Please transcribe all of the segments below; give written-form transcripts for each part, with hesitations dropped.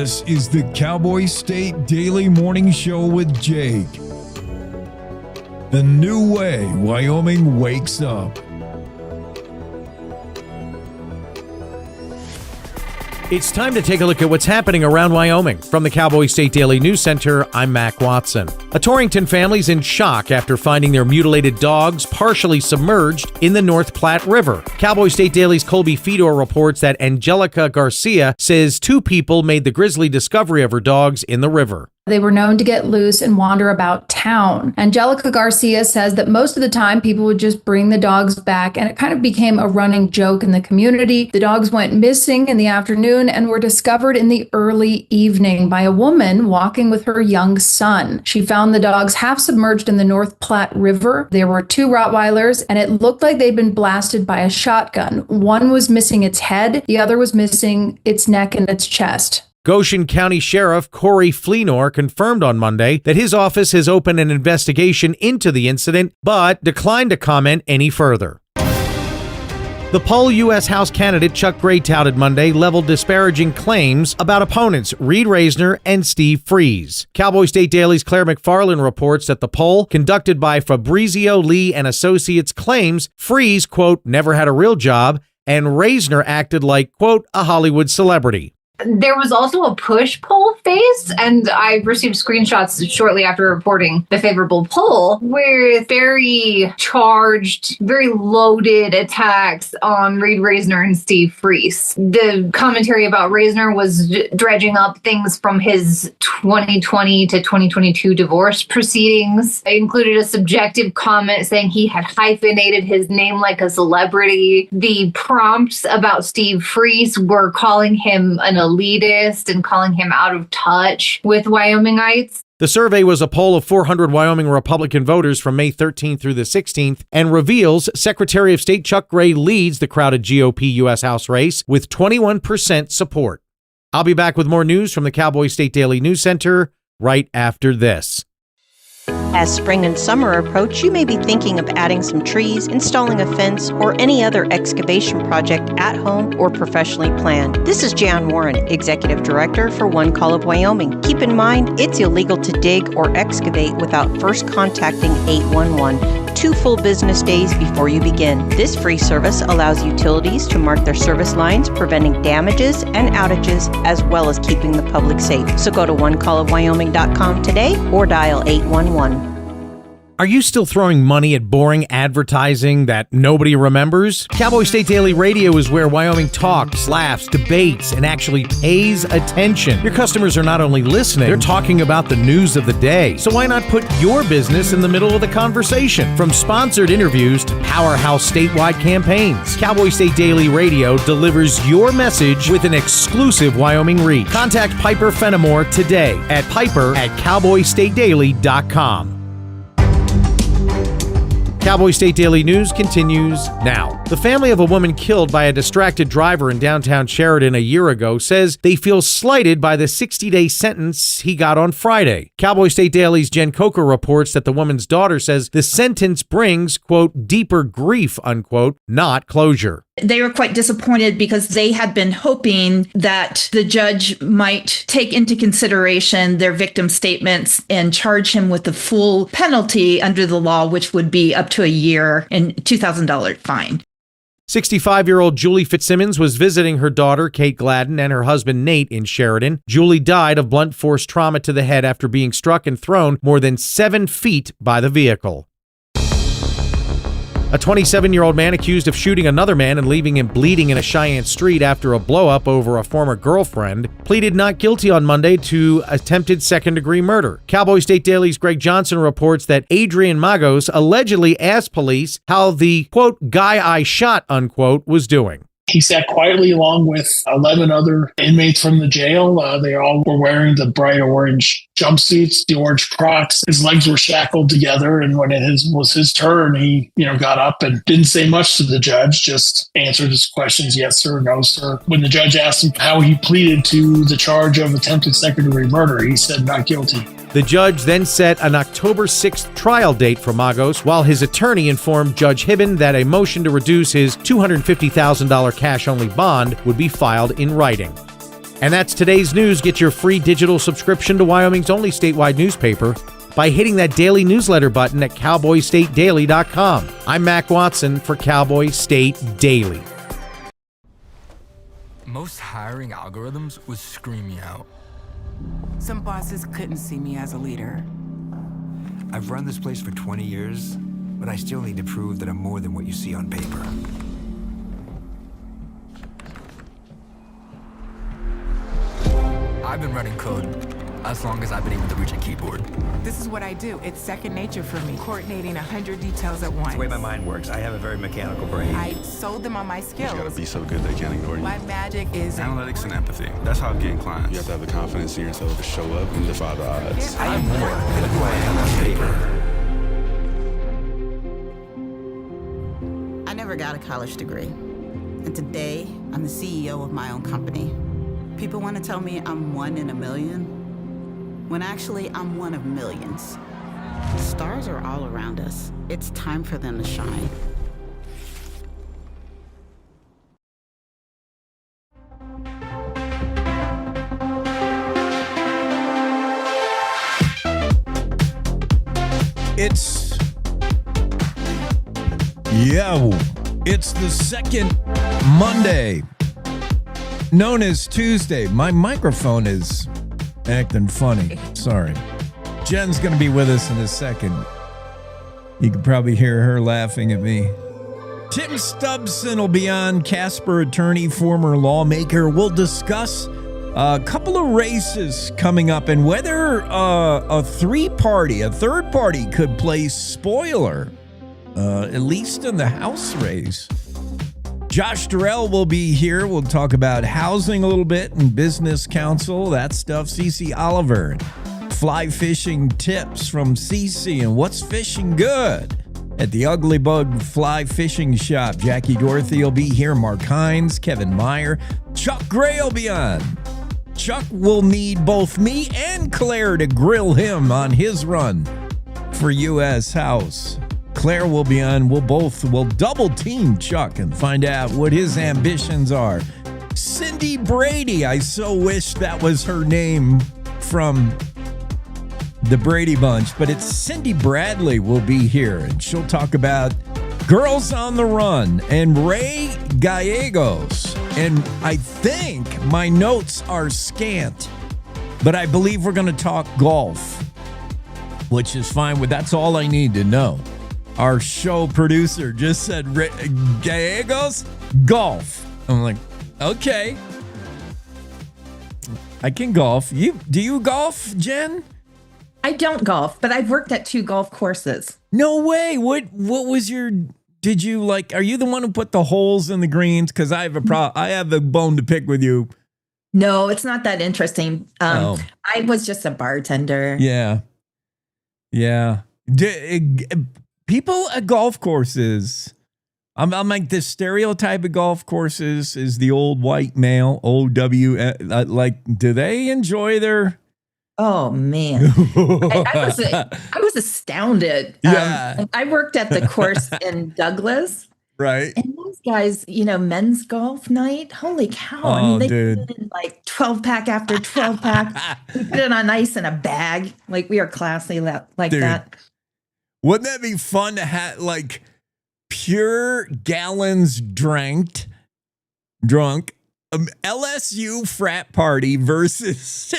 This is the Cowboy State Daily Morning Show with Jake. The new way Wyoming wakes up. It's time to take a look at what's happening around Wyoming. From the Cowboy State Daily News Center, I'm Mac Watson. A Torrington family's in shock after finding their mutilated dogs partially submerged in the North Platte River. Cowboy State Daily's Colby Fedor reports that Angelica Garcia says two people made the grisly discovery of her dogs in the river. They were known to get loose and wander about town. Angelica Garcia says that most of the time people would just bring the dogs back, and it kind of became a running joke in the community. The dogs went missing in the afternoon and were discovered in the early evening by a woman walking with her young son. She found the dogs half submerged in the North Platte River. There were two Rottweilers, and it looked like they'd been blasted by a shotgun. One was missing its head, the other was missing its neck and its chest. Goshen County Sheriff Corey Fleenor confirmed on Monday that his office has opened an investigation into the incident, but declined to comment any further. The poll U.S. House candidate Chuck Gray touted Monday leveled disparaging claims about opponents Reed Reisner and Steve Freeze. Cowboy State Daily's Claire McFarland reports that the poll, conducted by Fabrizio Lee and Associates, claims Freeze, quote, never had a real job, and Reisner acted like, quote, a Hollywood celebrity. There was also a push poll phase, and I received screenshots shortly after reporting the favorable poll with very charged, very loaded attacks on Reed Reisner and Steve Freeze. The commentary about Reisner was dredging up things from his 2020 to 2022 divorce proceedings. It included a subjective comment saying he had hyphenated his name like a celebrity. The prompts about Steve Freeze were calling him an elitist and calling him out of touch with Wyomingites. The survey was a poll of 400 Wyoming Republican voters from May 13th through the 16th and reveals Secretary of State Chuck Gray leads the crowded GOP U.S. House race with 21% support. I'll be back with more news from the Cowboy State Daily News Center right after this. As spring and summer approach, you may be thinking of adding some trees, installing a fence, or any other excavation project at home or professionally planned. This is Jan Warren, Executive Director for One Call of Wyoming. Keep in mind, it's illegal to dig or excavate without first contacting 811 2 full business days before you begin. This free service allows utilities to mark their service lines, preventing damages and outages, as well as keeping the public safe. So go to onecallofwyoming.com today or dial 811. Are you still throwing money at boring advertising that nobody remembers? Cowboy State Daily Radio is where Wyoming talks, laughs, debates, and actually pays attention. Your customers are not only listening, they're talking about the news of the day. So why not put your business in the middle of the conversation? From sponsored interviews to powerhouse statewide campaigns, Cowboy State Daily Radio delivers your message with an exclusive Wyoming reach. Contact Piper Fenimore today at piper@cowboystatedaily.com. Cowboy State Daily News continues now. The family of a woman killed by a distracted driver in downtown Sheridan a year ago says they feel slighted by the 60-day sentence he got on Friday. Cowboy State Daily's Jen Coker reports that the woman's daughter says the sentence brings, quote, deeper grief, unquote, not closure. They were quite disappointed because they had been hoping that the judge might take into consideration their victim statements and charge him with the full penalty under the law, which would be up to a year and $2,000 fine. 65-year-old Julie Fitzsimmons was visiting her daughter, Kate Gladden, and her husband, Nate, in Sheridan. Julie died of blunt force trauma to the head after being struck and thrown more than 7 feet by the vehicle. A 27-year-old man accused of shooting another man and leaving him bleeding in a Cheyenne street after a blow-up over a former girlfriend pleaded not guilty on Monday to attempted second-degree murder. Cowboy State Daily's Greg Johnson reports that Adrian Magos allegedly asked police how the, quote, guy I shot, unquote, was doing. He sat quietly along with 11 other inmates from the jail. They all were wearing the bright orange jumpsuits, the orange Crocs. His legs were shackled together, and when it was his turn, he got up and didn't say much to the judge, just answered his questions, yes sir, no sir. When the judge asked him how he pleaded to the charge of attempted second-degree murder, he said not guilty. The judge then set an October 6th trial date for Magos, while his attorney informed Judge Hibben that a motion to reduce his $250,000 cash-only bond would be filed in writing. And that's today's news. Get your free digital subscription to Wyoming's only statewide newspaper by hitting that daily newsletter button at cowboystatedaily.com. I'm Mac Watson for Cowboy State Daily. Most hiring algorithms would scream me out. Some bosses couldn't see me as a leader. I've run this place for 20 years, but I still need to prove that I'm more than what you see on paper. I've been running code as long as I've been able to reach a keyboard. This is what I do. It's second nature for me, coordinating 100 details at once. It's the way my mind works. I have a very mechanical brain. I sold them on my skills. You gotta be so good they can't ignore you. My magic is analytics and empathy. That's how I'm getting clients. You have to have the confidence in yourself to show up and defy the odds. I'm more than who I am on paper. I never got a college degree. And today, I'm the CEO of my own company. People want to tell me I'm one in a million, when actually I'm one of millions. Stars are all around us. It's time for them to shine. It's the second Monday, known as Tuesday. My microphone is acting funny. Sorry. Jen's going to be with us in a second. You can probably hear her laughing at me. Tim Stubson will be on, Casper attorney, former lawmaker. We'll discuss a couple of races coming up and whether a third party could play spoiler, at least in the House race. Josh Dorrell will be here. We'll talk about housing a little bit and business council, that stuff. Cici Oliver, fly fishing tips from Cici and what's fishing good at the Ugly Bug Fly Fishing Shop. Jackie Dorothy will be here. Mark Hines, Kevin Meyer, Chuck Gray will be on. Chuck will need both me and Claire to grill him on his run for U.S. House. Claire will be on. We'll double team Chuck and find out what his ambitions are. Cindy Brady, I so wish that was her name from the Brady Bunch, but it's Cindy Bradley will be here, and she'll talk about Girls on the Run and Ray Gallegos. And I think my notes are scant, but I believe we're going to talk golf, which is fine. That's all I need to know. Our show producer just said Gallegos golf. I'm like, okay, I can golf. Do you golf, Jen? I don't golf, but I've worked at 2 golf courses. No way. What was your? Did you like? Are you the one who put the holes in the greens? Because I have a bone to pick with you. No, it's not that interesting. I was just a bartender. Yeah. People at golf courses, I'm like, the stereotype of golf courses is the old white male, OW. Like, do they enjoy their? Oh man, I was astounded. Yeah, I worked at the course in Douglas, right? And those guys, men's golf night. Holy cow! They put in like 12-pack after 12-pack. We put it on ice in a bag. Like, we are classy like that. Wouldn't that be fun to have, like, pure gallons drunk LSU frat party versus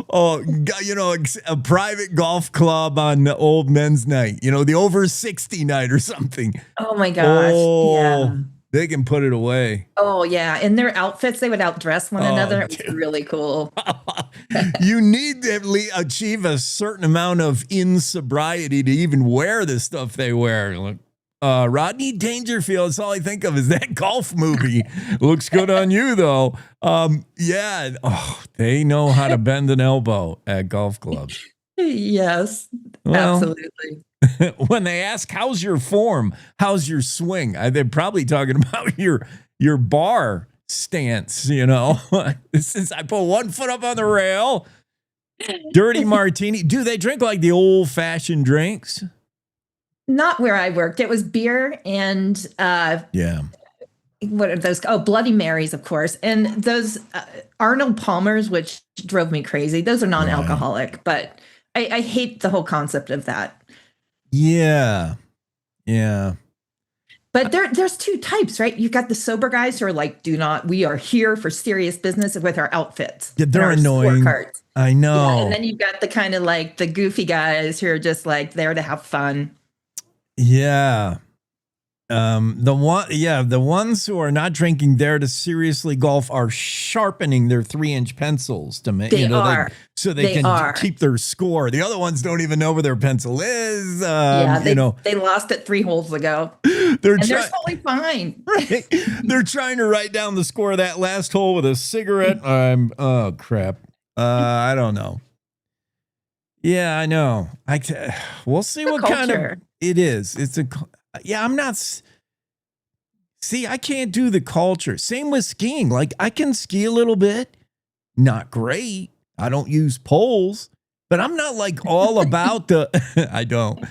a private golf club on the old men's night, the over 60 night or something. Oh my gosh. Yeah. They can put it away. Oh yeah. In their outfits, they would outdress one another. It was really cool. You need to achieve a certain amount of insobriety to even wear the stuff they wear. Like, Rodney Dangerfield, that's all I think of is that golf movie. Looks good on you, though. Yeah. Oh, they know how to bend an elbow at golf clubs. Yes, absolutely. When they ask, how's your form? How's your swing? They're probably talking about your bar stance, This is, I put one foot up on the rail. Dirty martini. Do they drink like the old-fashioned drinks? Not where I worked. It was beer and what are those? Oh, Bloody Marys, of course. And those Arnold Palmers, which drove me crazy. Those are non-alcoholic, but I hate the whole concept of that. Yeah. Yeah. But there's two types, right? You've got the sober guys who are like, we are here for serious business with our outfits. Yeah, they're annoying. Scorecards. I know. Yeah, and then you've got the kind of like the goofy guys who are just like there to have fun. Yeah. The ones who are not drinking there to seriously golf are sharpening their 3-inch pencils to make so they can keep their score. The other ones don't even know where their pencil is. They lost it 3 holes ago. They're totally fine. Right? They're trying to write down the score of that last hole with a cigarette. Oh crap. I don't know. Yeah, I know. We'll see what kind of it is. I'm not. See, I can't do the culture. Same with skiing. Like, I can ski a little bit. Not great. I don't use poles, but I'm not like all about I don't.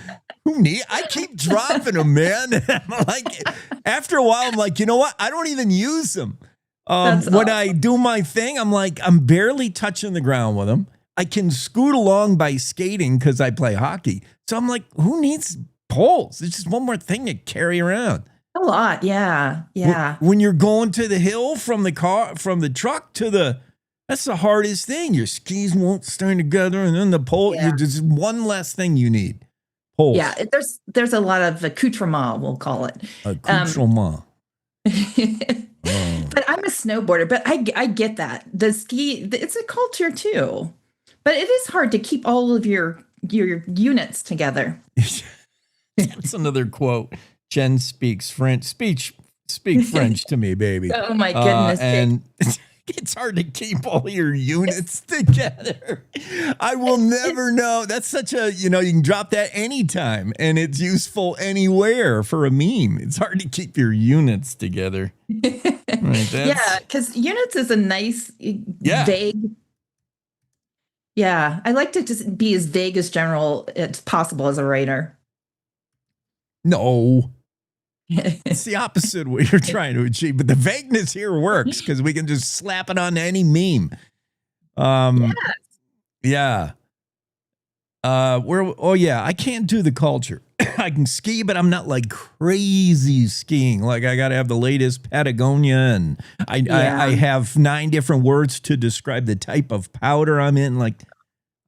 I keep dropping them, man. I'm like, after a while, I'm like, you know what? I don't even use them. When I do my thing, I'm like, I'm barely touching the ground with them. I can scoot along by skating because I play hockey. So I'm like, who needs poles? It's just one more thing to carry around. A lot, yeah. When you're going to the hill from the truck to that's the hardest thing. Your skis won't stay together, and then the pole. Yeah. Just one less thing you need. Poles. Yeah, there's a lot of accoutrement, we'll call it. Accoutrement. But I'm a snowboarder, but I get that. The ski, it's a culture too. But it is hard to keep all of your units together. That's another quote. Jen speaks French. Speak French to me, baby. Oh my goodness. And it's hard to keep all your units together. I will never know. That's such a, you can drop that anytime and it's useful anywhere for a meme. It's hard to keep your units together. Right, yeah, because units is a nice, vague. Yeah, I like to just be as vague as general as possible as a writer. No. It's the opposite of what you're trying to achieve, but the vagueness here works because we can just slap it on any meme. Yeah. I can't do the culture. I can ski, but I'm not like crazy skiing. Like I got to have the latest Patagonia, and I have 9 different words to describe the type of powder I'm in. Like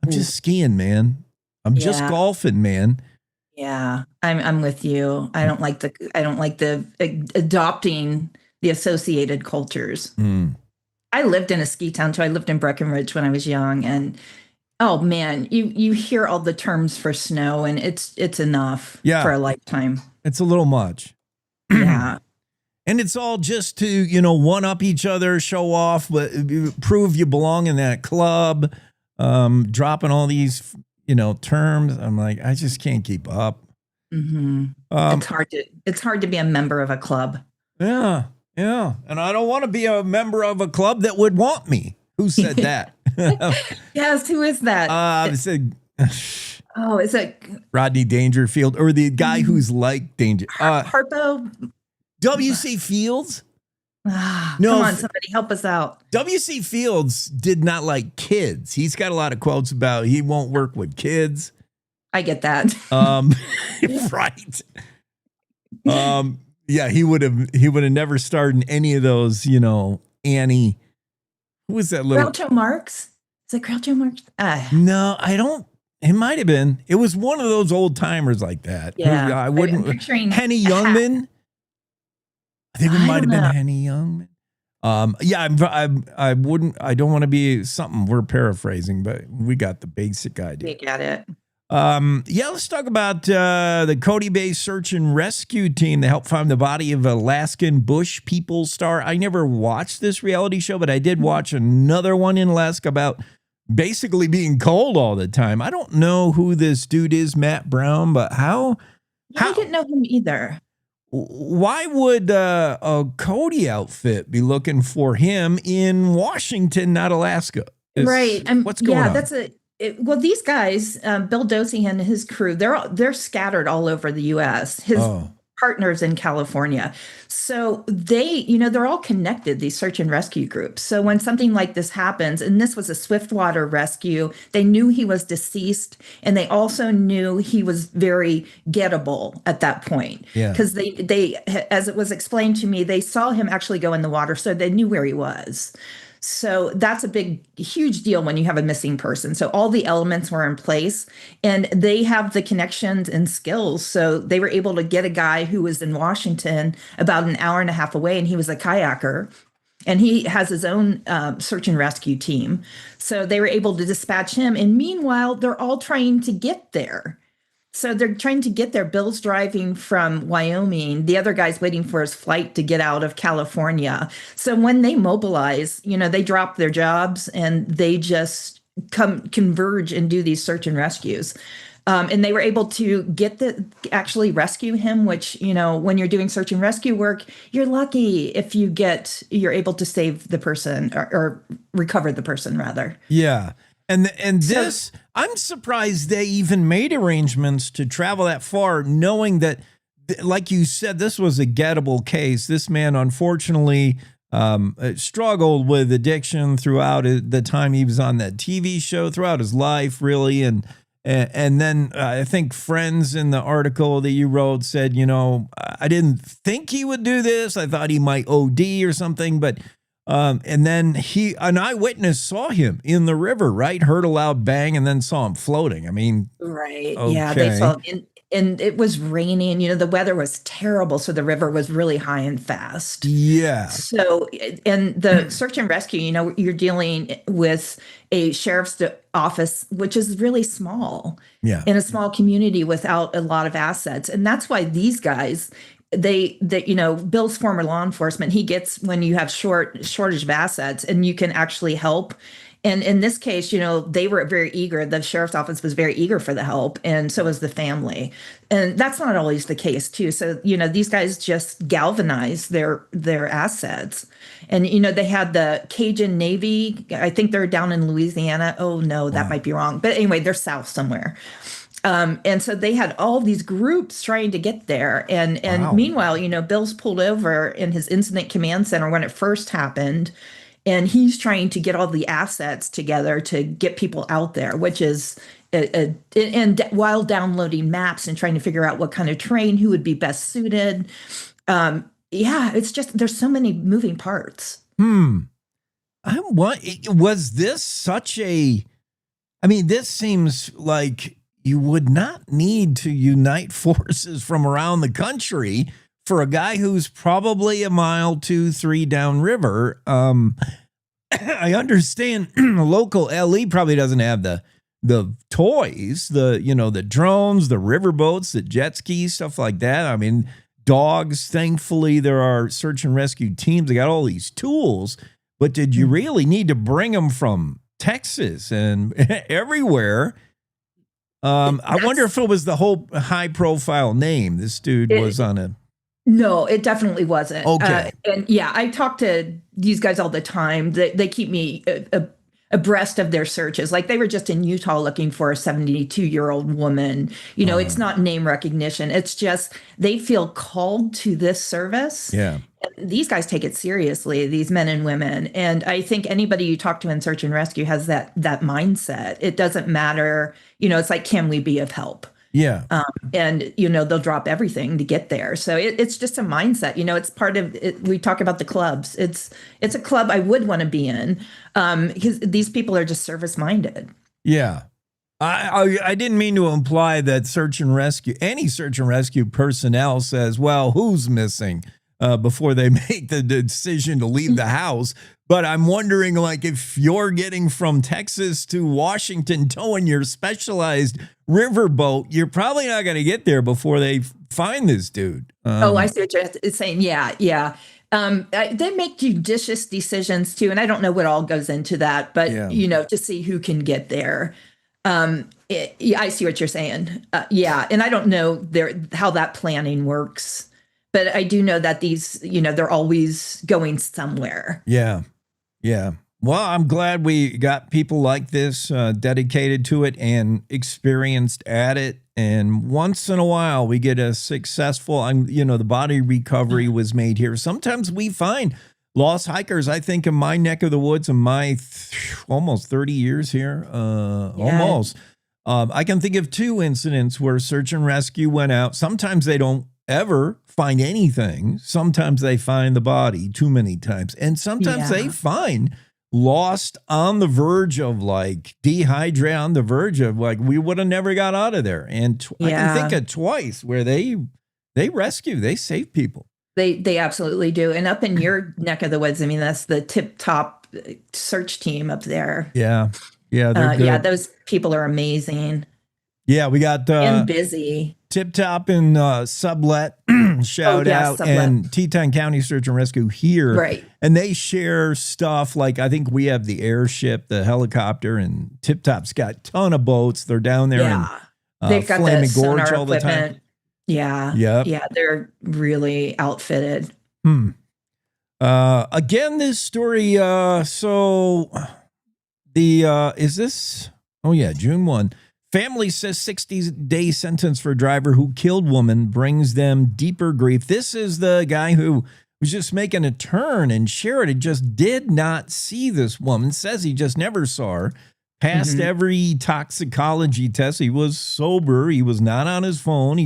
I'm just skiing, man. I'm just golfing, man. Yeah, I'm with you. I don't like the adopting the associated cultures. I lived in a ski town too. I lived in Breckenridge when I was young, and oh man, you hear all the terms for snow, and it's enough for a lifetime. It's a little much. Yeah. And it's all just to, one up each other, show off, but prove you belong in that club, dropping all these terms. I'm like, I just can't keep up. Mm-hmm. It's hard to be a member of a club. Yeah. Yeah. And I don't want to be a member of a club that would want me. Who said that? Yes. Who is that? I said, is it Rodney Dangerfield or the guy who's like Danger? Harpo? W.C. Fields? No, come on, somebody help us out. W.C. Fields did not like kids. He's got a lot of quotes about he won't work with kids. I get that. Right. Yeah, he would have never starred in any of those, Annie. Who was that little Groucho Marx? Is it Groucho Marx? No, I don't. It might have been. It was one of those old timers like that. Yeah, I wouldn't. Henny Youngman. I think it might have been Henny Youngman. I wouldn't. I don't want to be something we're paraphrasing, but we got the basic idea. We got it. Let's talk about the Cody Bay Search and Rescue Team that helped find the body of Alaskan Bush People star. I never watched this reality show, but I did watch another one in Alaska about basically being cold all the time. I don't know who this dude is, Matt Brown, but how I didn't know him either. Why would a Cody outfit be looking for him in Washington, not Alaska? Right. What's going on? Well, these guys, Bill Dosey and his crew, they're scattered all over the U.S. partners in California. So they, they're all connected, these search and rescue groups. So when something like this happens, and this was a swiftwater rescue, they knew he was deceased, and they also knew he was very gettable at that point. Because they, as it was explained to me, they saw him actually go in the water, so they knew where he was. So that's a huge deal when you have a missing person. So all the elements were in place, and they have the connections and skills. So they were able to get a guy who was in Washington about an hour and a half away, and he was a kayaker, and he has his own search and rescue team. So they were able to dispatch him. And meanwhile, they're all trying to get there. So they're trying to get there. Bill's driving from Wyoming. The other guy's waiting for his flight to get out of California. So when they mobilize, they drop their jobs and they just converge and do these search and rescues. And they were able to actually rescue him, which, when you're doing search and rescue work, you're lucky if you're able to save the person or recover the person rather. Yeah. And this, I'm surprised they even made arrangements to travel that far, knowing that, like you said, this was a gettable case. This man, unfortunately, struggled with addiction throughout the time he was on that TV show, throughout his life, really. And then I think friends in the article that you wrote said, I didn't think he would do this. I thought he might OD or something, but and then an eyewitness saw him in the river, right? Heard a loud bang and then saw him floating. I mean, right. Okay. Yeah, they saw him. And it was raining, the weather was terrible. So the river was really high and fast. Yeah. So, and the search and rescue, you're dealing with a sheriff's office, which is really small in a small community without a lot of assets. And that's why these guys, Bill's former law enforcement, he gets when you have shortage of assets and you can actually help. And in this case, they were very eager. The sheriff's office was very eager for the help, and so was the family. And that's not always the case, too. So, these guys just galvanized their assets. And, they had the Cajun Navy. I think they're down in Louisiana. Oh, no, that might be wrong. But anyway, they're south somewhere. And so they had all these groups trying to get there. And meanwhile, Bill's pulled over in his incident command center when it first happened. And he's trying to get all the assets together to get people out there, which is, and while downloading maps and trying to figure out what kind of terrain, who would be best suited. It's just, there's so many moving parts. Was this such this seems like you would not need to unite forces from around the country for a guy who's probably a mile, 2-3 downriver. I understand local LE probably doesn't have the toys, the drones, the river boats, the jet skis, stuff like that. I mean, dogs, thankfully, there are search and rescue teams. They got all these tools, but did you really need to bring them from Texas and everywhere? I wonder if it was the whole high profile name this dude was on a. No, it definitely wasn't. Okay. And I talk to these guys all the time. They keep me abreast of their searches. Like they were just in Utah looking for a 72-year-old woman. It's not name recognition. It's just they feel called to this service. Yeah. These guys take it seriously, these men and women. And I think anybody you talk to in search and rescue has that mindset. It doesn't matter. It's like, can we be of help? Yeah. And, they'll drop everything to get there. So it's just a mindset, it's part of it. We talk about the clubs. It's a club I would want to be in because these people are just service minded. Yeah. I didn't mean to imply that any search and rescue personnel says, well, who's missing before they make the decision to leave the house. But I'm wondering, like, if you're getting from Texas to Washington towing your specialized riverboat, you're probably not going to get there before they find this dude. I see what you're saying. Yeah. They make judicious decisions too. And I don't know what all goes into that, but to see who can get there. I see what you're saying. And I don't know how that planning works, but I do know that these, they're always going somewhere. Yeah. Well, I'm glad we got people like this dedicated to it and experienced at it. And once in a while, we get a successful, the body recovery was made here. Sometimes we find lost hikers. I think in my neck of the woods, in my almost 30 years here, almost, I can think of 2 incidents where search and rescue went out. Sometimes they don't ever find anything. Sometimes they find the body too many times. And sometimes they find lost on the verge of like dehydrate, on the verge of like we would have never got out of there. And I can think of twice where they rescue, they save people. They absolutely do. And up in your neck of the woods, I mean, that's the tip top search team up there. Yeah. Yeah. They're good. Yeah. Those people are amazing. Yeah. We got and busy. Tip Top and Sublet shout out Sublet. And Teton County Search and Rescue here. Right. And they share stuff like I think we have the airship, the helicopter, and Tip Top's got a ton of boats. They're down there in they've got Flaming the Gorge sonar all the equipment. time. Yeah. Yep. Yeah. They're really outfitted. Again, this story. So the is this? Oh yeah, June 1. Family says 60-day sentence for driver who killed woman brings them deeper grief. This is the guy who was just making a turn, and Sheridan just did not see this woman. Says he just never saw her. Passed every toxicology test. He was sober. He was not on his phone.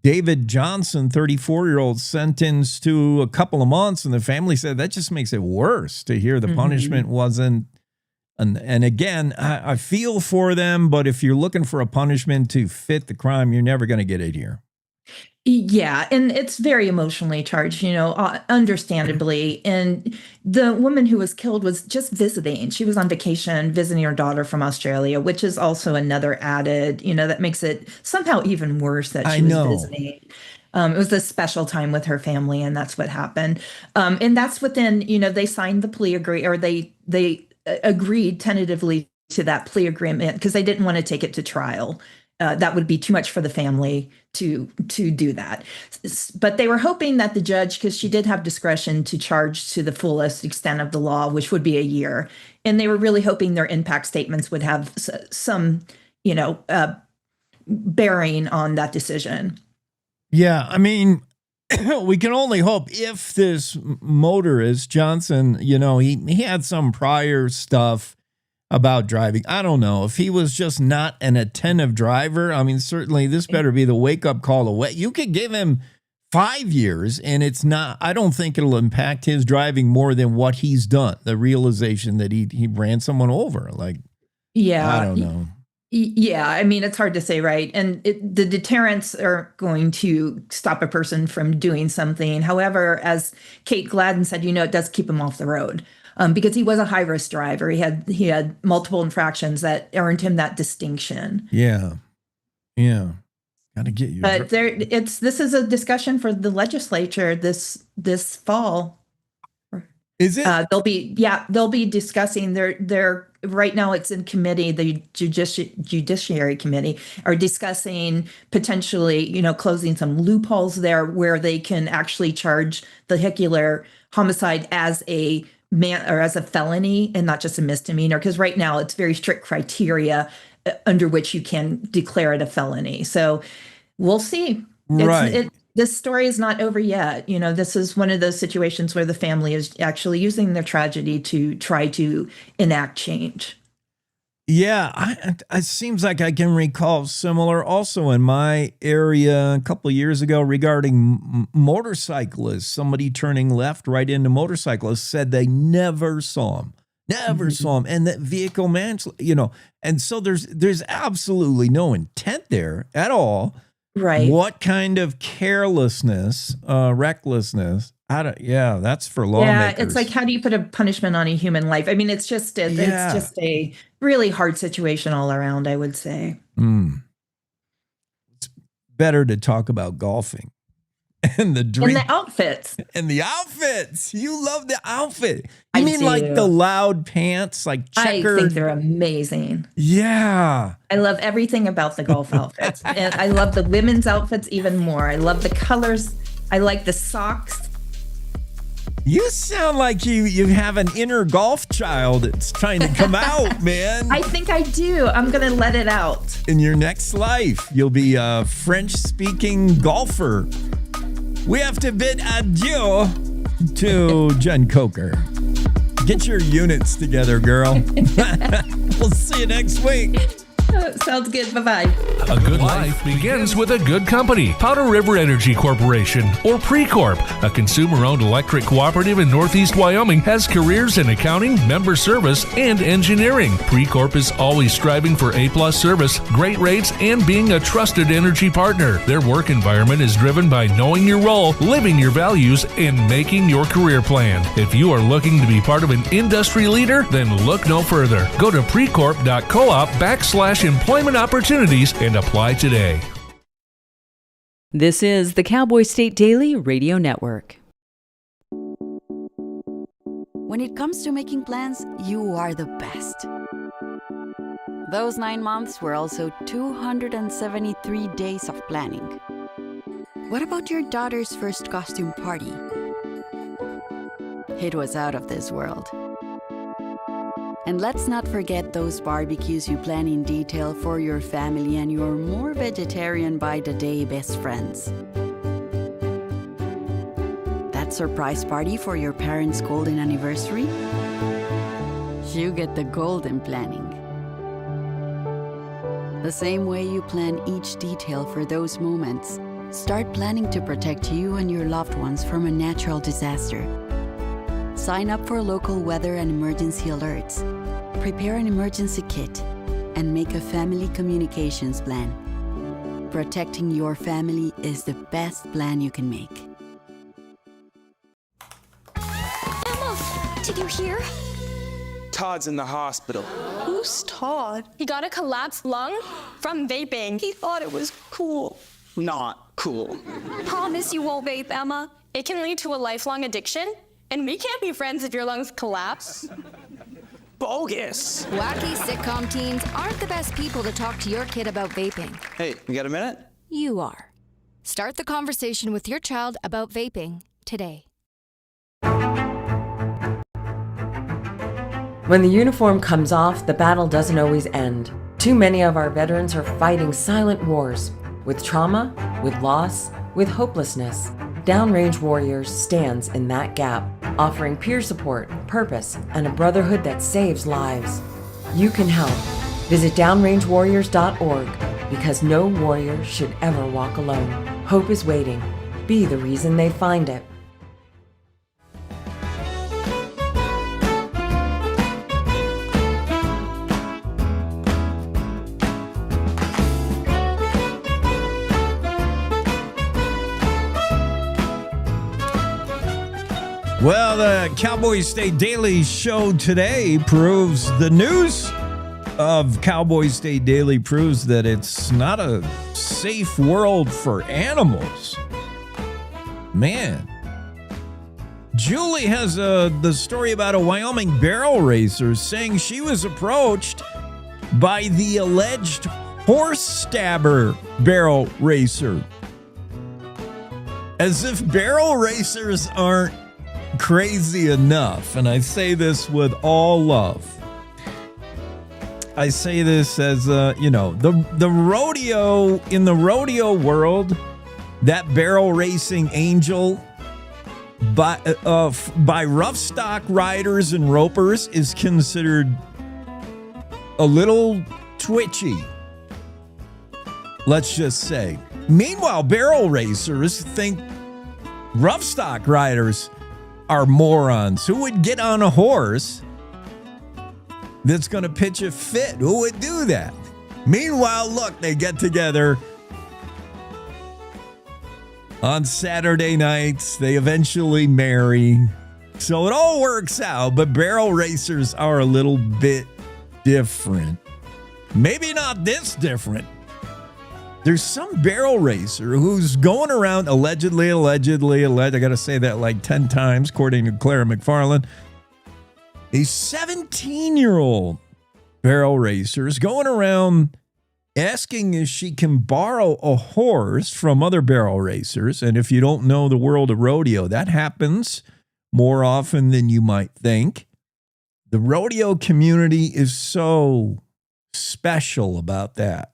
David Johnson, 34-year-old, sentenced to a couple of months, and the family said that just makes it worse to hear the punishment wasn't. And again, I feel for them, but if you're looking for a punishment to fit the crime, you're never going to get it here. Yeah, and it's very emotionally charged, understandably. And the woman who was killed was just visiting. She was on vacation, visiting her daughter from Australia, which is also another added, that makes it somehow even worse that she was visiting. It was a special time with her family, and that's what happened. And that's within, they signed the plea agree, or they agreed tentatively to that plea agreement because they didn't want to take it to trial. That would be too much for the family to do that. But they were hoping that the judge, because she did have discretion to charge to the fullest extent of the law, which would be a year. And they were really hoping their impact statements would have some, bearing on that decision. Yeah, I mean, we can only hope if this motorist, Johnson, he had some prior stuff about driving. I don't know if he was just not an attentive driver. I mean, certainly this better be the wake-up call away. You could give him 5 years and it's not, I don't think it'll impact his driving more than what he's done. The realization that he ran someone over. Like, I don't know. Yeah, I mean, it's hard to say, right? And the deterrents are going to stop a person from doing something. However, as Kate Gladden said, it does keep him off the road because he was a high-risk driver. He had multiple infractions that earned him that distinction. Yeah. Got to get you. But this is a discussion for the legislature this fall. Is it? They'll be discussing their right now it's in committee. The Judiciary Committee are discussing potentially, closing some loopholes there where they can actually charge vehicular homicide as a felony and not just a misdemeanor. Because right now it's very strict criteria under which you can declare it a felony. So we'll see. This story is not over yet. This is one of those situations where the family is actually using their tragedy to try to enact change. Yeah, it seems like I can recall similar also in my area a couple of years ago regarding motorcyclists. Somebody turning left right into motorcyclists said they never saw him. And that vehicle manslaughter, and so there's absolutely no intent there at all. Right. What kind of carelessness, recklessness? That's for lawmakers. Yeah, it's like, how do you put a punishment on a human life? I mean, it's just a really hard situation all around, I would say. It's better to talk about golfing and the dream. And the outfits. You love the outfit. You mean like the loud pants, like checkered? I think they're amazing. Yeah. I love everything about the golf outfits. And I love the women's outfits even more. I love the colors. I like the socks. You sound like you have an inner golf child that's trying to come out, man. I think I do. I'm going to let it out. In your next life, you'll be a French-speaking golfer. We have to bid adieu to Jen Coker. Get your units together, girl. We'll see you next week. Sounds good. Bye-bye. A good life begins with a good company. Powder River Energy Corporation, or Precorp, a consumer-owned electric cooperative in Northeast Wyoming, has careers in accounting, member service, and engineering. Precorp is always striving for A-plus service, great rates, and being a trusted energy partner. Their work environment is driven by knowing your role, living your values, and making your career plan. If you are looking to be part of an industry leader, then look no further. Go to precorp.coop/employment opportunities and apply today. This is the Cowboy State Daily Radio Network. When it comes to making plans, you are the best. Those 9 months were also 273 days of planning. What about your daughter's first costume party? It was out of this world. And let's not forget those barbecues you plan in detail for your family and your more vegetarian by the day best friends. That surprise party for your parents' golden anniversary? You get the golden planning. The same way you plan each detail for those moments, start planning to protect you and your loved ones from a natural disaster. Sign up for local weather and emergency alerts. Prepare an emergency kit and make a family communications plan. Protecting your family is the best plan you can make. Emma, did you hear? Todd's in the hospital. Who's Todd? He got a collapsed lung from vaping. He thought it was cool. Not cool. Promise you won't vape, Emma. It can lead to a lifelong addiction, and we can't be friends if your lungs collapse. Bogus. Wacky sitcom teens aren't the best people to talk to your kid about vaping. Hey, you got a minute? You are. Start the conversation with your child about vaping today. When the uniform comes off, the battle doesn't always end. Too many of our veterans are fighting silent wars with trauma, with loss, with hopelessness. Downrange Warriors stands in that gap, offering peer support, purpose, and a brotherhood that saves lives. You can help. Visit downrangewarriors.org because no warrior should ever walk alone. Hope is waiting. Be the reason they find it. Well, the Cowboy State Daily Show today proves the news of Cowboy State Daily proves that it's not a safe world for animals. Man. Julie has the story about a Wyoming barrel racer saying she was approached by the alleged horse stabber barrel racer. As if barrel racers aren't crazy enough, and I say this with all love. I say this as the rodeo, in the rodeo world, that barrel racing angel by rough stock riders and ropers is considered a little twitchy, let's just say. Meanwhile, barrel racers think rough stock riders are morons. Who would get on a horse that's going to pitch a fit? Who would do that? Meanwhile, look, they get together on Saturday nights. They eventually marry. So it all works out, but barrel racers are a little bit different. Maybe not this different. There's some barrel racer who's going around allegedly, I got to say that like 10 times, according to Clara McFarland. A 17-year-old barrel racer is going around asking if she can borrow a horse from other barrel racers. And if you don't know the world of rodeo, that happens more often than you might think. The rodeo community is so special about that.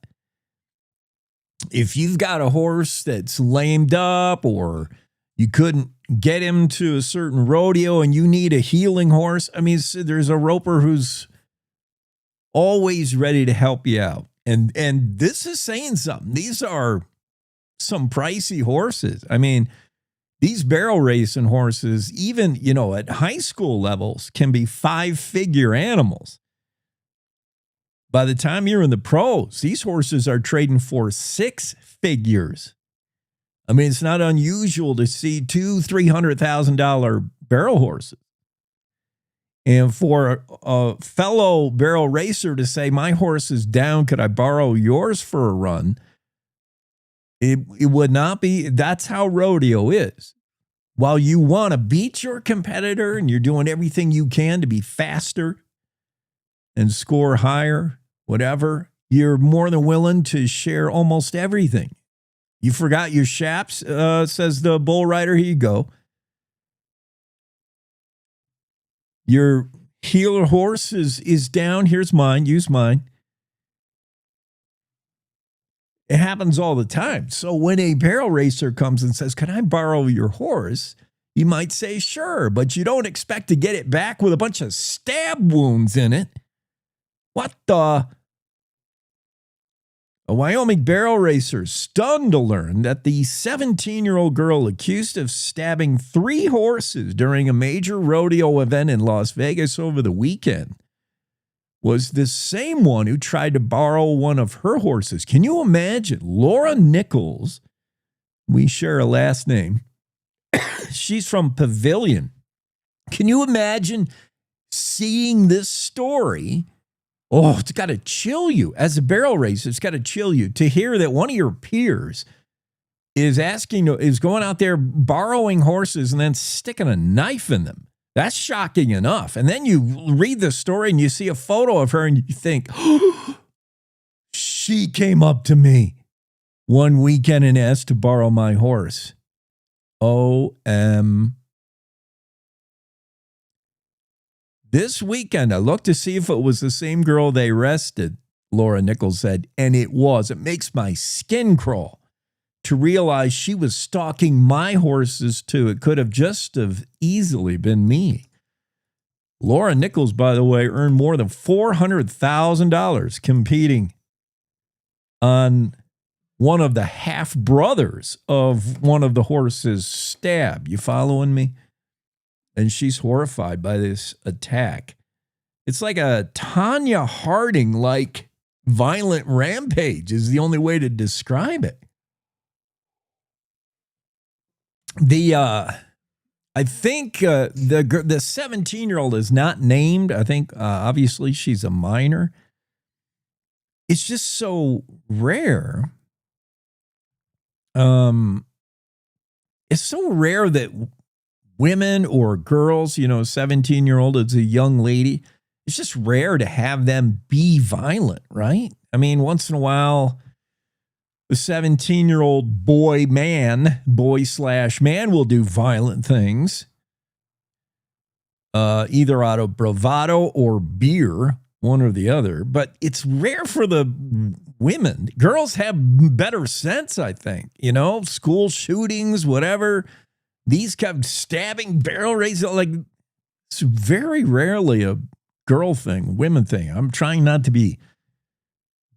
If you've got a horse that's lamed up or you couldn't get him to a certain rodeo and you need a healing horse, I mean, there's a roper who's always ready to help you out. And this is saying something. These are some pricey horses. I mean, these barrel racing horses, even, you know, at high school levels, can be 5-figure animals. By the time you're in the pros, these horses are trading for 6 figures. I mean, it's not unusual to see $200,000-$300,000 barrel horses. And for a fellow barrel racer to say, my horse is down, could I borrow yours for a run? It would not be. That's how rodeo is. While you want to beat your competitor and you're doing everything you can to be faster and score higher, whatever, you're more than willing to share almost everything. You forgot your shaps, says the bull rider. Here you go. Your healer horse is down. Here's mine. Use mine. It happens all the time. So when a barrel racer comes and says, can I borrow your horse? You might say, sure, but you don't expect to get it back with a bunch of stab wounds in it. What the? A Wyoming barrel racer stunned to learn that the 17-year-old girl accused of stabbing 3 horses during a major rodeo event in Las Vegas over the weekend was the same one who tried to borrow one of her horses. Can you imagine? Laura Nichols, we share a last name. She's from Pavilion. Can you imagine seeing this story? Oh, it's got to chill you. As a barrel racer, it's got to chill you to hear that one of your peers is going out there borrowing horses and then sticking a knife in them. That's shocking enough. And then you read the story and you see a photo of her and you think, oh, she came up to me one weekend and asked to borrow my horse. This weekend, I looked to see if it was the same girl they arrested, Laura Nichols said, and it was. It makes my skin crawl to realize she was stalking my horses too. It could have just easily been me. Laura Nichols, by the way, earned more than $400,000 competing on one of the half-brothers of one of the horses' stab. You following me? And she's horrified by this attack. It's like a Tanya Harding-like violent rampage is the only way to describe it. I think the 17-year-old is not named. I think obviously she's a minor. It's just so rare. It's so rare that women or girls, 17-year-old is a young lady. It's just rare to have them be violent, right? I mean, once in a while, the 17-year-old boy/man will do violent things, either out of bravado or beer, one or the other. But it's rare for the women. Girls have better sense, I think. School shootings, whatever. These kind of stabbing, barrel raising, like it's very rarely a girl thing, women thing. I'm trying not to be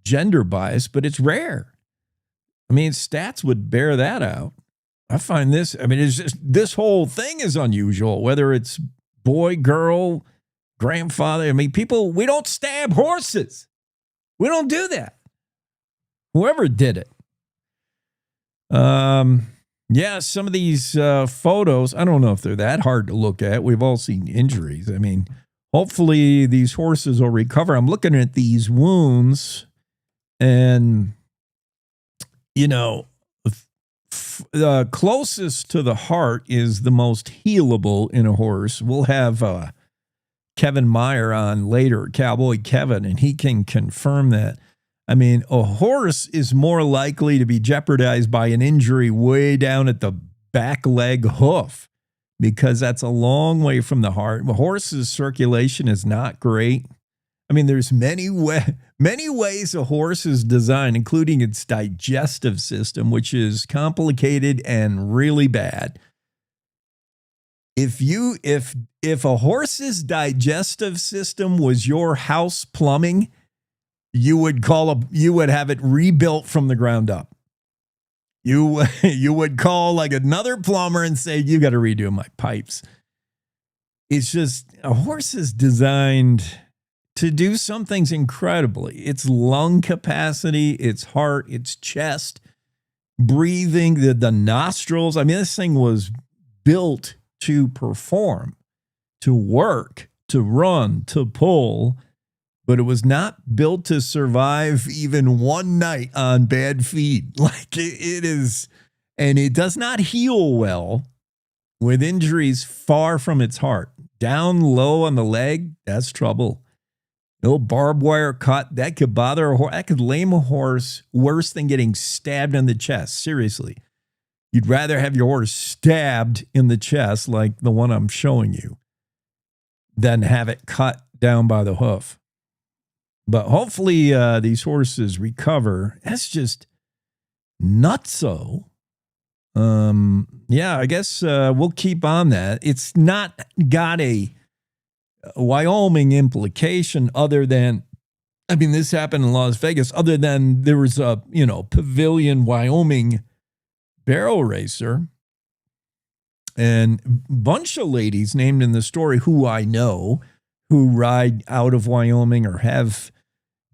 gender biased, but it's rare. I mean, stats would bear that out. I find this, it's just, this whole thing is unusual, whether it's boy, girl, grandfather. People, we don't stab horses. We don't do that. Whoever did it. Yeah, some of these photos, I don't know if they're that hard to look at. We've all seen injuries. Hopefully these horses will recover. I'm looking at these wounds and, closest to the heart is the most healable in a horse. We'll have Kevin Meyer on later, Cowboy Kevin, and he can confirm that. A horse is more likely to be jeopardized by an injury way down at the back leg hoof because that's a long way from the heart. A horse's circulation is not great. I mean, there's many ways a horse is designed, including its digestive system, which is complicated and really bad. If a horse's digestive system was your house plumbing, you would have it rebuilt from the ground up. You would call like another plumber and say, you got to redo my pipes. It's just, a horse is designed to do some things incredibly. Its lung capacity, its heart, its chest, breathing, the nostrils. I mean, this thing was built to perform, to work, to run, to pull, but it was not built to survive even one night on bad feed. Like it is, and it does not heal well with injuries far from its heart. Down low on the leg, that's trouble. No barbed wire cut, that could bother a horse. That could lame a horse worse than getting stabbed in the chest. Seriously. You'd rather have your horse stabbed in the chest, like the one I'm showing you, than have it cut down by the hoof. But hopefully these horses recover. That's just nutso. Yeah, I guess we'll keep on that. It's not got a Wyoming implication other than, I mean, this happened in Las Vegas, other than there was a, Pavilion, Wyoming barrel racer, and a bunch of ladies named in the story who I know who ride out of Wyoming or have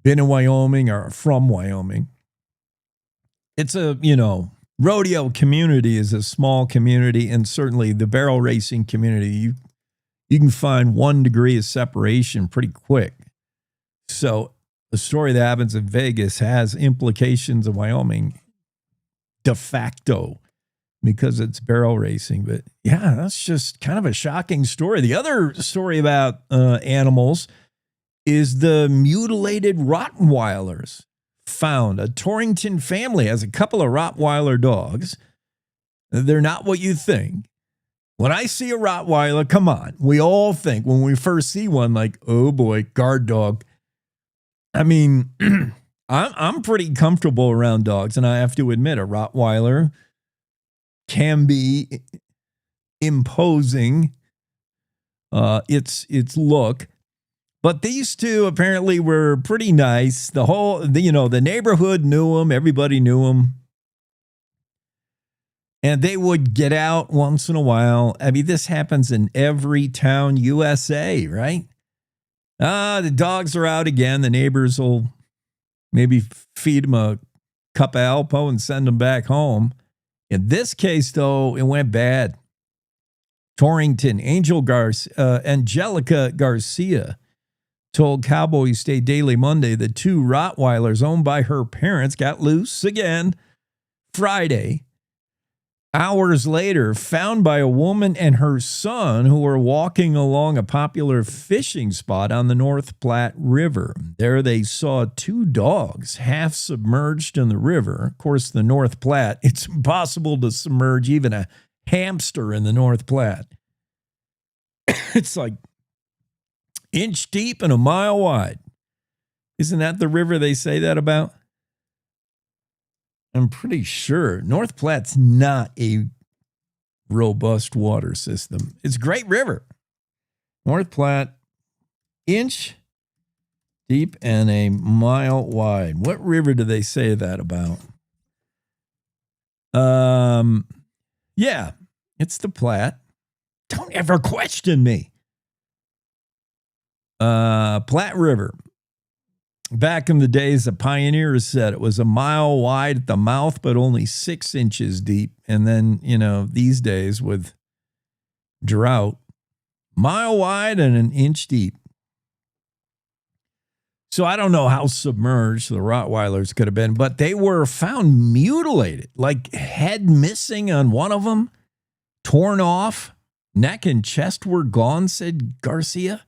been in Wyoming or from Wyoming. It's a, rodeo community is a small community, and certainly the barrel racing community, you can find 1 degree of separation pretty quick. So the story that happens in Vegas has implications in Wyoming de facto because it's barrel racing. But yeah, that's just kind of a shocking story. The other story about animals is the mutilated Rottweilers found. A Torrington family has a couple of Rottweiler dogs. They're not what you think. When I see a Rottweiler, come on, we all think when we first see one, like, oh boy, guard dog. I mean, I'm pretty comfortable around dogs, and I have to admit, a Rottweiler can be imposing its look. But these two apparently were pretty nice. The neighborhood knew them. Everybody knew them. And they would get out once in a while. I mean, this happens in every town USA, right? The dogs are out again. The neighbors will maybe feed them a cup of Alpo and send them back home. In this case, though, it went bad. Torrington, Angelica Garcia told Cowboy State Daily Monday the 2 Rottweilers owned by her parents got loose again Friday. Hours later, found by a woman and her son who were walking along a popular fishing spot on the North Platte River. There they saw 2 dogs half submerged in the river. Of course, the North Platte, it's impossible to submerge even a hamster in the North Platte. It's like inch deep and a mile wide. Isn't that the river they say that about? I'm pretty sure North Platte's not a robust water system. It's a great river. North Platte, inch deep and a mile wide. What river do they say that about? Yeah, it's the Platte. Don't ever question me. Platte River. Back in the days, the pioneers said it was a mile wide at the mouth, but only 6 inches deep. And then, these days with drought, mile wide and an inch deep. So I don't know how submerged the Rottweilers could have been, but they were found mutilated, like head missing on one of them, torn off, neck and chest were gone, said Garcia.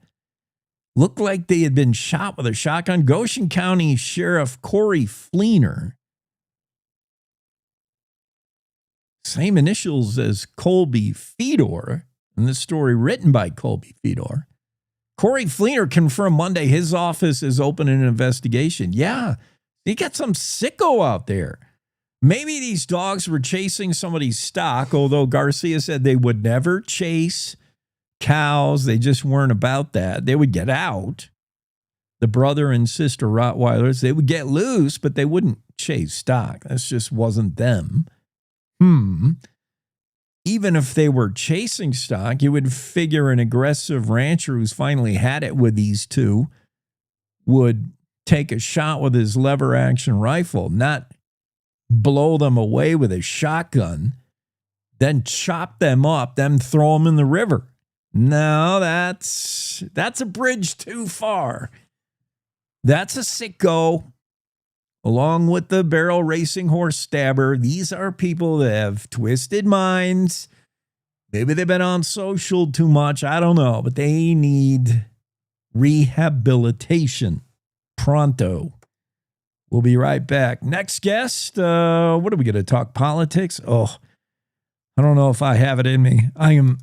Looked like they had been shot with a shotgun. Goshen County Sheriff Corey Fleener, same initials as Colby Fedor, And this story written by Colby Fedor. Corey Fleener confirmed Monday his office is opening an investigation. Yeah, you got some sicko out there. Maybe these dogs were chasing somebody's stock, although Garcia said they would never chase cows. They just weren't about that. They would get out. The brother and sister Rottweilers, they would get loose, but they wouldn't chase stock. That just wasn't them. Even if they were chasing stock, you would figure an aggressive rancher who's finally had it with these two would take a shot with his lever action rifle, not blow them away with a shotgun, then chop them up, then throw them in the river. No, that's a bridge too far. That's a sicko. Along with the barrel racing horse stabber, these are people that have twisted minds. Maybe they've been on social too much. I don't know, but they need rehabilitation pronto. We'll be right back. Next guest, what are we going to talk? Politics? Oh, I don't know if I have it in me. I am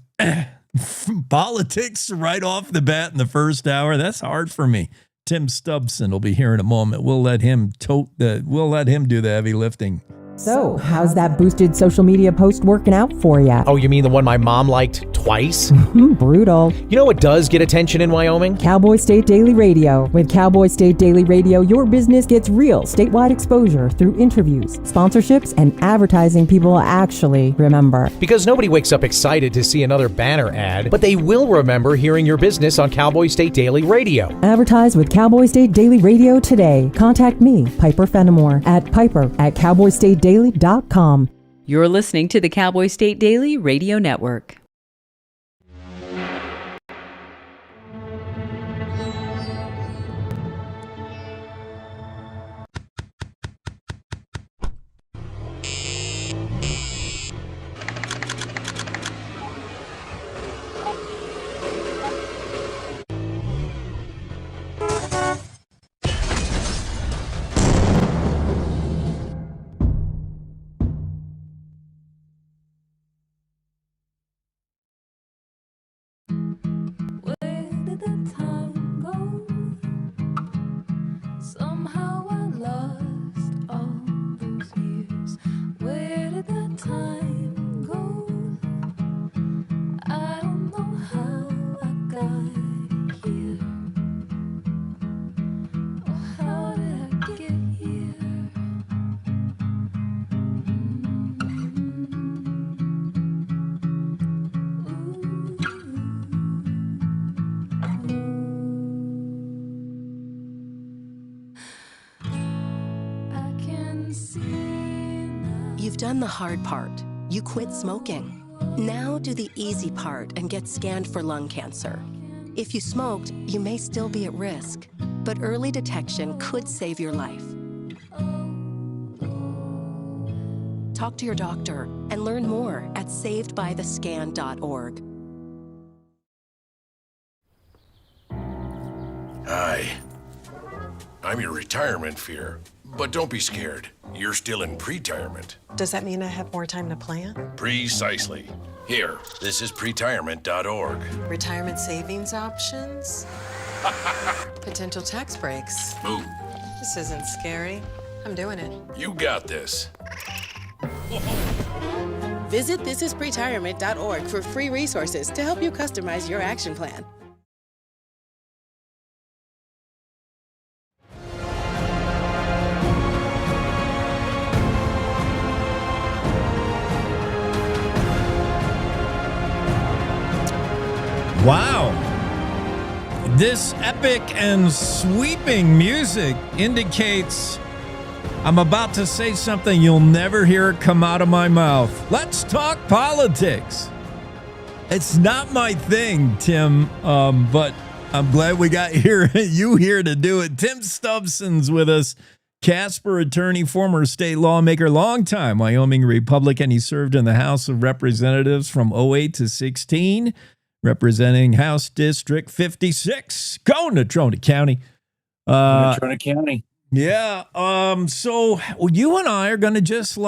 politics right off the bat in the first hour. That's hard for me. Tim Stubson will be here in a moment. We'll let him do the heavy lifting. So, how's that boosted social media post working out for you? Oh, you mean the one my mom liked twice? Brutal. You know what does get attention in Wyoming? Cowboy State Daily Radio. With Cowboy State Daily Radio, your business gets real statewide exposure through interviews, sponsorships, and advertising people actually remember. Because nobody wakes up excited to see another banner ad, but they will remember hearing your business on Cowboy State Daily Radio. Advertise with Cowboy State Daily Radio today. Contact me, Piper Fenimore, at piper@cowboystatedaily.com. You're listening to the Cowboy State Daily Radio Network. You've done the hard part. You quit smoking. Now do the easy part and get scanned for lung cancer. If you smoked, you may still be at risk, but early detection could save your life. Talk to your doctor and learn more at savedbythescan.org. Hi. I'm your retirement fear, but don't be scared. You're still in pre-retirement. Does that mean I have more time to plan? Precisely. Here, this is pretirement.org. Retirement savings options? Potential tax breaks. Move. This isn't scary. I'm doing it. You got this. Visit thisispretirement.org for free resources to help you customize your action plan. Wow. This epic and sweeping music indicates I'm about to say something you'll never hear come out of my mouth. Let's talk politics. It's not my thing, Tim, but I'm glad we got you here to do it. Tim Stubson's with us, Casper attorney, former state lawmaker, longtime Wyoming Republican. He served in the House of Representatives from 08 to 16. Representing House District 56, going to Trona County. Trona County. Yeah. So you and I are going to just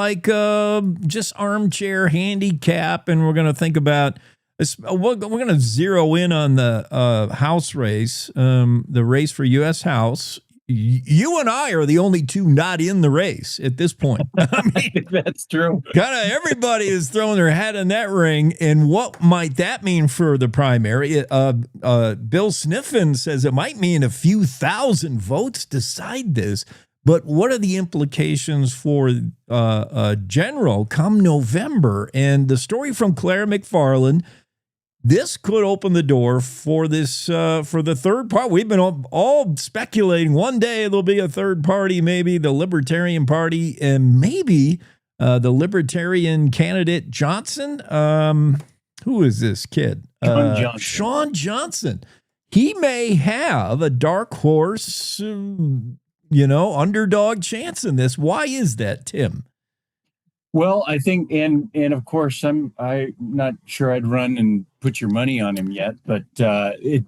armchair handicap, and we're going to think about We're going to zero in on the House race, the race for U.S. House. You and I are the only two not in the race at this point. I mean, that's true. Kind of everybody is throwing their hat in that ring. And what might that mean for the primary? Bill Sniffen says it might mean a few thousand votes decide this. But what are the implications for general come November? And the story from Claire McFarland, this could open the door for this for the third party. We've been all speculating one day there'll be a third party, maybe the Libertarian Party, and maybe the Libertarian candidate Johnson. Who is this kid? Sean Johnson. He may have a dark horse, underdog chance in this. Why is that, Tim? Well, I think, and of course, I'm not sure I'd run and put your money on him yet, but it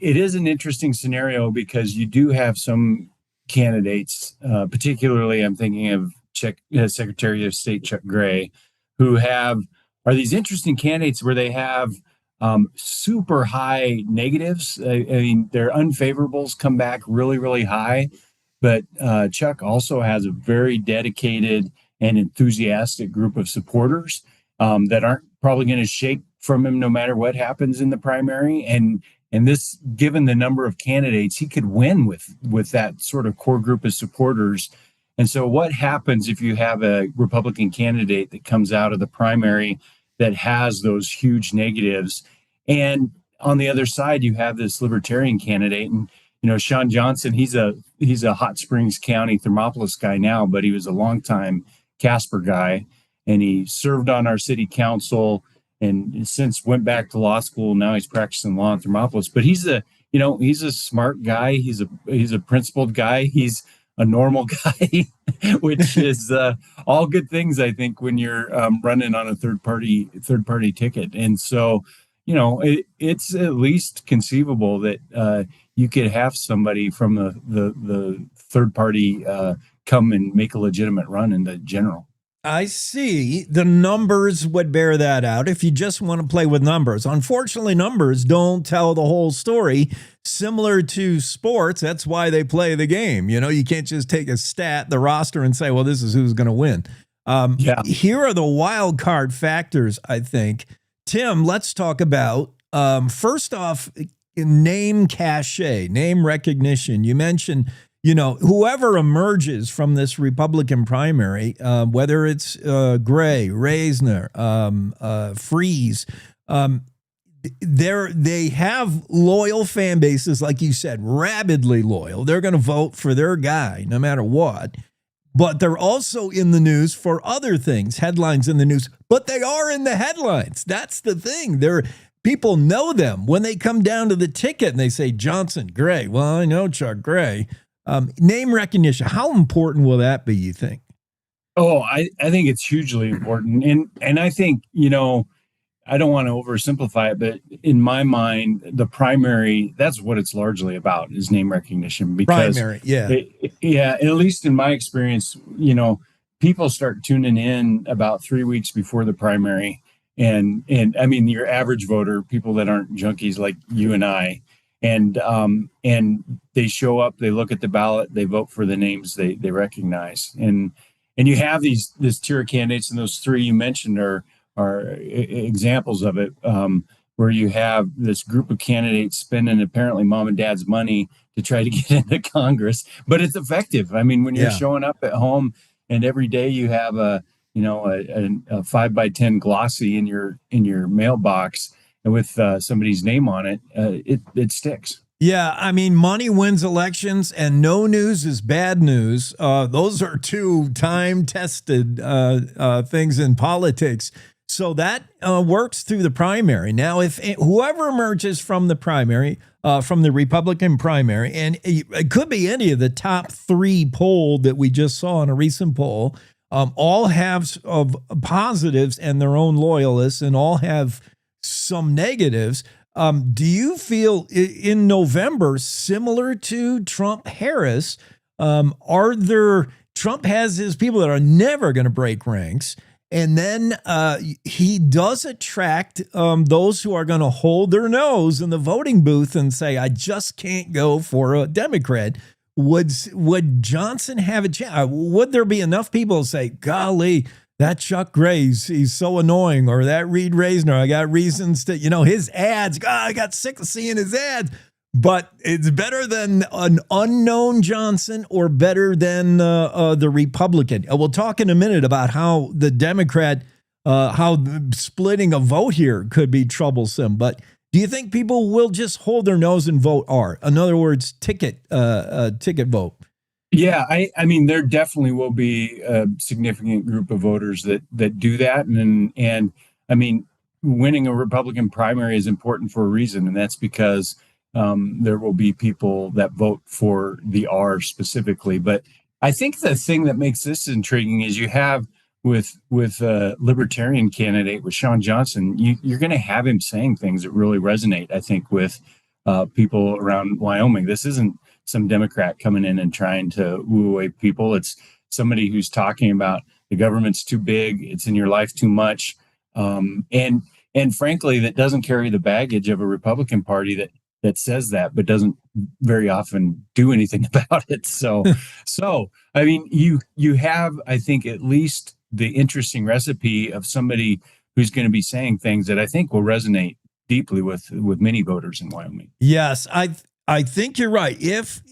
is an interesting scenario because you do have some candidates, particularly I'm thinking of Secretary of State Chuck Gray, who are these interesting candidates where they have super high negatives. I mean, their unfavorables come back really, really high, but Chuck also has a very dedicated and enthusiastic group of supporters that aren't probably going to shake from him no matter what happens in the primary. And this, given the number of candidates, he could win with that sort of core group of supporters. And so what happens if you have a Republican candidate that comes out of the primary that has those huge negatives? And on the other side, you have this Libertarian candidate. And, Sean Johnson, he's a Hot Springs County Thermopolis guy now, but he was a longtime Casper guy, and he served on our city council and since went back to law school. Now he's practicing law in Thermopolis, but he's a smart guy. He's a principled guy. He's a normal guy, which is all good things, I think, when you're running on a third party ticket. And so, it's at least conceivable that you could have somebody from the third party come and make a legitimate run in the general. I see. The numbers would bear that out if you just want to play with numbers. Unfortunately, numbers don't tell the whole story. Similar to sports, that's why they play the game. You can't just take a stat, the roster, and say, well, this is who's going to win. Here are the wild card factors, I think. Tim, let's talk about, first off, name cachet, name recognition. You mentioned whoever emerges from this Republican primary, whether it's Gray, Reisner, Freeze, they have loyal fan bases, like you said, rabidly loyal. They're going to vote for their guy no matter what. But they're also in the news for other things, headlines in the news. But they are in the headlines. That's the thing. People know them when they come down to the ticket and they say Johnson, Gray. Well, I know Chuck Gray. Name recognition, how important will that be, you think? Oh, I think it's hugely important. And I think, I don't want to oversimplify it, but in my mind, the primary, that's what it's largely about, is name recognition. Because primary, yeah. At least in my experience, people start tuning in about 3 weeks before the primary. And I mean, your average voter, people that aren't junkies like you and I, and they show up, they look at the ballot, they vote for the names they recognize. And you have this tier of candidates, and those three you mentioned are examples of it, where you have this group of candidates spending apparently mom and dad's money to try to get into Congress, but it's effective. I mean, when you're showing up at home and every day you have a 5x10 glossy in your mailbox and with somebody's name on it, it sticks. Yeah, I mean, money wins elections, and no news is bad news. Those are two time-tested things in politics. So that works through the primary. Now, if whoever emerges from the primary, from the Republican primary, and it could be any of the top three polled that we just saw in a recent poll, all have positives and their own loyalists, and all have some negatives. Do you feel in November, similar to Trump-Harris, Trump has his people that are never going to break ranks, And then he does attract those who are going to hold their nose in the voting booth and say, I just can't go for a Democrat. Would Johnson have a chance? Would there be enough people to say, golly, that Chuck Gray's, he's so annoying, or that Reed Reisner, I got reasons to, his ads, I got sick of seeing his ads. But it's better than an unknown Johnson or better than the Republican. We'll talk in a minute about how the Democrat, how splitting a vote here could be troublesome. But do you think people will just hold their nose and vote R? In other words, ticket vote. Yeah, I mean, there definitely will be a significant group of voters that do that. And I mean, winning a Republican primary is important for a reason. And that's because there will be people that vote for the R specifically. But I think the thing that makes this intriguing is you have with a libertarian candidate, with Shawn Johnson, you're going to have him saying things that really resonate, I think, with people around Wyoming. This isn't some Democrat coming in and trying to woo away people. It's somebody who's talking about the government's too big, it's in your life too much. And frankly, that doesn't carry the baggage of a Republican Party that says that, but doesn't very often do anything about it. So I mean, you have, I think, at least the interesting recipe of somebody who's going to be saying things that I think will resonate deeply with many voters in Wyoming. Yes, I think you're right. If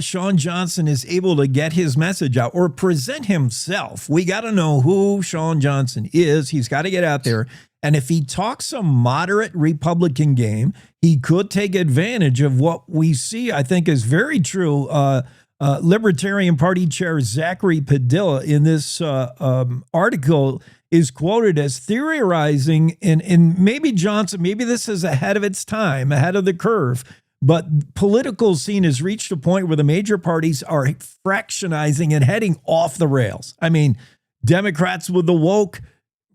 Shawn Johnson is able to get his message out or present himself, we got to know who Shawn Johnson is. He's got to get out there. And if he talks a moderate Republican game, he could take advantage of what we see, I think, is very true. Libertarian Party Chair Zachary Padilla in this article is quoted as theorizing, and maybe Johnson, maybe this is ahead of its time, ahead of the curve, but political scene has reached a point where the major parties are fractionizing and heading off the rails. I mean, Democrats with the woke,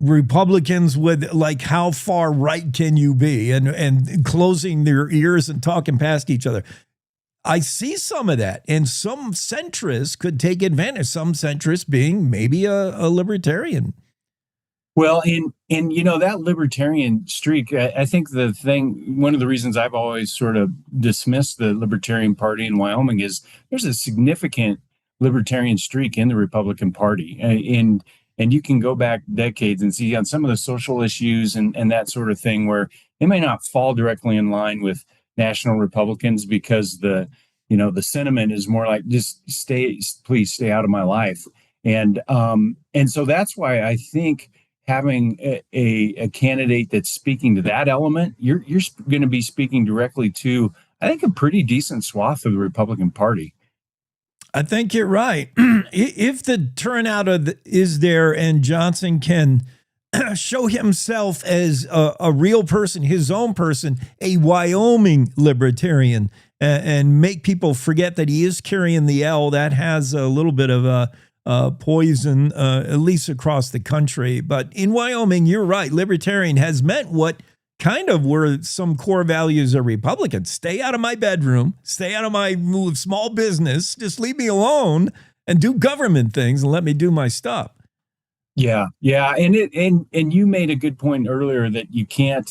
Republicans with like how far right can you be, and closing their ears and talking past each other. I see some of that, and some centrists could take advantage, some centrists being maybe a libertarian. Well, and that libertarian streak, I think one of the reasons I've always sort of dismissed the Libertarian Party in Wyoming is there's a significant libertarian streak in the Republican Party. And you can go back decades and see on some of the social issues and that sort of thing where they may not fall directly in line with national Republicans because the sentiment is more like, just please stay out of my life. And so that's why I think having a candidate that's speaking to that element, you're going to be speaking directly to, I think, a pretty decent swath of the Republican Party. I think you're right. If the turnout is there and Johnson can show himself as a real person, his own person, a Wyoming libertarian, and make people forget that he is carrying the L, that has a little bit of poison, at least across the country. But in Wyoming, you're right. Libertarian has meant what kind of were some core values of Republicans. Stay out of my bedroom, stay out of my small business, just leave me alone and do government things and let me do my stuff. Yeah. And you made a good point earlier that you can't,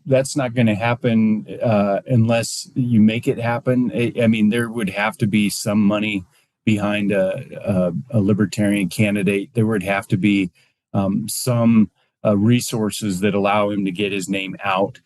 that's not going to happen unless you make it happen. I mean, there would have to be some money behind a libertarian candidate. There would have to be some resources that allow him to get his name out,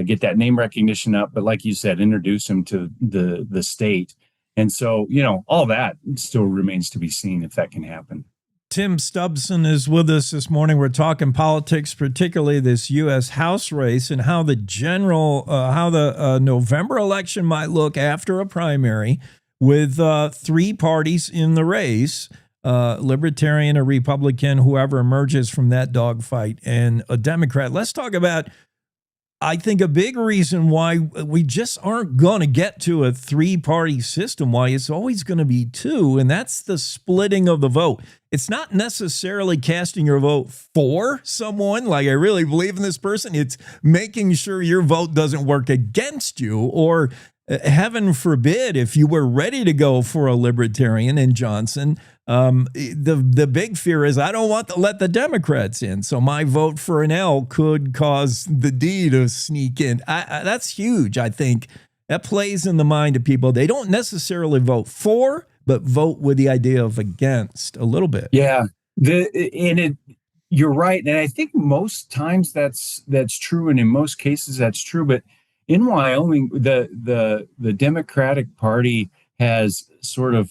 get that name recognition up. But like you said, introduce him to the state. And so, all that still remains to be seen if that can happen. Tim Stubson is with us this morning. We're talking politics, particularly this U.S. House race and how the November election might look after a primary with three parties in the race. Libertarian, a Republican, whoever emerges from that dogfight, and a Democrat. Let's talk about, I think, a big reason why we just aren't going to get to a three-party system, why it's always going to be two, and that's the splitting of the vote. It's not necessarily casting your vote for someone, like I really believe in this person. It's making sure your vote doesn't work against you, or heaven forbid, if you were ready to go for a libertarian in Johnson, the big fear is I don't want to let the Democrats in. So my vote for an L could cause the D to sneak in. That's huge, I think. That plays in the mind of people. They don't necessarily vote for, but vote with the idea of against a little bit. Yeah. You're right. And I think most times that's true. And in most cases that's true. But in Wyoming, the Democratic Party has sort of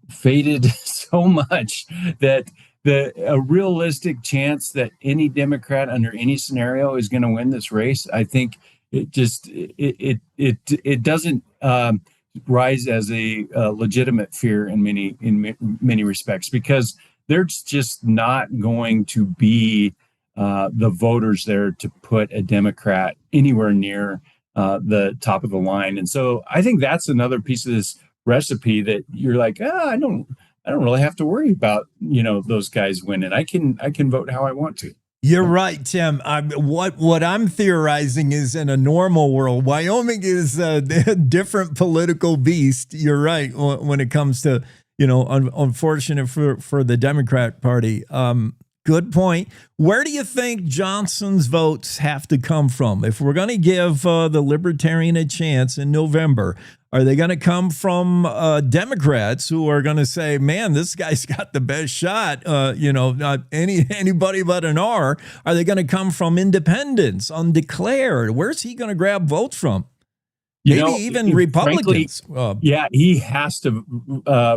faded so much that a realistic chance that any Democrat under any scenario is going to win this race, I think it doesn't rise as a legitimate fear in many respects, because there's just not going to be the voters there to put a Democrat anywhere near the top of the line. And so I think that's another piece of this recipe that you're like, I don't really have to worry about, those guys winning. I can vote how I want to. You're right, Tim. What I'm theorizing is, in a normal world, Wyoming is a different political beast. You're right when it comes to, unfortunate for the Democrat Party. Good point. Where do you think Johnson's votes have to come from? If we're going to give the Libertarian a chance in November, are they going to come from Democrats who are going to say, man, this guy's got the best shot, not anybody but an R? Are they going to come from independents, undeclared? Where's he going to grab votes from? Maybe even Republicans. Frankly, he has to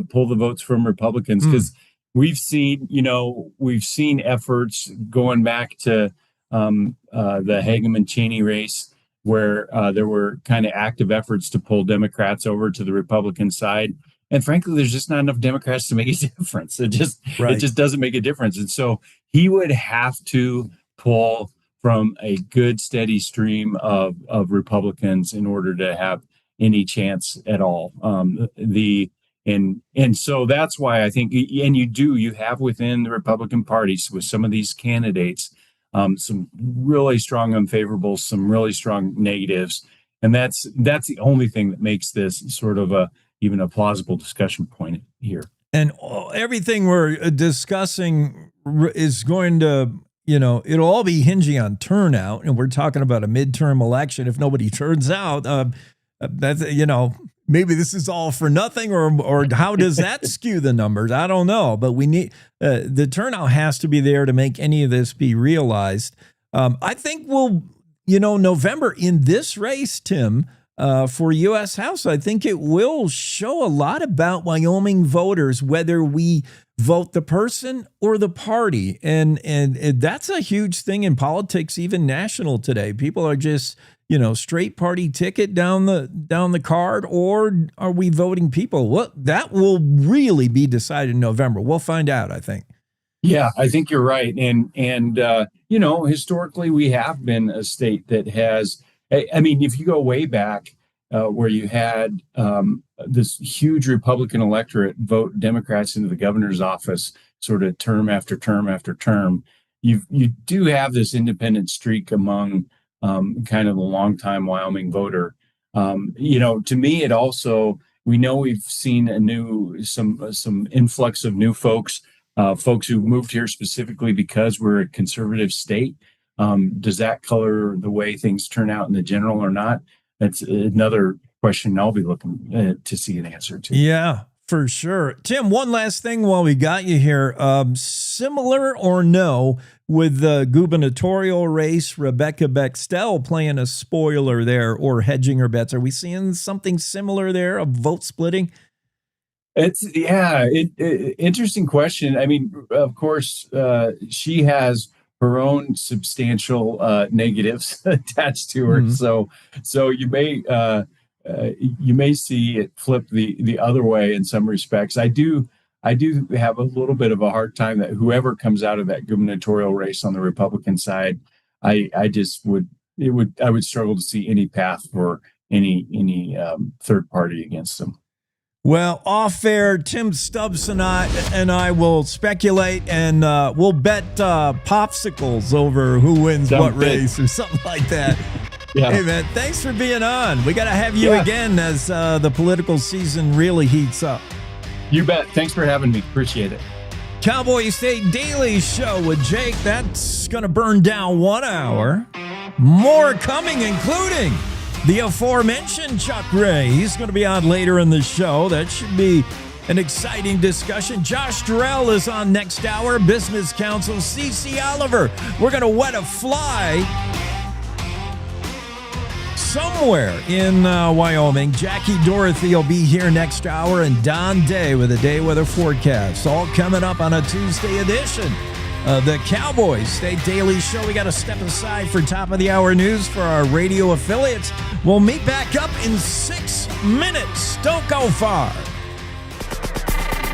pull the votes from Republicans, because we've seen efforts going back to the Hageman-Cheney race, where there were kind of active efforts to pull Democrats over to the Republican side. And frankly, there's just not enough Democrats to make a difference. It just doesn't make a difference. And so he would have to pull from a good, steady stream of Republicans in order to have any chance at all. And so that's why I think, and you have within the Republican parties with some of these candidates, some really strong unfavorables, some really strong negatives. And that's the only thing that makes this sort of even a plausible discussion point here. And everything we're discussing is going to, it'll all be hinging on turnout. And we're talking about a midterm election. If nobody turns out, that's, maybe this is all for nothing, or how does that skew the numbers? I don't know, but we need the turnout has to be there to make any of this be realized. I think November in this race, Tim, for U.S. House, I think it will show a lot about Wyoming voters, whether we vote the person or the party. And that's a huge thing in politics, even national today. People are just, straight party ticket down the card, or are we voting people? Well, that will really be decided in November. We'll find out, I think. Yeah, I think you're right. And historically, we have been a state that has, I mean, if you go way back, where you had this huge Republican electorate vote Democrats into the governor's office sort of term after term after term, you do have this independent streak among kind of the longtime Wyoming voter. To me, it also, we know we've seen some influx of new folks who moved here specifically because we're a conservative state. Does that color the way things turn out in the general or not? That's another question I'll be looking to see an answer to. Yeah, for sure. Tim, one last thing while we got you here. Similar or no with the gubernatorial race, Rebecca Bextel playing a spoiler there or hedging her bets? Are we seeing something similar there of vote splitting? Interesting question. I mean, of course, she has her own substantial negatives attached to her. So you may see it flip the other way in some respects. I do have a little bit of a hard time that whoever comes out of that gubernatorial race on the Republican side, I would struggle to see any path for any third party against them. Well, off air, Tim Stubson and I will speculate, and we'll bet popsicles over who wins what race or something like that. Yeah. Hey, man, thanks for being on. We got to have you again as the political season really heats up. You bet. Thanks for having me. Appreciate it. Cowboy State Daily Show with Jake. That's going to burn down 1 hour. More coming, including the aforementioned Chuck Ray. He's going to be on later in the show. That should be an exciting discussion. Josh Dorrell is on next hour. Business counsel Cici Oliver. We're going to wet a fly somewhere in Wyoming. Jackie Dorothy will be here next hour, and Don Day with a day weather forecast. All coming up on a Tuesday edition of the Cowboy State Daily Show. We got to step aside for top of the hour news for our radio affiliates. We'll meet back up in 6 minutes. Don't go far.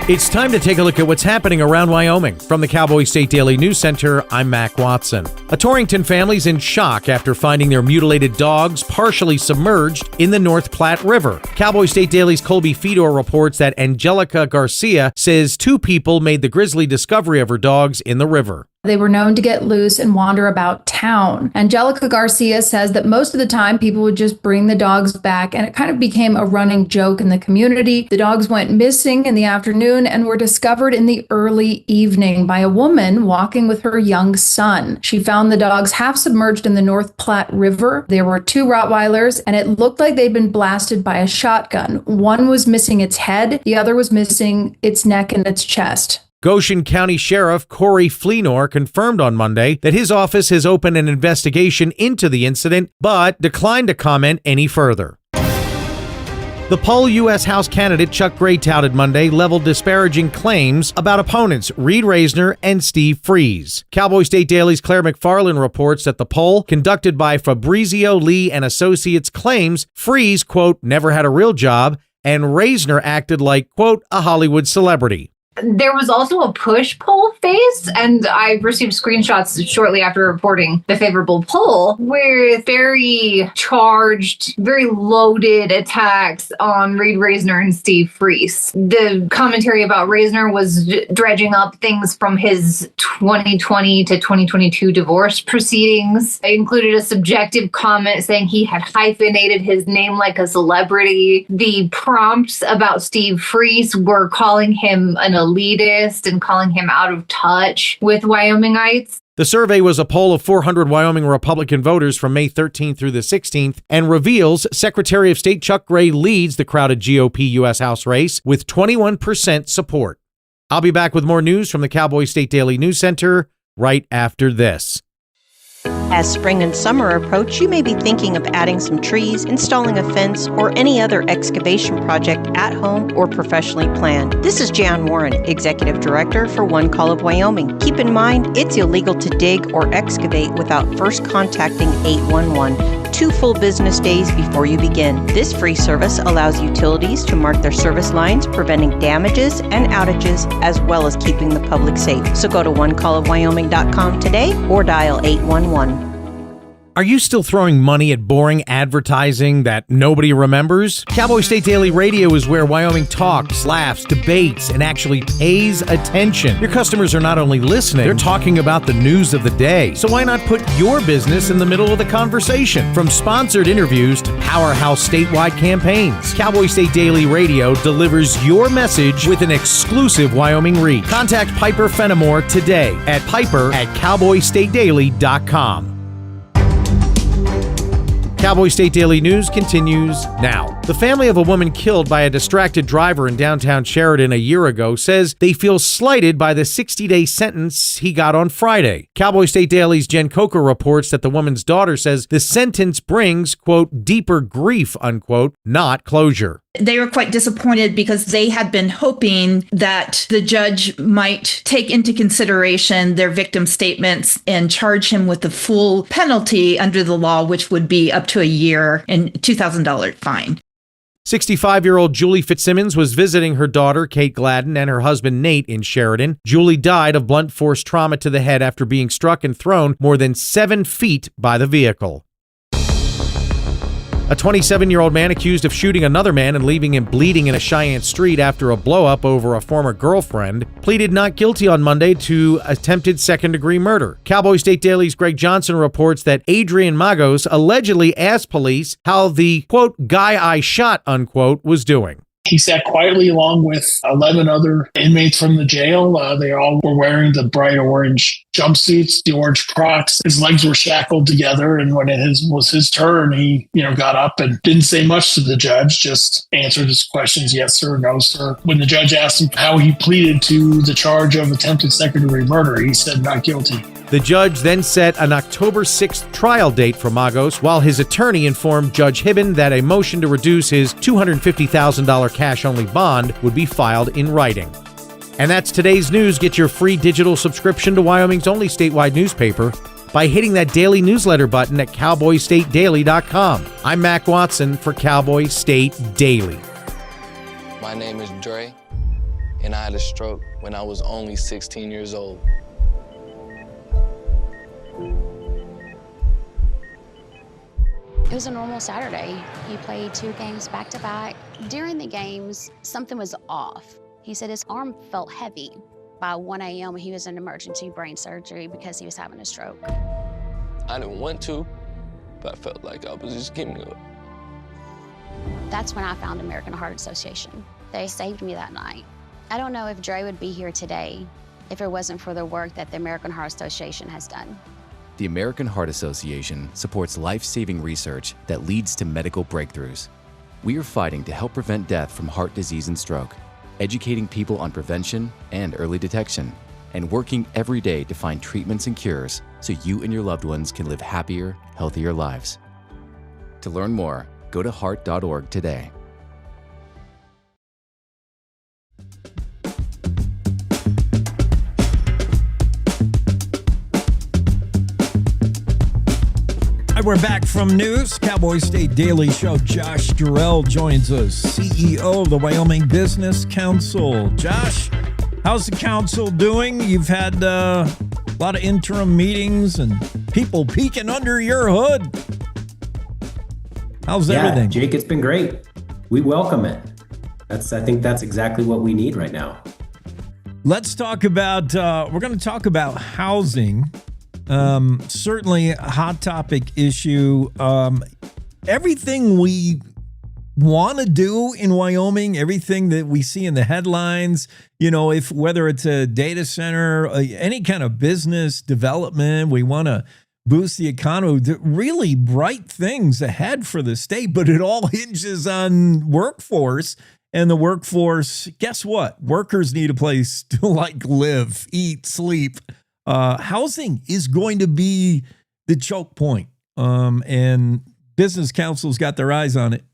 It's time to take a look at what's happening around Wyoming. From the Cowboy State Daily News Center, I'm Mac Watson. A Torrington family's in shock after finding their mutilated dogs partially submerged in the North Platte River. Cowboy State Daily's Colby Fedor reports that Angelica Garcia says 2 people made the grisly discovery of her dogs in the river. They were known to get loose and wander about town. Angelica Garcia says that most of the time people would just bring the dogs back, and it kind of became a running joke in the community. The dogs went missing in the afternoon and were discovered in the early evening by a woman walking with her young son. She found the dogs half submerged in the North Platte River. There were 2 Rottweilers, and it looked like they'd been blasted by a shotgun. One was missing its head, the other was missing its neck and its chest. Goshen County Sheriff Corey Fleenor confirmed on Monday that his office has opened an investigation into the incident, but declined to comment any further. The poll U.S. House candidate Chuck Gray touted Monday leveled disparaging claims about opponents Reed Reisner and Steve Freese. Cowboy State Daily's Claire McFarland reports that the poll, conducted by Fabrizio Lee and Associates, claims Freese, quote, never had a real job, and Reisner acted like, quote, a Hollywood celebrity. There was also a push-pull phase, and I received screenshots shortly after reporting the favorable poll with very charged, very loaded attacks on Reed Reisner and Steve Freese. The commentary about Reisner was dredging up things from his 2020 to 2022 divorce proceedings. It included a subjective comment saying he had hyphenated his name like a celebrity. The prompts about Steve Freese were calling him an elitist and calling him out of touch with Wyomingites. The survey was a poll of 400 Wyoming Republican voters from May 13th through the 16th and reveals Secretary of State Chuck Gray leads the crowded GOP U.S. House race with 21% support. I'll be back with more news from the Cowboy State Daily News Center right after this. As spring and summer approach, you may be thinking of adding some trees, installing a fence, or any other excavation project at home or professionally planned. This is Jan Warren, Executive Director for One Call of Wyoming. Keep in mind, it's illegal to dig or excavate without first contacting 811 2 full business days before you begin. This free service allows utilities to mark their service lines, preventing damages and outages, as well as keeping the public safe. So go to onecallofwyoming.com today or dial 811. Are you still throwing money at boring advertising that nobody remembers? Cowboy State Daily Radio is where Wyoming talks, laughs, debates, and actually pays attention. Your customers are not only listening, they're talking about the news of the day. So why not put your business in the middle of the conversation? From sponsored interviews to powerhouse statewide campaigns, Cowboy State Daily Radio delivers your message with an exclusive Wyoming reach. Contact Piper Fenimore today at piper@cowboystatedaily.com. Cowboy State Daily News continues now. The family of a woman killed by a distracted driver in downtown Sheridan a year ago says they feel slighted by the 60-day sentence he got on Friday. Cowboy State Daily's Jen Coker reports that the woman's daughter says the sentence brings, quote, deeper grief, unquote, not closure. They were quite disappointed because they had been hoping that the judge might take into consideration their victim statements and charge him with the full penalty under the law, which would be up to a year and $2,000 fine. 65-year-old Julie Fitzsimmons was visiting her daughter, Kate Gladden, and her husband, Nate, in Sheridan. Julie died of blunt force trauma to the head after being struck and thrown more than 7 feet by the vehicle. A 27-year-old man accused of shooting another man and leaving him bleeding in a Cheyenne street after a blow-up over a former girlfriend pleaded not guilty on Monday to attempted second-degree murder. Cowboy State Daily's Greg Johnson reports that Adrian Magos allegedly asked police how the, quote, guy I shot, unquote, was doing. He sat quietly along with 11 other inmates from the jail. They all were wearing the bright orange jumpsuits, the orange Crocs. His legs were shackled together. And when it was his turn, he, got up and didn't say much to the judge, just answered his questions, yes, sir, no, sir. When the judge asked him how he pleaded to the charge of attempted second-degree murder, he said not guilty. The judge then set an October 6th trial date for Magos, while his attorney informed Judge Hibben that a motion to reduce his $250,000 cash-only bond would be filed in writing. And that's today's news. Get your free digital subscription to Wyoming's only statewide newspaper by hitting that daily newsletter button at cowboystatedaily.com. I'm Mac Watson for Cowboy State Daily. My name is Dre, and I had a stroke when I was only 16 years old. It was a normal Saturday. He played 2 games back-to-back. During the games, something was off. He said his arm felt heavy. By 1 a.m., he was in emergency brain surgery because he was having a stroke. I didn't want to, but I felt like I was just giving up. That's when I found American Heart Association. They saved me that night. I don't know if Dre would be here today if it wasn't for the work that the American Heart Association has done. The American Heart Association supports life-saving research that leads to medical breakthroughs. We are fighting to help prevent death from heart disease and stroke, educating people on prevention and early detection, and working every day to find treatments and cures so you and your loved ones can live happier, healthier lives. To learn more, go to heart.org today. We're back from news. Cowboy State Daily Show. Josh Dorrell joins us, CEO of the Wyoming Business Council. Josh, how's the council doing? You've had a lot of interim meetings and people peeking under your hood. How's everything? Jake, it's been great. We welcome it. I think that's exactly what we need right now. Let's talk about, we're going to talk about housing. Certainly a hot topic issue. Everything we want to do in Wyoming, everything that we see in the headlines, if whether it's a data center, any kind of business development, we want to boost the economy, really bright things ahead for the state, but it all hinges on workforce. And the workforce, guess what? Workers need a place to live, eat, sleep. Housing is going to be the choke point, and business councils got their eyes on it.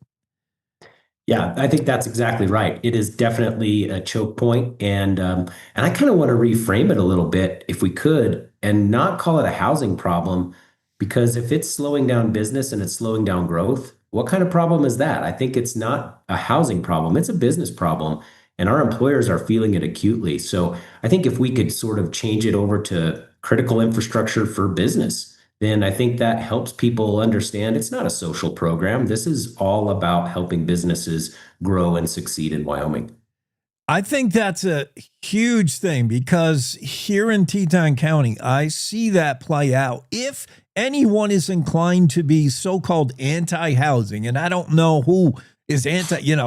Yeah, I think that's exactly right. It is definitely a choke point, and I kind of want to reframe it a little bit, if we could, and not call it a housing problem, because if it's slowing down business and it's slowing down growth, what kind of problem is that? I think it's not a housing problem; it's a business problem. And our employers are feeling it acutely. So I think if we could sort of change it over to critical infrastructure for business, then I think that helps people understand it's not a social program. This is all about helping businesses grow and succeed in Wyoming. I think that's a huge thing, because here in Teton County, I see that play out. If anyone is inclined to be so-called anti-housing, and I don't know who is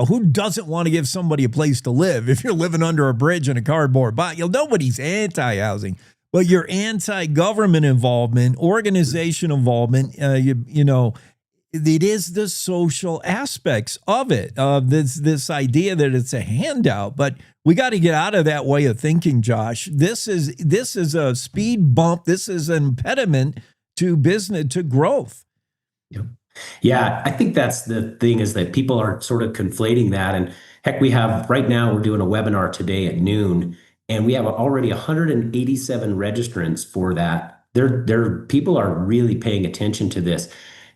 who doesn't want to give somebody a place to live? If you're living under a bridge in a cardboard box, nobody's anti-housing, but you're anti-government involvement, organization involvement. It is the social aspects of it, this idea that it's a handout. But we got to get out of that way of thinking, Josh. This is a speed bump. This is an impediment to business, to growth. Yep. Yeah, I think that's the thing, is that people are sort of conflating that. And heck, right now we're doing a webinar today at noon, and we have already 187 registrants for that. People are really paying attention to this.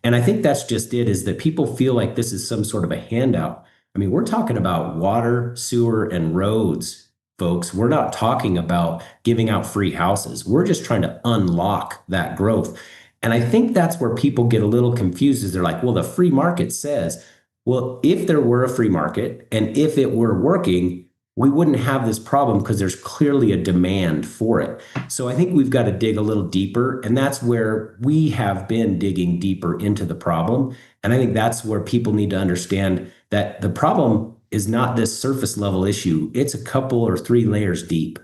And I think that's just it, is that people feel like this is some sort of a handout. I mean, we're talking about water, sewer, and roads, folks. We're not talking about giving out free houses. We're just trying to unlock that growth. And I think that's where people get a little confused is they're like, well, the free market says, well, if there were a free market and if it were working, we wouldn't have this problem because there's clearly a demand for it. So I think we've got to dig a little deeper. And that's where we have been digging deeper into the problem. And I think that's where people need to understand that the problem is not this surface level issue. It's a couple or 3 layers deep.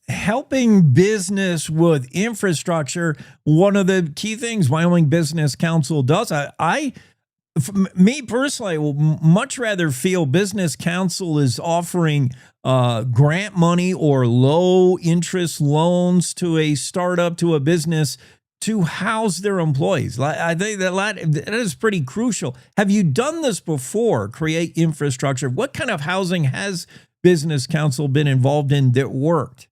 Helping business with infrastructure, one of the key things Wyoming Business Council does. Me personally, I will much rather feel Business Council is offering grant money or low interest loans to a startup, to a business to house their employees. I think that is pretty crucial. Have you done this before, create infrastructure? What kind of housing has Business Council been involved in that worked?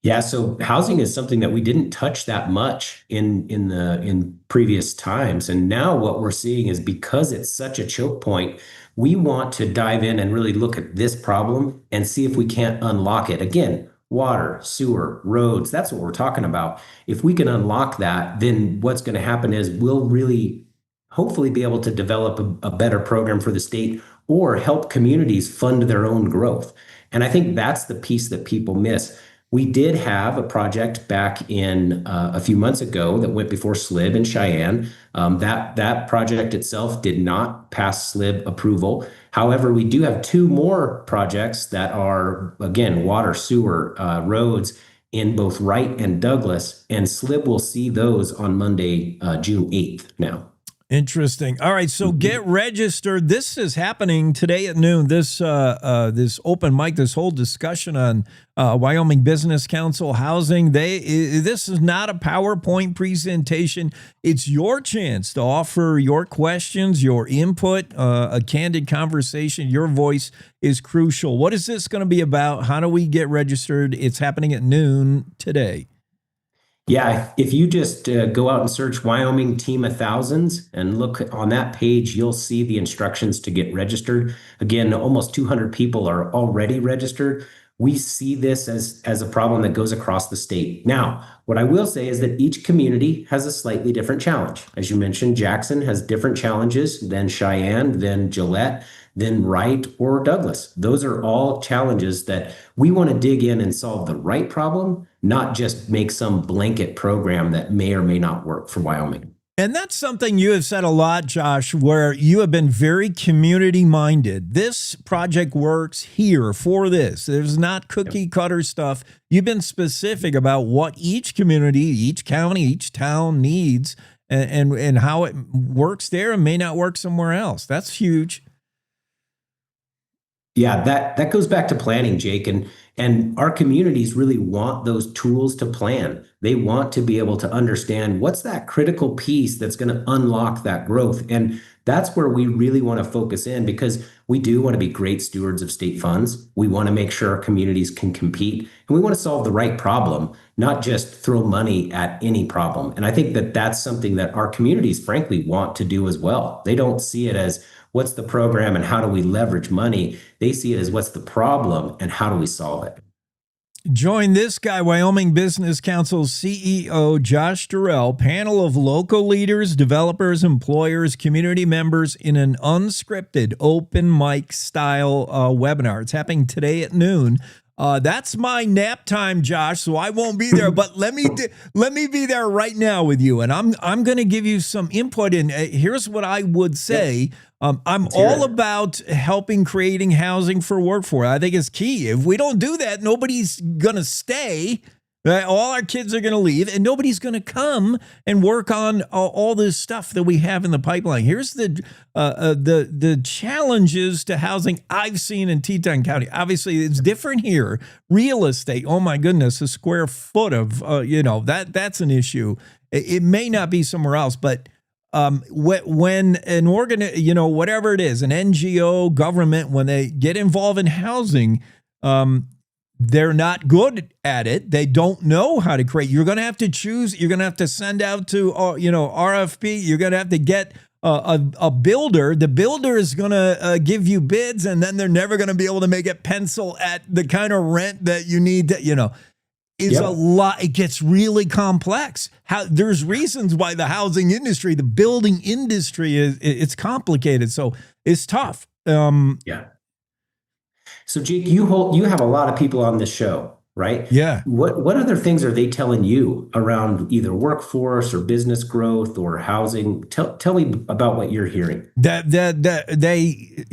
Yeah, so housing is something that we didn't touch that much in previous times. And now what we're seeing is because it's such a choke point, we want to dive in and really look at this problem and see if we can't unlock it. Again, water, sewer, roads, that's what we're talking about. If we can unlock that, then what's going to happen is we'll really hopefully be able to develop a better program for the state or help communities fund their own growth. And I think that's the piece that people miss. We did have a project back in a few months ago that went before SLIB in Cheyenne. That project itself did not pass SLIB approval. However, we do have 2 more projects that are, again, water, sewer, roads in both Wright and Douglas, and SLIB will see those on Monday, June 8th now. Interesting. All right, so get registered. This is happening today at noon. This open mic, this whole discussion on Wyoming Business Council housing. This is not a PowerPoint presentation. It's your chance to offer your questions, your input, a candid conversation. Your voice is crucial. What is this going to be about? How do we get registered? It's happening at noon today. Yeah, if you just go out and search Wyoming Team of Thousands and look on that page, you'll see the instructions to get registered. Again, almost 200 people are already registered. We see this as a problem that goes across the state. Now, what I will say is that each community has a slightly different challenge. As you mentioned, Jackson has different challenges than Cheyenne, than Gillette, than Wright or Douglas. Those are all challenges that we want to dig in and solve the right problem, not just make some blanket program that may or may not work for Wyoming. And that's something you have said a lot, Josh, where you have been very community minded. This project works here for this. There's not cookie cutter stuff. You've been specific about what each community, each county, each town needs and how it works there and may not work somewhere else. That's huge. Yeah, that goes back to planning, Jake, and our communities really want those tools to plan. They want to be able to understand what's that critical piece that's going to unlock that growth. And that's where we really want to focus in because we do want to be great stewards of state funds. We want to make sure our communities can compete and we want to solve the right problem, not just throw money at any problem. And I think that that's something that our communities, frankly, want to do as well. They don't see it as what's the program and how do we leverage money? They see it as what's the problem and how do we solve it? Join this guy, Wyoming Business Council CEO Josh Dorrell, panel of local leaders, developers, employers, community members in an unscripted open mic style webinar. It's happening today at noon. That's my nap time, Josh, so I won't be there. But let me be there right now with you, and I'm going to give you some input. And here's what I would say. I'm all about helping creating housing for workforce. I think it's key. If we don't do that, nobody's going to stay. Right? All our kids are going to leave, and nobody's going to come and work on all this stuff that we have in the pipeline. Here's the challenges to housing I've seen in Teton County. Obviously, it's different here. Real estate, oh my goodness, a square foot of that's an issue. It may not be somewhere else, but when an whatever it is, an NGO, government, when they get involved in housing, they're not good at it. They don't know how to create. You're going to have to choose. You're going to have to send out to, RFP. You're going to have to get a builder. The builder is going to give you bids, and then they're never going to be able to make it pencil at the kind of rent that you need to, is a lot. It gets really complex. There's reasons why the housing industry, the building industry it's complicated. So it's tough. Yeah. So Jake, you have a lot of people on this show, right? Yeah. What other things are they telling you around either workforce or business growth or housing? Tell me about what you're hearing. That they,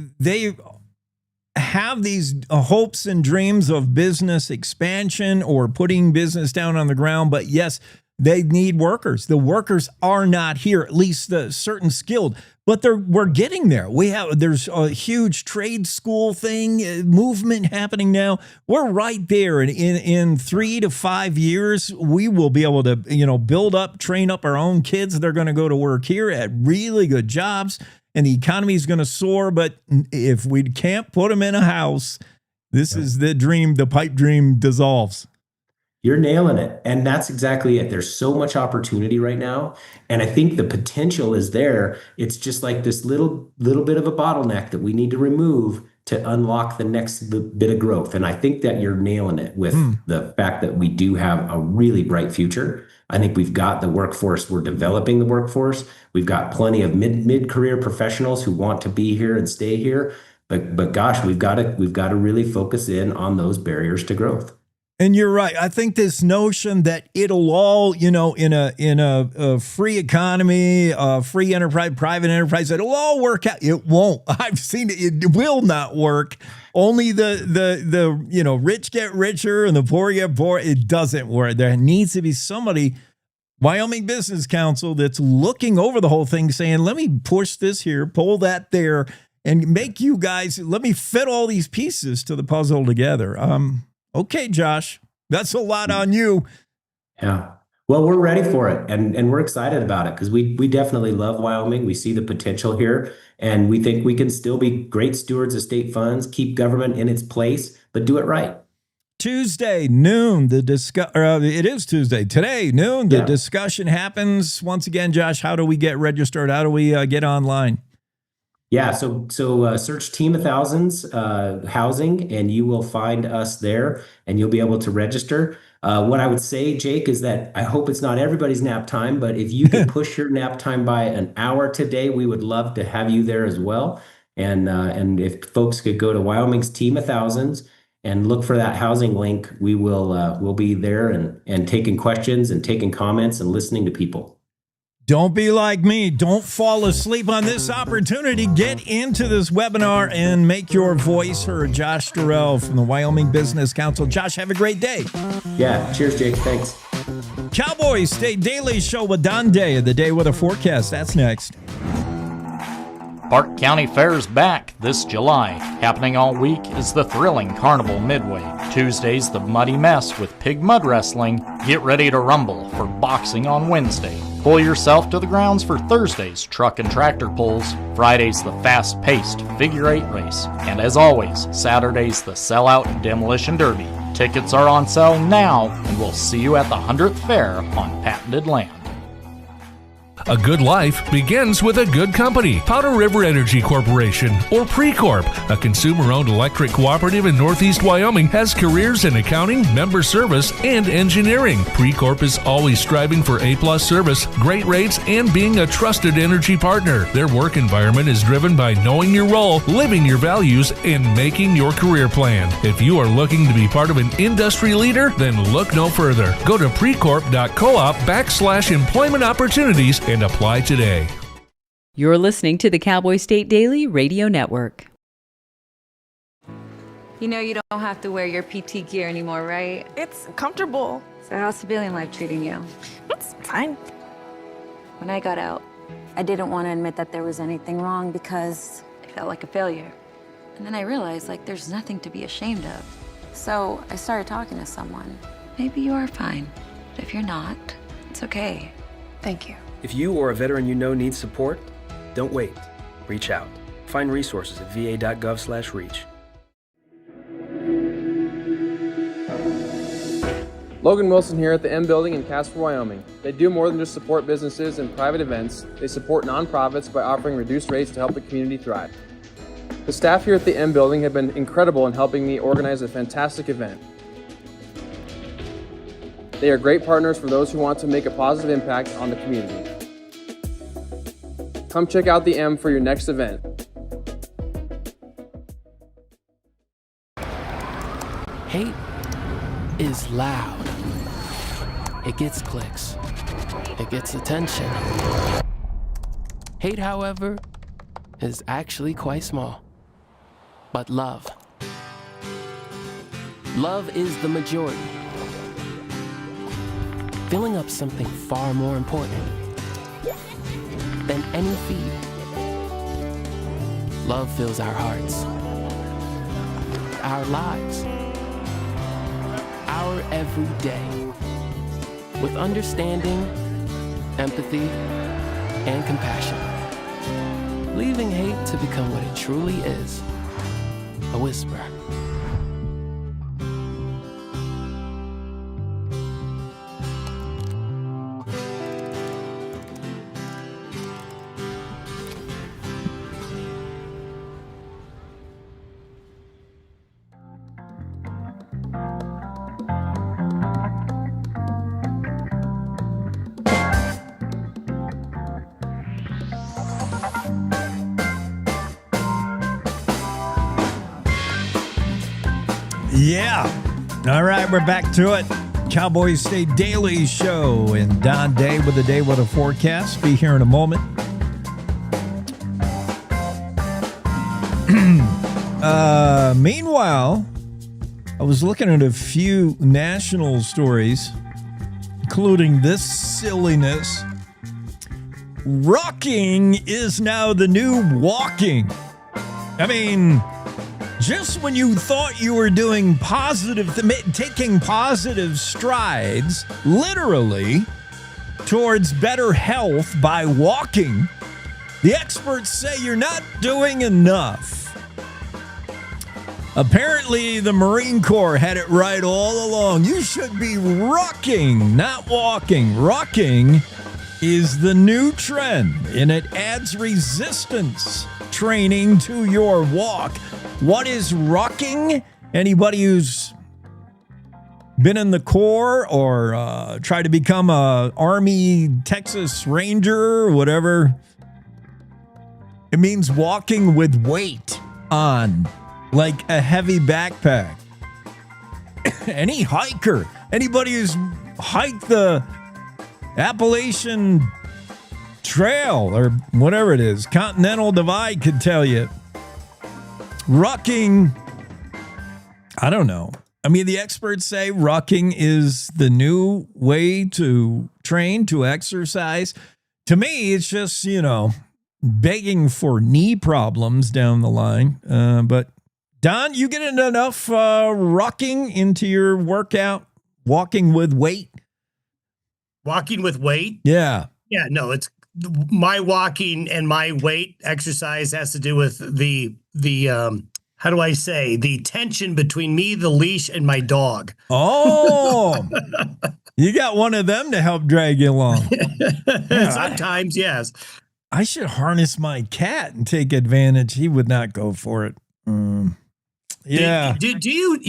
they have these hopes and dreams of business expansion or putting business down on the ground. But yes, they need workers. The workers are not here, at least the certain skilled, but we're getting there. There's a huge trade school movement happening now. We're right there. And in 3 to 5 years, we will be able to, build up, train up our own kids. They're going to go to work here at really good jobs. And the economy is going to soar, but if we can't put them in a house, this is the dream, the pipe dream dissolves. You're nailing it. And that's exactly it. There's so much opportunity right now. And I think the potential is there. It's just like this little bit of a bottleneck that we need to remove to unlock the next bit of growth. And I think that you're nailing it with the fact that we do have a really bright future. I think we've got the workforce. We're developing the workforce. We've got plenty of mid-career professionals who want to be here and stay here. But gosh, we've got to really focus in on those barriers to growth. And you're right. I think this notion that it'll all, in a free economy, free enterprise, private enterprise, it'll all work out. It won't. I've seen it. It will not work. Only the rich get richer and the poor get poor. It doesn't work. There needs to be somebody, Wyoming Business Council, that's looking over the whole thing, saying, let me push this here, pull that there, and make you guys, let me fit all these pieces to the puzzle together. Okay, Josh, that's a lot on you. Yeah. Well, we're ready for it, and we're excited about it because we definitely love Wyoming. We see the potential here, and we think we can still be great stewards of state funds, keep government in its place, but do it right. Tuesday, noon, it is Tuesday. Today, noon, the discussion happens. Once again, Josh, how do we get registered? How do we get online? Yeah, so search Team 1000's housing, and you will find us there, and you'll be able to register. What I would say, Jake, is that I hope it's not everybody's nap time, but if you can push your nap time by an hour today, we would love to have you there as well. And if folks could go to Wyoming's Team 1000's and look for that housing link, we'll be there and taking questions and taking comments and listening to people. Don't be like me. Don't fall asleep on this opportunity. Get into this webinar and make your voice heard. Josh Dorrell from the Wyoming Business Council. Josh, have a great day. Yeah. Cheers, Jake. Thanks. Cowboy State Daily Show with Don Day, the day with a forecast. That's next. Park County Fair's back this July. Happening all week is the thrilling Carnival Midway. Tuesday's the Muddy Mess with pig mud wrestling. Get ready to rumble for boxing on Wednesday. Pull yourself to the grounds for Thursday's truck and tractor pulls. Friday's the fast-paced figure 8 race. And as always, Saturday's the sellout demolition derby. Tickets are on sale now, and we'll see you at the 100th Fair on patented land. A good life begins with a good company. Powder River Energy Corporation, or Precorp, a consumer-owned electric cooperative in Northeast Wyoming, has careers in accounting, member service, and engineering. Precorp is always striving for A+ service, great rates, and being a trusted energy partner. Their work environment is driven by knowing your role, living your values, and making your career plan. If you are looking to be part of an industry leader, then look no further. Go to precorp.coop/employment opportunities and apply today. You're listening to the Cowboy State Daily Radio Network. You know you don't have to wear your PT gear anymore, right? It's comfortable. So how's civilian life treating you? It's fine. When I got out, I didn't want to admit that there was anything wrong because I felt like a failure. And then I realized, there's nothing to be ashamed of. So I started talking to someone. Maybe you are fine. But if you're not, it's okay. Thank you. If you or a veteran you know needs support, don't wait. Reach out. Find resources at va.gov/reach. Logan Wilson here at the M Building in Casper, Wyoming. They do more than just support businesses and private events. They support nonprofits by offering reduced rates to help the community thrive. The staff here at the M Building have been incredible in helping me organize a fantastic event. They are great partners for those who want to make a positive impact on the community. Come check out the M for your next event. Hate is loud. It gets clicks. It gets attention. Hate, however, is actually quite small. But love is the majority. Filling up something far more important than any feed. Love fills our hearts, our lives, our every day with understanding, empathy, and compassion, leaving hate to become what it truly is, a whisper. Yeah. All right, we're back to it. Cowboy State Daily Show and Don Day with the day weather forecast. Be here in a moment. Meanwhile, I was looking at a few national stories, including this silliness. Rocking is now the new walking. I mean, just when you thought you were doing taking positive strides, literally, towards better health by walking, the experts say you're not doing enough. Apparently, the Marine Corps had it right all along. You should be rocking, not walking. Rocking is the new trend, and it adds resistance training to your walk. What is rocking? Anybody who's been in the Corps or tried to become a Army Texas Ranger or whatever, it means walking with weight on, like a heavy backpack. Any hiker, anybody who's hiked the Appalachian Trail or whatever it is, Continental Divide, could tell you. Rucking, I don't know. I mean, the experts say rucking is the new way to train, to exercise. To me, it's just, begging for knee problems down the line. But Don, you get enough rucking into your workout, walking with weight? Walking with weight? Yeah. Yeah, no, it's my walking and my weight exercise has to do with the how do I say, the tension between me, the leash, and my dog. Oh, you got one of them to help drag you along. Yeah, sometimes, yes. I should harness my cat and take advantage. He would not go for it. Yeah. Do you,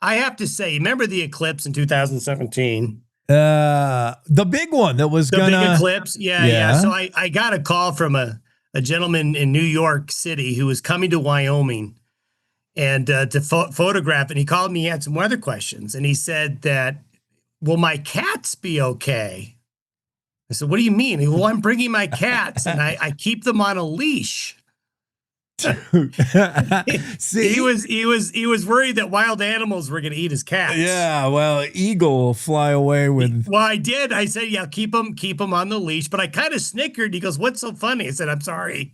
I have to say, remember the eclipse in 2017? The big one that was the big eclipse. Yeah. So I got a call from a gentleman in New York City who was coming to Wyoming and to photograph. And he called me. He had some weather questions. And he said that, will my cats be okay? I said, what do you mean? He said, well, I'm bringing my cats and I keep them on a leash. See, he was worried that wild animals were going to eat his cats. Yeah, well, eagle will fly away with. Well, I did. I said, yeah, keep them on the leash. But I kind of snickered. He goes, "What's so funny?" I said, "I'm sorry.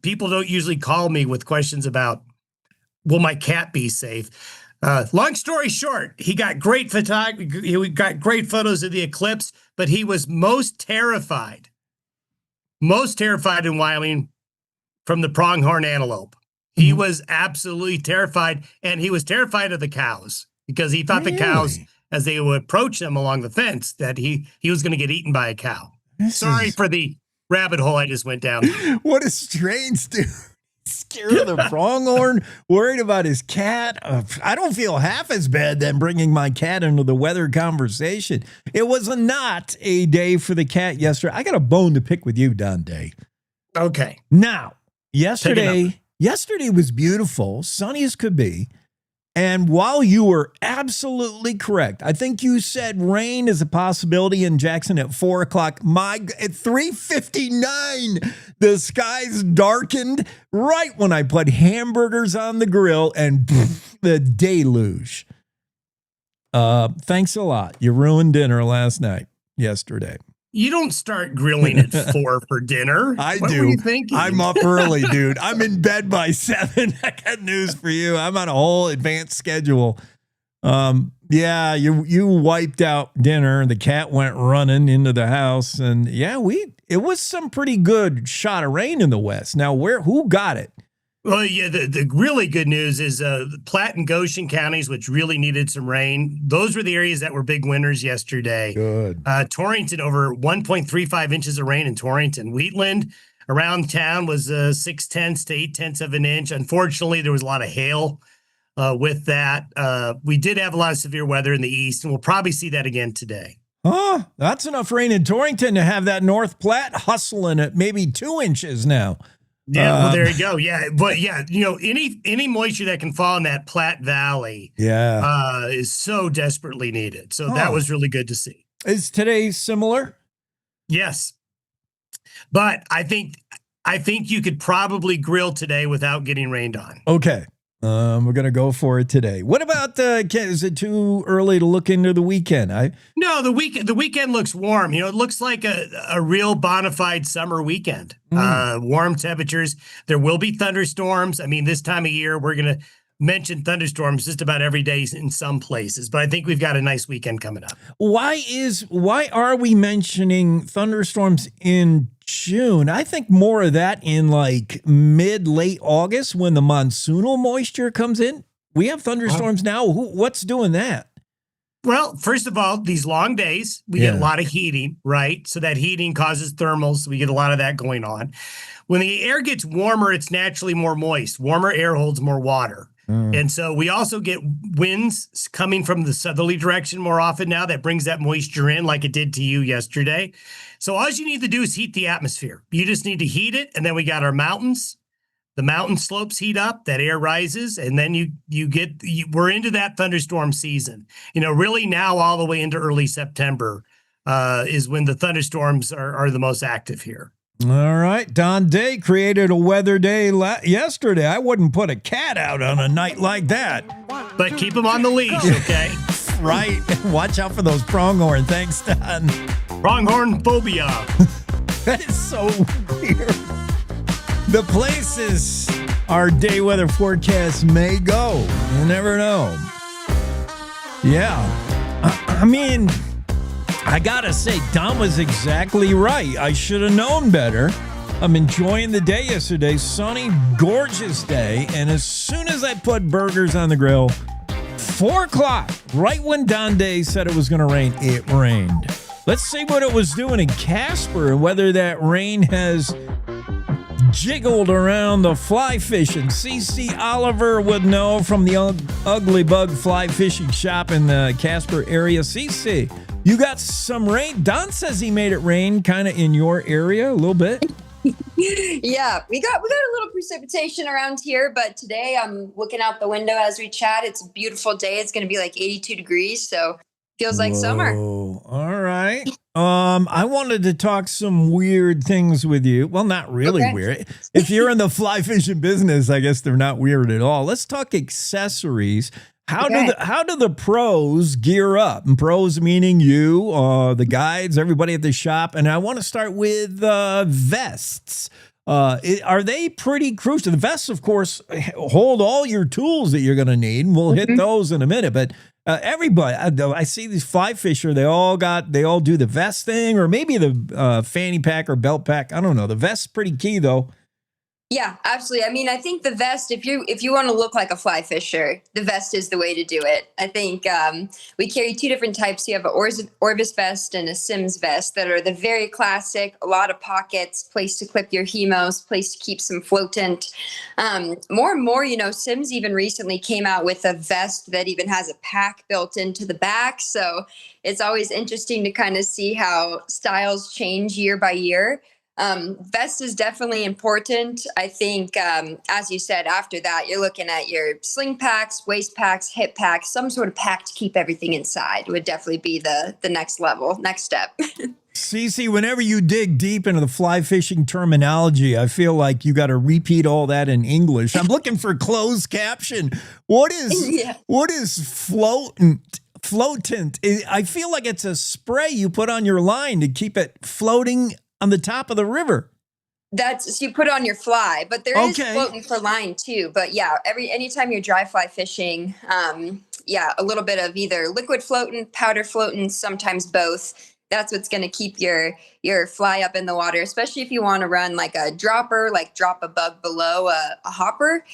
People don't usually call me with questions about will my cat be safe." Long story short, he got great photography. He got great photos of the eclipse, but he was most terrified in Wyoming from the pronghorn antelope. He was absolutely terrified, and he was terrified of the cows because he thought the cows, as they would approach him along the fence, that he was going to get eaten by a cow. Sorry for the rabbit hole I just went down. What a strange dude. Scared of the pronghorn, worried about his cat. I don't feel half as bad than bringing my cat into the weather conversation. It was not a day for the cat yesterday. I got a bone to pick with you, Don Day. Okay. Now, yesterday was beautiful, sunny as could be. And while you were absolutely correct, I think you said rain is a possibility in Jackson at 4 o'clock. At 3:59, the skies darkened right when I put hamburgers on the grill and the deluge. Thanks a lot. You ruined dinner yesterday. You don't start grilling at 4 for dinner. What do. Were you thinking? I'm up early, dude. I'm in bed by 7. I got news for you. I'm on a whole advanced schedule. Yeah, you wiped out dinner. The cat went running into the house, and it was some pretty good shot of rain in the west. Now, who got it? Well, yeah, the really good news is Platte and Goshen counties, which really needed some rain. Those were the areas that were big winners yesterday. Good. Torrington, over 1.35 inches of rain in Torrington. Wheatland around town was 0.6 to 0.8 of an inch. Unfortunately, there was a lot of hail with that. We did have a lot of severe weather in the east, and we'll probably see that again today. Oh, that's enough rain in Torrington to have that North Platte hustling at maybe 2 inches now. Yeah, well, there you go. Yeah, but any moisture that can fall in that Platte Valley, is so desperately needed. So that was really good to see. Is today similar? Yes, but I think you could probably grill today without getting rained on. Okay, we're gonna go for it today. What about is it too early to look into the weekend? No, the weekend looks warm. It looks like a real bona fide summer weekend. Warm temperatures. There will be thunderstorms. I mean, this time of year, we're going to mention thunderstorms just about every day in some places. But I think we've got a nice weekend coming up. Why are we mentioning thunderstorms in June? I think more of that in like late August when the monsoonal moisture comes in. We have thunderstorms now. What's doing that? Well, first of all, these long days, we get a lot of heating, right? So that heating causes thermals. We get a lot of that going on. When the air gets warmer, it's naturally more moist. Warmer air holds more water. And so we also get winds coming from the southerly direction more often now that brings that moisture in like it did to you yesterday. So all you need to do is heat the atmosphere. You just need to heat it. And then we got our mountains. The mountain slopes heat up, that air rises, and then we're into that thunderstorm season. Really now all the way into early September is when the thunderstorms are the most active here. All right. Don Day created a weather day yesterday. I wouldn't put a cat out on a night like that. But keep him on the leash, okay? Right. Watch out for those pronghorn. Thanks, Don. Pronghorn phobia. That is so weird. The places our day weather forecast may go. You never know. Yeah. I mean, I gotta say, Don was exactly right. I should have known better. I'm enjoying the day yesterday. Sunny, gorgeous day. And as soon as I put burgers on the grill, 4 o'clock, right when Don Day said it was going to rain, it rained. Let's see what it was doing in Casper and whether that rain has jiggled around the fly fishing. Cici Oliver would know from the Ugly Bug Fly Fishing Shop in the Casper area. Cici, you got some rain. Don says he made it rain kind of in your area a little bit. Yeah, we got a little precipitation around here, but today I'm looking out the window as we chat. It's a beautiful day. It's going to be like 82 degrees, so feels like summer. All right. I wanted to talk some weird things with you. Well, not really weird. If you're in the fly fishing business, I guess they're not weird at all. Let's talk accessories. How do the pros gear up? And pros meaning you, the guides, everybody at the shop. And I want to start with vests. Are they pretty crucial? The vests, of course, hold all your tools that you're going to need. And we'll hit those in a minute. But everybody, I see these fly fisher, they all do the vest thing, or maybe the fanny pack or belt pack. I don't know. The vest's pretty key, though. Yeah, absolutely. I mean, I think the vest, if you want to look like a fly fisher, the vest is the way to do it. I think we carry two different types. You have an Orvis vest and a Sims vest that are the very classic, a lot of pockets, place to clip your hemos, place to keep some floatant. More and more, Sims even recently came out with a vest that even has a pack built into the back. So it's always interesting to kind of see how styles change year by year. Vest is definitely important. I think, as you said, after that, you're looking at your sling packs, waist packs, hip packs, some sort of pack to keep everything inside would definitely be the next level, next step. Cici, whenever you dig deep into the fly fishing terminology, I feel like you got to repeat all that in English. I'm looking for closed caption. What is floatant? Floatant. I feel like it's a spray you put on your line to keep it floating on the top of the river. So you put on your fly, but there is floating for line too. But yeah, anytime you're dry fly fishing, a little bit of either liquid floating, powder floating, sometimes both. That's what's going to keep your fly up in the water, especially if you want to run like a dropper, like drop a bug below a hopper.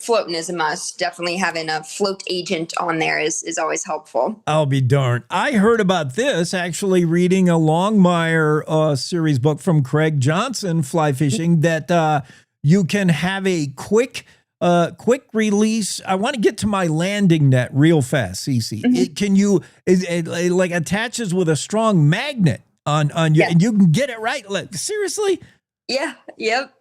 Floating is a must. Definitely having a float agent on there is always helpful. I'll be darned. I heard about this actually reading a long Meyer series book from Craig Johnson, Fly Fishing, that you can have a quick release. I want to get to my landing net real fast, Cici. It like attaches with a strong magnet on you, and you can get it right. Like, seriously? Yeah. Yep.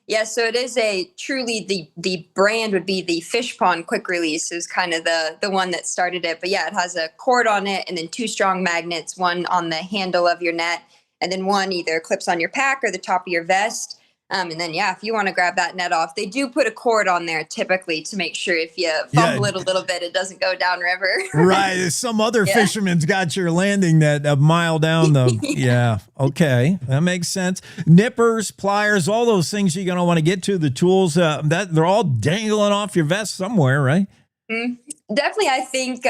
Yeah. So it is truly the brand would be the Fish Pond Quick Release is kind of the one that started it. But yeah, it has a cord on it and then two strong magnets, one on the handle of your net, and then one either clips on your pack or the top of your vest. And then, if you want to grab that net off, they do put a cord on there typically to make sure if you fumble it a little bit, it doesn't go downriver. Right. Some other fisherman's got your landing net a mile down the. Yeah. Okay. That makes sense. Nippers, pliers, all those things you're going to want to get to, the tools that they're all dangling off your vest somewhere, right? Definitely. I think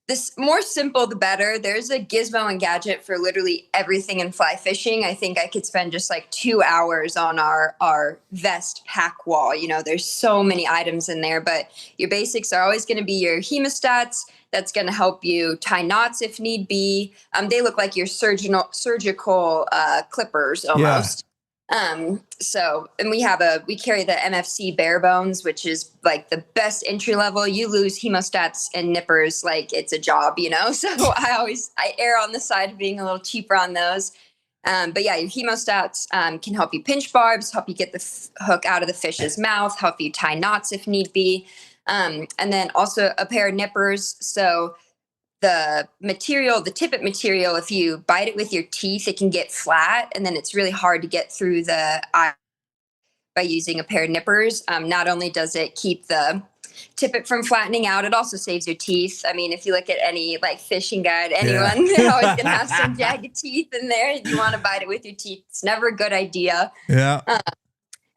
this more simple, the better. There's a gizmo and gadget for literally everything in fly fishing. I think I could spend just like 2 hours on our vest pack wall. There's so many items in there, but your basics are always going to be your hemostats. That's going to help you tie knots if need be. They look like your surgical clippers almost. And we carry the MFC bare bones, which is like the best entry level. You lose hemostats and nippers like it's a job, So I err on the side of being a little cheaper on those. But yeah, your hemostats can help you pinch barbs, help you get the hook out of the fish's mouth, help you tie knots if need be. And then also a pair of nippers. So the tippet material, if you bite it with your teeth, it can get flat, and then it's really hard to get through the eye by using a pair of nippers. Not only does it keep the tippet from flattening out, it also saves your teeth. I mean, if you look at any fishing guide, anyone, they're always going to have some jagged teeth in there. You want to bite it with your teeth. It's never a good idea. Yeah.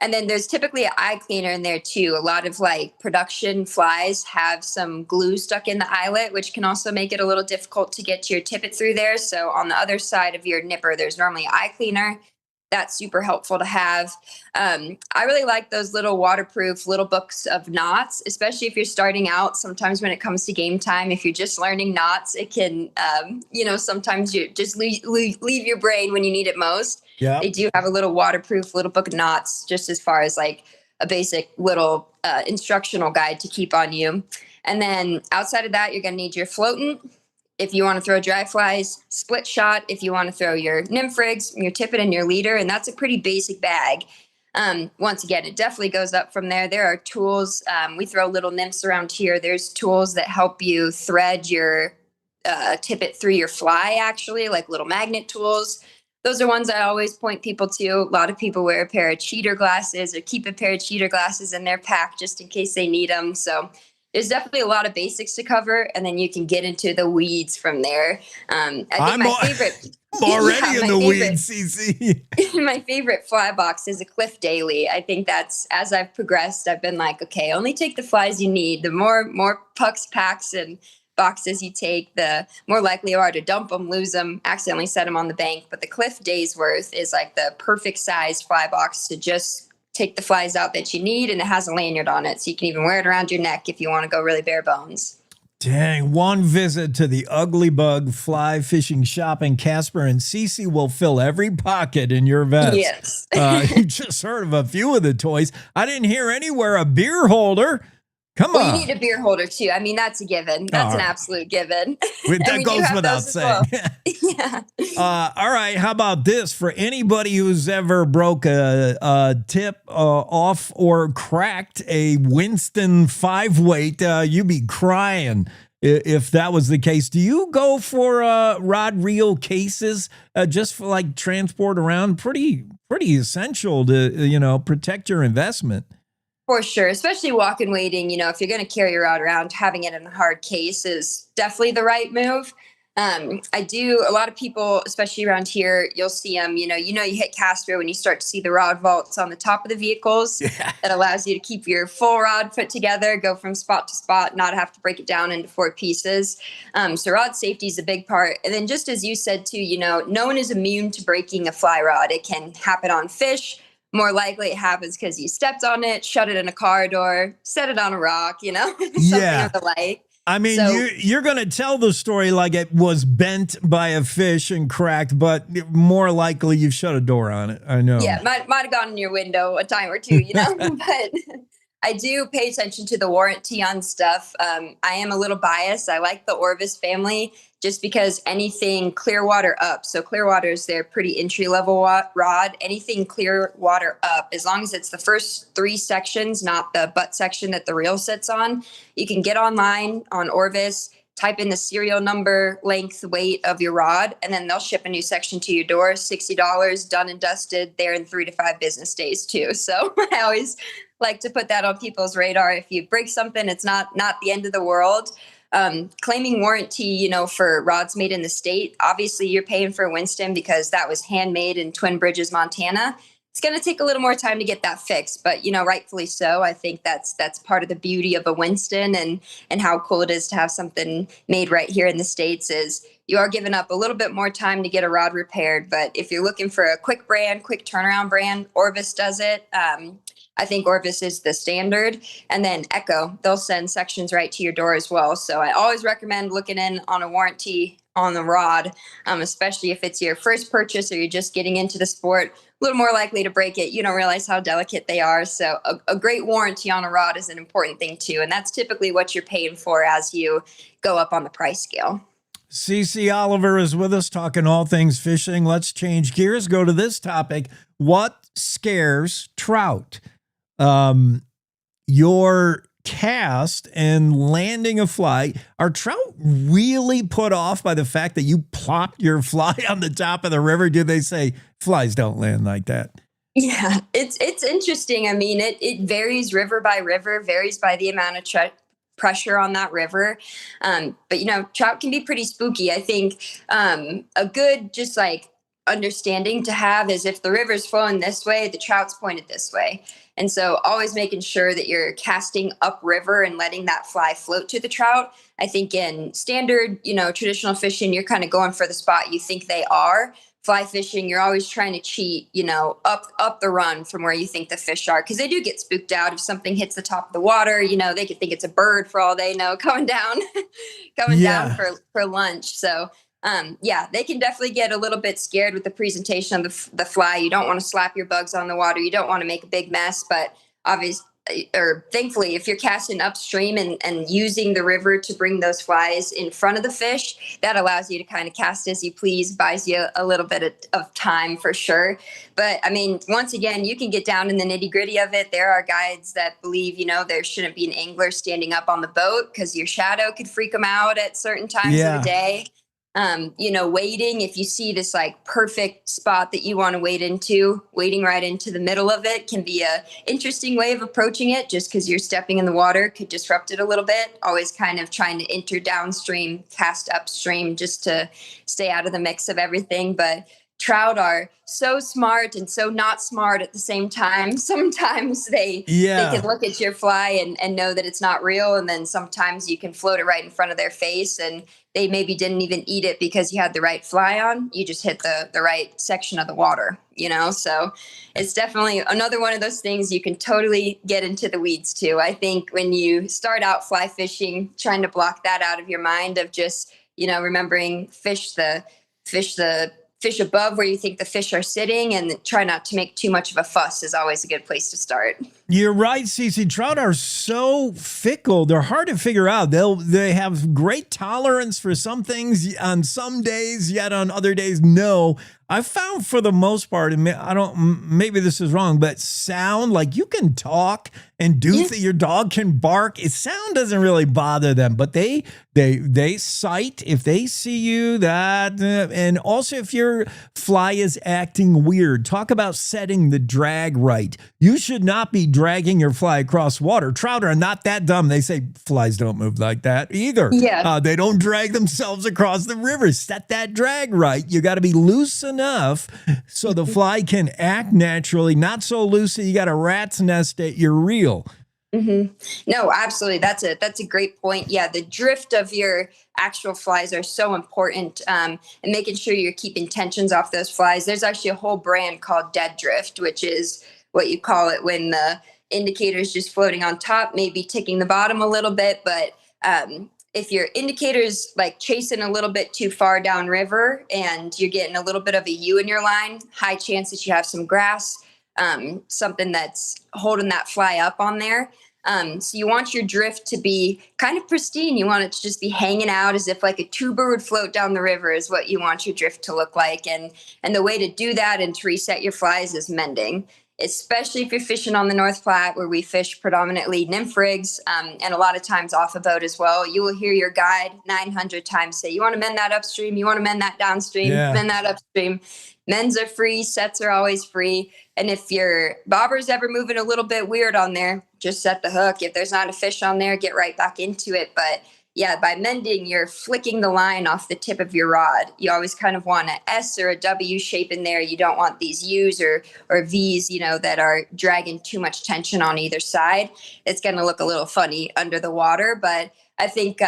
And then there's typically an eye cleaner in there too. A lot of production flies have some glue stuck in the eyelet, which can also make it a little difficult to get your tippet through there. So on the other side of your nipper, there's normally an eye cleaner. That's super helpful to have. I really like those little waterproof little books of knots, especially if you're starting out. Sometimes when it comes to game time, if you're just learning knots, it can, sometimes you just leave your brain when you need it most. Yeah. They do have a little waterproof little book of knots, just as far as a basic little instructional guide to keep on you. And then outside of that, you're going to need your floatant. If you want to throw dry flies, split shot. If you want to throw your nymph rigs, your tippet, and your leader, and that's a pretty basic bag. Once again, it definitely goes up from there. There are tools. We throw little nymphs around here. There's tools that help you thread your tippet through your fly, actually, like little magnet tools. Those are ones I always point people to. A lot of people wear a pair of cheater glasses or keep a pair of cheater glasses in their pack just in case they need them. So there's definitely a lot of basics to cover, and then you can get into the weeds from there. I think my favorite. I'm already in the weeds, Cici. My favorite fly box is a Cliff Daily. I think that's, as I've progressed, I've been like, okay, only take the flies you need. The more pucks, packs, and boxes you take, the more likely you are to dump them, lose them, accidentally set them on the bank. But the Cliff Days worth is like the perfect size fly box to just take the flies out that you need, and it has a lanyard on it. So you can even wear it around your neck if you want to go really bare bones. Dang, one visit to the Ugly Bug fly fishing shop in Casper and Cici will fill every pocket in your vest. Yes. You just heard of a few of the toys. I didn't hear anywhere a beer holder. Come on. You need a beer holder too. I mean, that's a given. That's an absolute given. That goes without saying. Yeah. All right. How about this? For anybody who's ever broke a tip off or cracked a Winston 5-weight, you'd be crying if that was the case. Do you go for rod reel cases just for like transport around? Pretty essential to, protect your investment. For sure, especially walking wading, if you're going to carry your rod around, having it in a hard case is definitely the right move. A lot of people, especially around here, you'll see them, you hit Castro when you start to see the rod vaults on the top of the vehicles. Yeah. That allows you to keep your full rod put together, go from spot to spot, not have to break it down into 4 pieces. So rod safety is a big part. And then just as you said too, no one is immune to breaking a fly rod. It can happen on fish. More likely it happens because you stepped on it, shut it in a car door, set it on a rock, something of the like. I mean, you're going to tell the story like it was bent by a fish and cracked, but more likely you shut a door on it. I know. Yeah, might have gone in your window a time or two, but I do pay attention to the warranty on stuff. I am a little biased. I like the Orvis family just because anything Clearwater up, so Clearwater is their pretty entry-level rod, anything Clearwater up, as long as it's the first 3 sections, not the butt section that the reel sits on, you can get online on Orvis, type in the serial number, length, weight of your rod, and then they'll ship a new section to your door, $60, done and dusted, there in 3 to 5 business days too. So I always like to put that on people's radar. If you break something, it's not the end of the world. Claiming warranty, for rods made in the state, obviously you're paying for Winston because that was handmade in Twin Bridges, Montana. It's going to take a little more time to get that fixed, but rightfully so. I think that's part of the beauty of a Winston and how cool it is to have something made right here in the States is you are giving up a little bit more time to get a rod repaired. But if you're looking for a quick turnaround brand, Orvis does it. I think Orvis is the standard. And then Echo, they'll send sections right to your door as well. So I always recommend looking in on a warranty on the rod, especially if it's your first purchase or you're just getting into the sport, a little more likely to break it. You don't realize how delicate they are. So a great warranty on a rod is an important thing too. And that's typically what you're paying for as you go up on the price scale. Cici Oliver is with us talking all things fishing. Let's change gears, go to this topic. What scares trout? Your cast and landing a fly, are trout really put off by the fact that you plopped your fly on the top of the river? Do they say flies don't land like that? Yeah, it's interesting. I mean, it varies river by river, varies by the amount of pressure on that river. But trout can be pretty spooky. I think a good just like understanding to have is if the river's flowing this way, the trout's pointed this way. And so always making sure that you're casting upriver and letting that fly float to the trout. I think in standard, traditional fishing, you're kind of going for the spot you think they are. Fly fishing, you're always trying to cheat, up the run from where you think the fish are. Because they do get spooked out if something hits the top of the water. They could think it's a bird for all they know coming down, down for lunch. So they can definitely get a little bit scared with the presentation of the fly. You don't want to slap your bugs on the water. You don't want to make a big mess, but thankfully, if you're casting upstream and using the river to bring those flies in front of the fish, that allows you to kind of cast as you please, buys you a little bit of time for sure. But I mean, once again, you can get down in the nitty gritty of it. There are guides that believe, there shouldn't be an angler standing up on the boat because your shadow could freak them out at certain times of the day. Wading, if you see this like perfect spot that you want to wade into, wading right into the middle of it can be a interesting way of approaching it just because you're stepping in the water could disrupt it a little bit. Always kind of trying to enter downstream, cast upstream just to stay out of the mix of everything. But trout are so smart and so not smart at the same time. Sometimes they can look at your fly and know that it's not real. And then sometimes you can float it right in front of their face and they maybe didn't even eat it because you had the right fly on. You just hit the right section of the water, you know? So it's definitely another one of those things you can totally get into the weeds too. I think when you start out fly fishing, trying to block that out of your mind of just, you know, remembering fish the fish above where you think the fish are sitting and try not to make too much of a fuss is always a good place to start. You're right, Cici. Trout are so fickle. They're hard to figure out. They have great tolerance for some things on some days, yet on other days, no. I found for the most part, and maybe this is wrong, but sound, like you can talk and do your dog can bark. Sound doesn't really bother them, but they sight if they see you, that, and also if your fly is acting weird. Talk about setting the drag right. You should not be dragging your fly across water. Trout are not that dumb. They say flies don't move like that either. Yeah. They don't drag themselves across the river. Set that drag right. You got to be loose enough so the fly can act naturally, not so loose that you got a rat's nest at your reel. Mm-hmm. No, absolutely. That's a great point. Yeah, the drift of your actual flies are so important, and making sure you're keeping tensions off those flies. There's actually a whole brand called dead drift, which is what you call it when the indicator is just floating on top, maybe ticking the bottom a little bit. But if your indicator's like chasing a little bit too far downriver and you're getting a little bit of a U in your line, high chance that you have some grass, something that's holding that fly up on there. So you want your drift to be kind of pristine. You want it to just be hanging out as if like a tuber would float down the river is what you want your drift to look like. And the way to do that and to reset your flies is mending, especially if you're fishing on the North Platte where we fish predominantly nymph rigs, and a lot of times off a boat as well. You will hear your guide 900 times say, you want to mend that upstream, you want to mend that downstream, mend that upstream. Mends are free, sets are always free. And if your bobber's ever moving a little bit weird on there, just set the hook. If there's not a fish on there, get right back into it. But yeah, by mending, you're flicking the line off the tip of your rod. You always kind of want an S or a W shape in there. You don't want these U's or V's, you know, that are dragging too much tension on either side. It's going to look a little funny under the water. But I think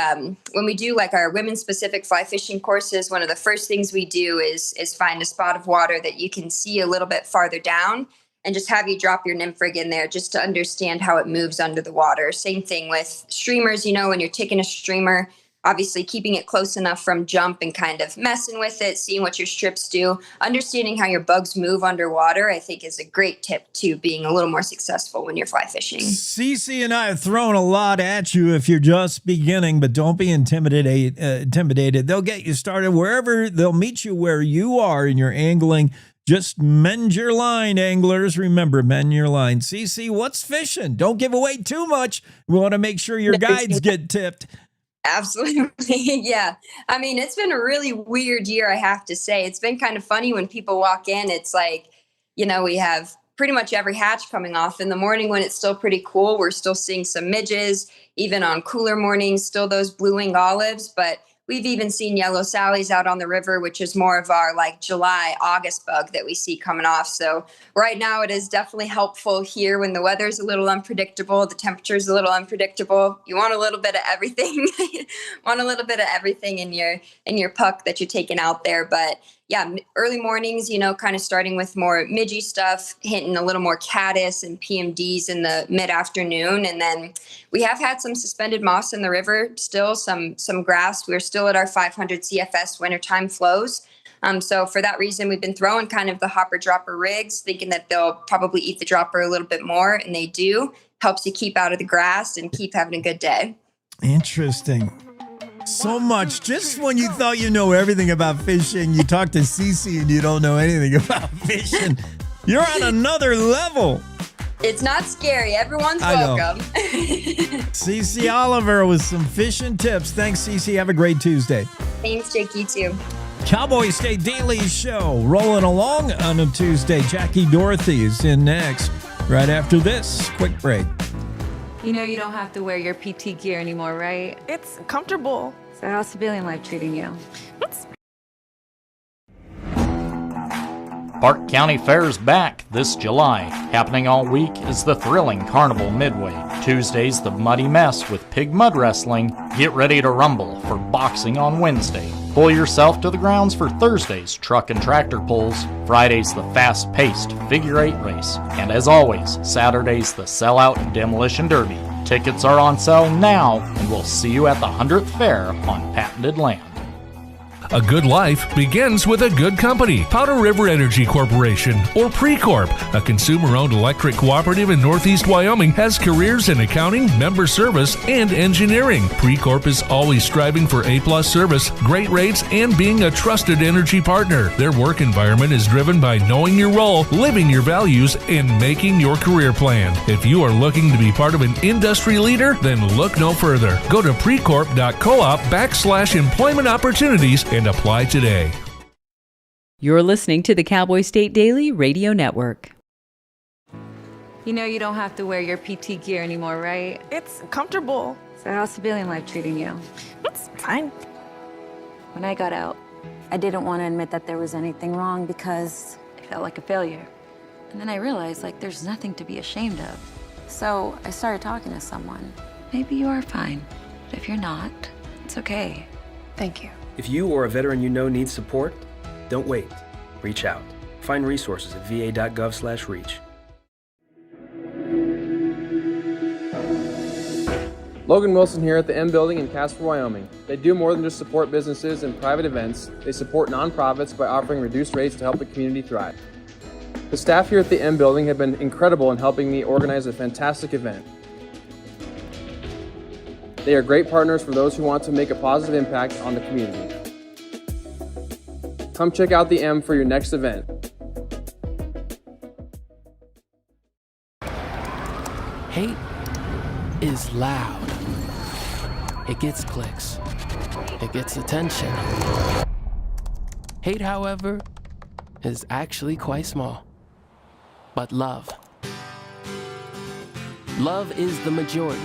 when we do like our women specific fly fishing courses, one of the first things we do is find a spot of water that you can see a little bit farther down and just have you drop your nymph rig in there just to understand how it moves under the water. Same thing with streamers, you know, when you're taking a streamer, obviously keeping it close enough from jump and kind of messing with it, seeing what your strips do, understanding how your bugs move underwater, I think is a great tip to being a little more successful when you're fly fishing. Cici and I have thrown a lot at you if you're just beginning, but don't be intimidated. They'll get you started wherever, they'll meet you where you are in your angling. Just mend your line, anglers. Remember, mend your line. Cici, what's fishing? Don't give away too much. We want to make sure your guides get tipped. Absolutely. Yeah. I mean, it's been a really weird year, I have to say. It's been kind of funny when people walk in. It's like, you know, we have pretty much every hatch coming off. In the morning when it's still pretty cool, we're still seeing some midges. Even on cooler mornings, still those blue-winged olives. But we've even seen yellow sallies out on the river, which is more of our like July, August bug that we see coming off. So right now it is definitely helpful here when the weather's a little unpredictable, the temperature's a little unpredictable. You want a little bit of everything. Want a little bit of everything in your puck that you're taking out there. But yeah, early mornings, you know, kind of starting with more midgy stuff, hitting a little more caddis and PMDs in the mid-afternoon. And then we have had some suspended moss in the river, still some grass. We're still at our 500 CFS wintertime flows. So for that reason, we've been throwing kind of the hopper dropper rigs, thinking that they'll probably eat the dropper a little bit more. And they do. Helps you keep out of the grass and keep having a good day. Interesting. So much. Just when you thought you know everything about fishing, you talk to Cici and you don't know anything about fishing. You're on another level. It's not scary. Everyone's welcome. Cici Oliver with some fishing tips. Thanks, Cici. Have a great Tuesday. Thanks, Jake. You too. Cowboy State Daily Show rolling along on a Tuesday. Jackie Dorothy is in next. Right after this quick break. You know you don't have to wear your PT gear anymore, right? It's comfortable. So how's civilian life treating you? Park County Fair's back this July. Happening all week is the thrilling Carnival Midway. Tuesday's the Muddy Mess with pig mud wrestling. Get ready to rumble for boxing on Wednesday. Pull yourself to the grounds for Thursday's truck and tractor pulls. Friday's the fast-paced figure eight race. And as always, Saturday's the sellout demolition derby. Tickets are on sale now, and we'll see you at the 100th Fair on patented land. A good life begins with a good company. Powder River Energy Corporation, or Precorp, a consumer-owned electric cooperative in Northeast Wyoming, has careers in accounting, member service, and engineering. Precorp is always striving for A-plus service, great rates, and being a trusted energy partner. Their work environment is driven by knowing your role, living your values, and making your career plan. If you are looking to be part of an industry leader, then look no further. Go to precorp.coop/employment opportunities and apply today. You're listening to the Cowboy State Daily Radio Network. You know you don't have to wear your PT gear anymore, right? It's comfortable. So how's civilian life treating you? It's fine. When I got out, I didn't want to admit that there was anything wrong because I felt like a failure. And then I realized, like, there's nothing to be ashamed of. So I started talking to someone. Maybe you are fine, but if you're not, it's okay. Thank you. If you or a veteran you know needs support, don't wait. Reach out. Find resources at va.gov/reach. Logan Wilson here at the M Building in Casper, Wyoming. They do more than just support businesses and private events. They support nonprofits by offering reduced rates to help the community thrive. The staff here at the M Building have been incredible in helping me organize a fantastic event. They are great partners for those who want to make a positive impact on the community. Come check out the M for your next event. Hate is loud. It gets clicks. It gets attention. Hate, however, is actually quite small. But love is the majority.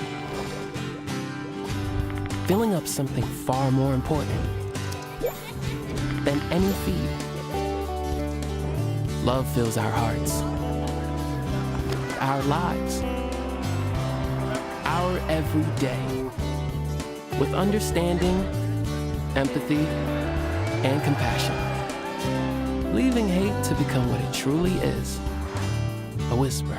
Filling up something far more important than any feed. Love fills our hearts, our lives, our everyday, with understanding, empathy, and compassion. Leaving hate to become what it truly is, a whisper.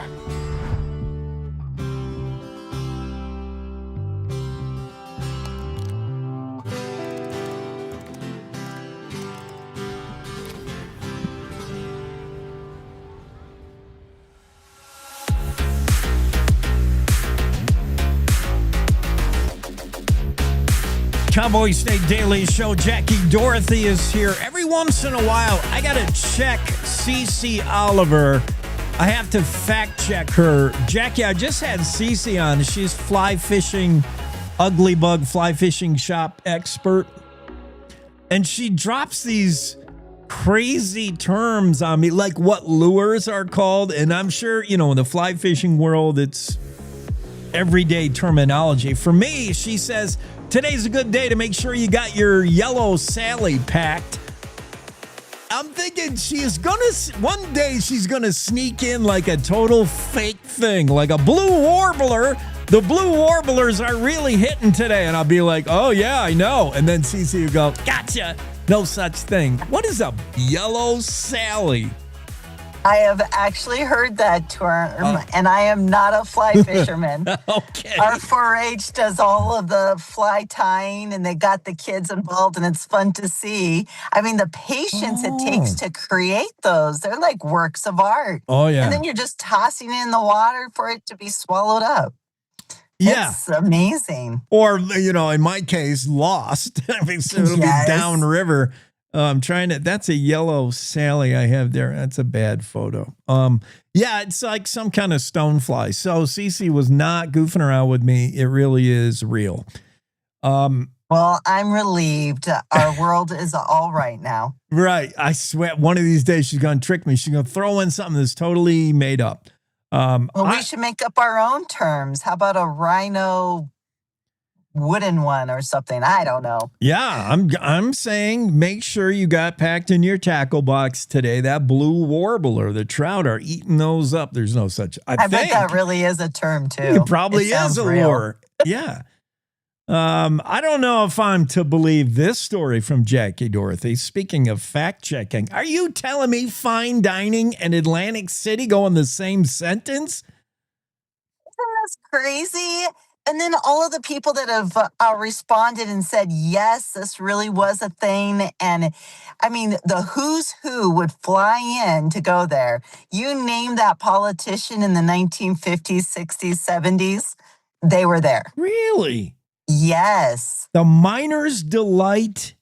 Cowboy State Daily Show. Jackie Dorothy is here. Every once in a while, I got to check Cici Oliver. I have to fact check her. Jackie, I just had Cici on. She's fly fishing, ugly bug fly fishing shop expert. And she drops these crazy terms on me, like what lures are called. And I'm sure, in the fly fishing world, it's everyday terminology. For me, she says, today's a good day to make sure you got your yellow Sally packed. I'm thinking one day she's gonna sneak in like a total fake thing, like a blue warbler. The blue warblers are really hitting today. And I'll be like, oh yeah, I know. And then Cici will go, gotcha. No such thing. What is a yellow Sally? I have actually heard that term, and I am not a fly fisherman. Okay. Our 4-H does all of the fly tying, and they got the kids involved, and it's fun to see. I mean, the patience it takes to create those, they're like works of art. Oh, yeah. And then you're just tossing it in the water for it to be swallowed up. Yeah. It's amazing. Or, in my case, lost. I mean, so it'll be downriver. That's a yellow Sally I have there. That's a bad photo. Yeah, it's like some kind of stonefly. So Cici was not goofing around with me. It really is real. Well, I'm relieved. Our world is all right now. Right. I swear one of these days she's going to trick me. She's going to throw in something that's totally made up. Well, we should make up our own terms. How about a rhino wooden one or something. I don't know. Yeah, I'm saying make sure you got packed in your tackle box today. That blue warbler, the trout are eating those up. There's no such. I bet that really is a term too. It probably is a lure. Yeah. I don't know if I'm to believe this story from Jackie Dorothy. Speaking of fact checking, are you telling me fine dining and Atlantic City go in the same sentence? Isn't this crazy? And then all of the people that have responded and said, yes, this really was a thing. And I mean, the who's who would fly in to go there. You name that politician in the 1950s, 60s, 70s, they were there. Really? Yes. The Miner's Delight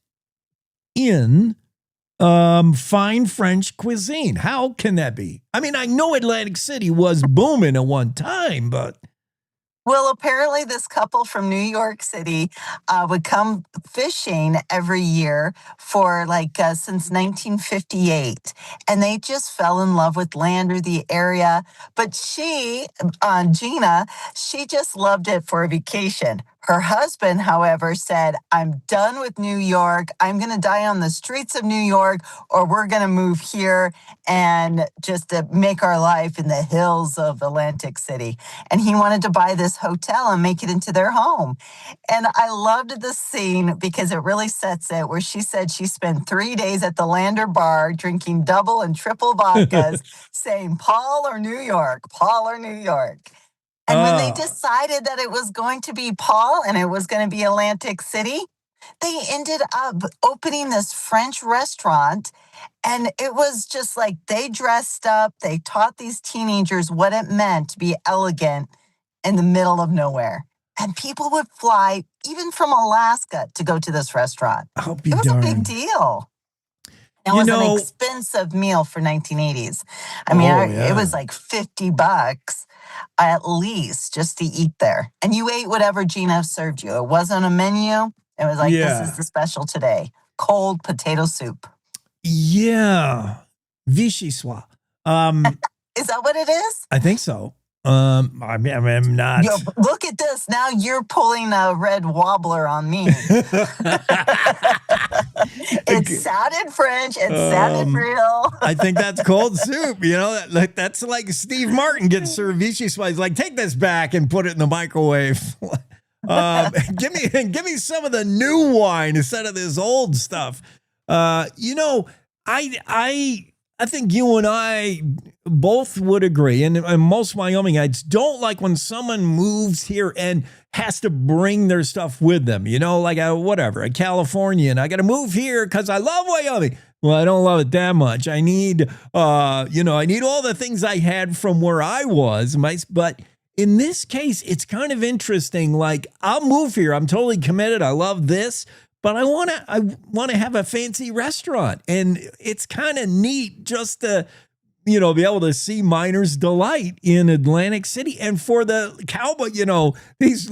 in fine French cuisine. How can that be? I mean, I know Atlantic City was booming at one time, but... Well, apparently this couple from New York City would come fishing every year for since 1958. And they just fell in love with land or the area. But she, Gina, she just loved it for a vacation. Her husband, however, said, I'm done with New York. I'm going to die on the streets of New York, or we're going to move here and just make our life in the hills of Atlantic City. And he wanted to buy this hotel and make it into their home. And I loved the scene because it really sets it, where she said she spent 3 days at the Lander bar drinking double and triple vodkas, saying, Paul or New York, Paul or New York. And when they decided that it was going to be Paul and it was going to be Atlantic City, they ended up opening this French restaurant. And it was just like they dressed up. They taught these teenagers what it meant to be elegant in the middle of nowhere. And people would fly even from Alaska to go to this restaurant. It was a big deal. It was an expensive meal for 1980s. I mean, it was like $50 at least just to eat there. And you ate whatever Gina served you. It wasn't a menu. It was like, this is the special today. Cold potato soup. Yeah. Vichy soir. Is that what it is? I think so. I'm not. Look at this. Now you're pulling a red wobbler on me. It sounded French. It sounded real. I think that's cold soup. You know, that's like Steve Martin gets served Vichy soir. He's like, take this back and put it in the microwave. Give me some of the new wine instead of this old stuff. I think you and I both would agree, and most Wyomingites don't like when someone moves here and has to bring their stuff with them. You know, like a Californian. I got to move here because I love Wyoming. Well, I don't love it that much. I need, I need all the things I had from where I was. But in this case, it's kind of interesting. Like, I'll move here. I'm totally committed. I love this. But I want to have a fancy restaurant, and it's kind of neat just to, be able to see Miner's Delight in Atlantic City, and for the cowboy, these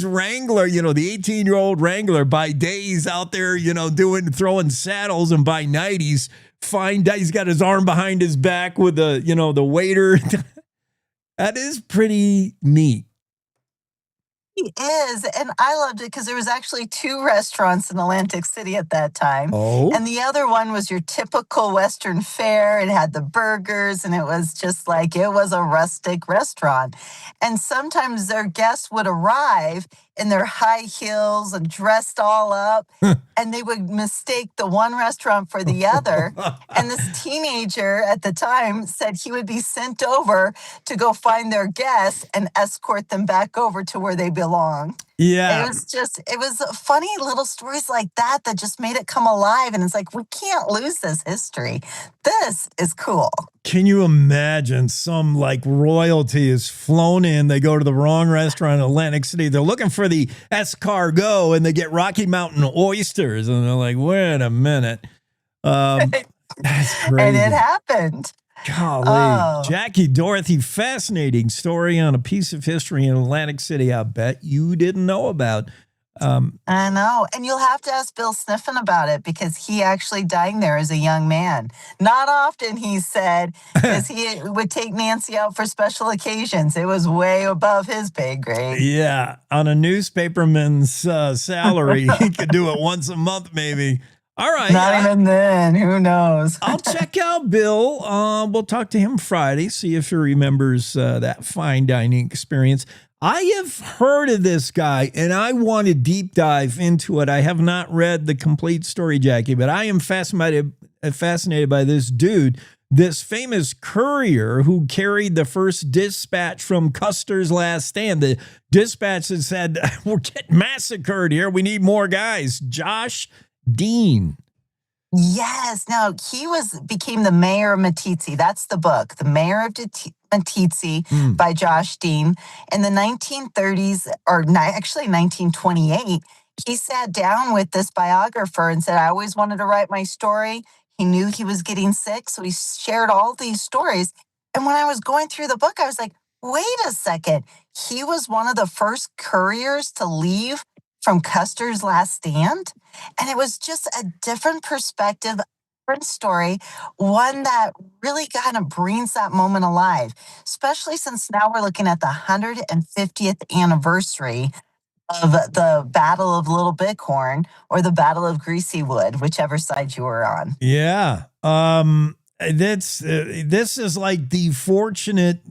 Wrangler, the 18-year-old Wrangler by days out there, throwing saddles, and by night he's got his arm behind his back with the waiter. That is pretty neat. He is, and I loved it because there was actually 2 restaurants in Atlantic City at that time. Oh. And the other one was your typical Western fare. It had the burgers, and it was just like, it was a rustic restaurant. And sometimes their guests would arrive in their high heels and dressed all up, and they would mistake the one restaurant for the other. And this teenager at the time said he would be sent over to go find their guests and escort them back over to where they belong. Yeah. It was funny little stories like that just made it come alive. And it's like, we can't lose this history. This is cool. Can you imagine some royalty is flown in? They go to the wrong restaurant in Atlantic City. They're looking for the escargot and they get Rocky Mountain oysters. And they're like, wait a minute. That's crazy. And it happened. Golly. Jackie Dorothy, fascinating story on a piece of history in Atlantic City I bet you didn't know about. I know. And you'll have to ask Bill Sniffen about it because he actually died there as a young man. Not often, he said, because he would take Nancy out for special occasions. It was way above his pay grade. Yeah, on a newspaperman's salary, he could do it once a month, maybe. All right. Not even then. Who knows? I'll check out Bill. We'll talk to him Friday, see if he remembers that fine dining experience. I have heard of this guy, and I want to deep dive into it. I have not read the complete story, Jackie, but I am fascinated by this dude, this famous courier who carried the first dispatch from Custer's Last Stand. The dispatch that said, we're getting massacred here. We need more guys. Josh Dean. Yes. No, he became the mayor of Meeteetse. That's the book, The Mayor of Meeteetse by Josh Dean. In the 1930s, or actually 1928, he sat down with this biographer and said, I always wanted to write my story. He knew he was getting sick, so he shared all these stories. And when I was going through the book, I was like, wait a second. He was one of the first couriers to leave from Custer's Last Stand. And it was just a different perspective, different story, one that really kind of brings that moment alive, especially since now we're looking at the 150th anniversary of the Battle of Little Bighorn or the Battle of Greasy Wood, whichever side you were on. Yeah. This is like the fortunate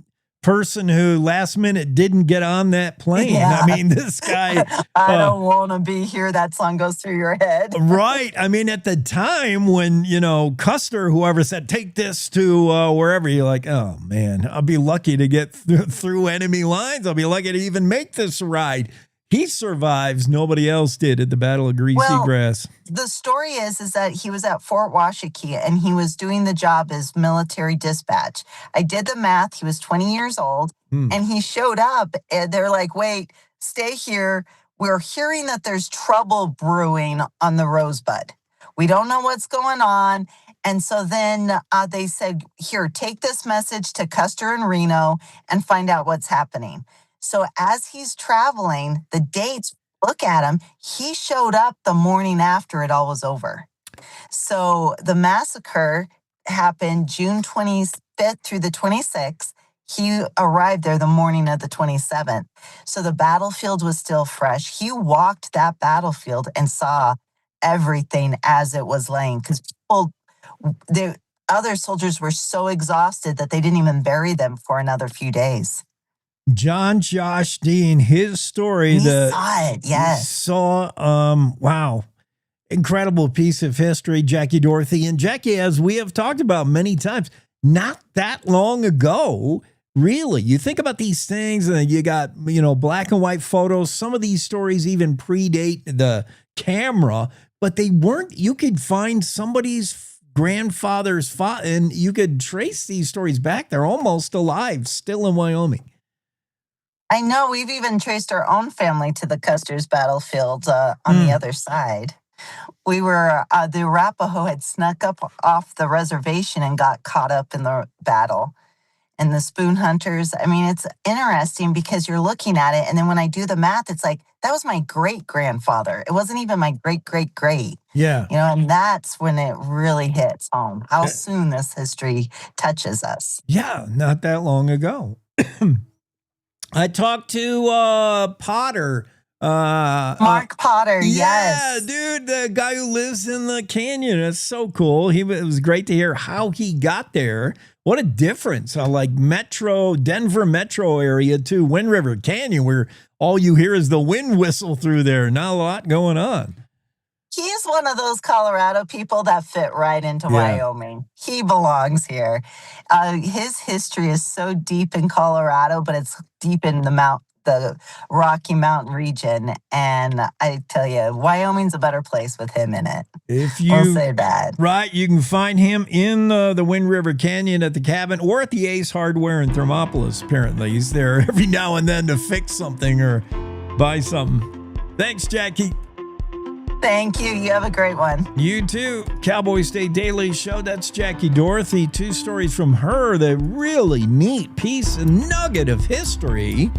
person who last minute didn't get on that plane. Yeah. I mean, this guy. I don't want to be here. That song goes through your head. Right. I mean, at the time when, Custer, whoever said, take this to wherever, you're like, oh, man, I'll be lucky to get through enemy lines. I'll be lucky to even make this ride. He survives. Nobody else did at the Battle of Greasy Grass. The story is that he was at Fort Washakie and he was doing the job as military dispatch. I did the math. He was 20 years old and he showed up and they're like, wait, stay here. We're hearing that there's trouble brewing on the Rosebud. We don't know what's going on. And so then they said, here, take this message to Custer and Reno and find out what's happening. So as he's traveling, the dates, look at him, he showed up the morning after it all was over. So the massacre happened June 25th through the 26th. He arrived there the morning of the 27th. So the battlefield was still fresh. He walked that battlefield and saw everything as it was laying because the other soldiers were so exhausted that they didn't even bury them for another few days. Josh Dean, his story. Saw it, yes. Wow. Incredible piece of history, Jackie Dorothy. And Jackie, as we have talked about many times, not that long ago, really. You think about these things and you got, black and white photos. Some of these stories even predate the camera, but they weren't, you could find somebody's grandfather's and you could trace these stories back. They're almost alive, still in Wyoming. I know we've even traced our own family to the Custer's battlefield on the other side. We were, the Arapaho had snuck up off the reservation and got caught up in the battle. And the Spoon Hunters, I mean, it's interesting because you're looking at it. And then when I do the math, it's like, that was my great-grandfather. It wasn't even my great-great-great. Yeah. And that's when it really hits home, how soon this history touches us. Yeah, not that long ago. I talked to Potter. Mark Potter, yes. Yeah, dude, the guy who lives in the canyon. It's so cool. It was great to hear how he got there. What a difference. Like Denver metro area to Wind River Canyon, where all you hear is the wind whistle through there. Not a lot going on. He's one of those Colorado people that fit right into Wyoming. He belongs here. His history is so deep in Colorado, but it's deep in the Rocky Mountain region. And I tell you, Wyoming's a better place with him in it. We'll say that. Right. You can find him in the Wind River Canyon at the cabin or at the Ace Hardware in Thermopolis, apparently. He's there every now and then to fix something or buy something. Thanks, Jackie. Thank you. You have a great one. You too. Cowboy State Daily Show. That's Jackie Dorothy. 2 stories from her. The really neat piece, a nugget of history,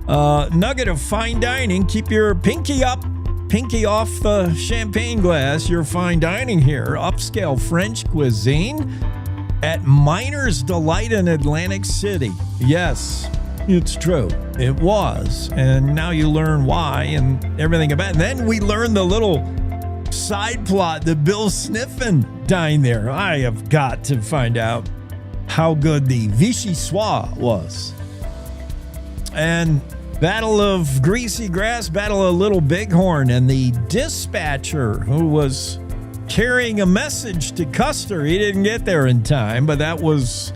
nugget of fine dining. Keep your pinky up. pinky off the champagne glass. You're fine dining here. Upscale French cuisine at Miner's Delight in Atlantic City. Yes, it's true. It was. And now you learn why and everything about it. And then we learn the little side plot that Bill Sniffen dined there. I have got to find out how good the Vichy Soir was. And Battle of Greasy Grass, Battle of Little Bighorn, and the dispatcher who was carrying a message to Custer. He didn't get there in time, but that was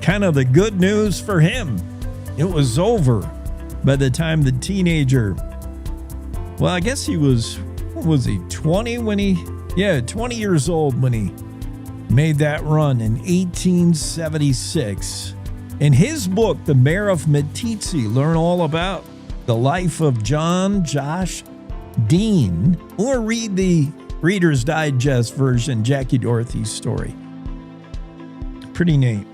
kind of the good news for him. It was over by the time the teenager, well, I guess he was, what was he, 20 when he, 20 years old when he made that run in 1876. In his book, The Mayor of Meeteetse, learn all about the life of John Josh Dean, or read the Reader's Digest version, Jackie Dorothy's story. Pretty neat.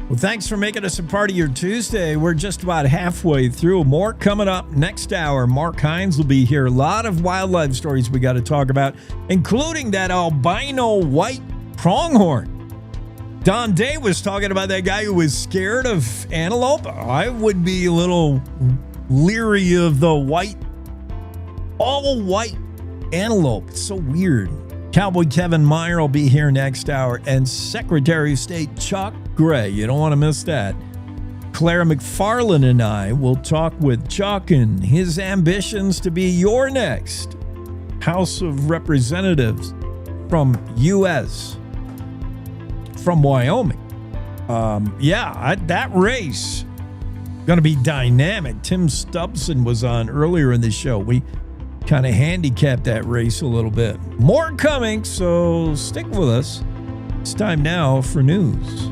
Well, thanks for making us a part of your Tuesday. We're just about halfway through. More coming up next hour. Mark Hines will be here. A lot of wildlife stories we got to talk about, including that albino white pronghorn. Don Day was talking about that guy who was scared of antelope. I would be a little leery of the all white antelope. It's so weird. Cowboy Kevin Meyer will be here next hour, and Secretary of State Chuck Gray. You don't want to miss that. Claire McFarland and I will talk with Chuck and his ambitions to be your next House of Representatives from U.S., from Wyoming. That race going to be dynamic. Tim Stubson was on earlier in the show. We kind of handicapped that race a little bit. More coming, so stick with us. It's time now for news.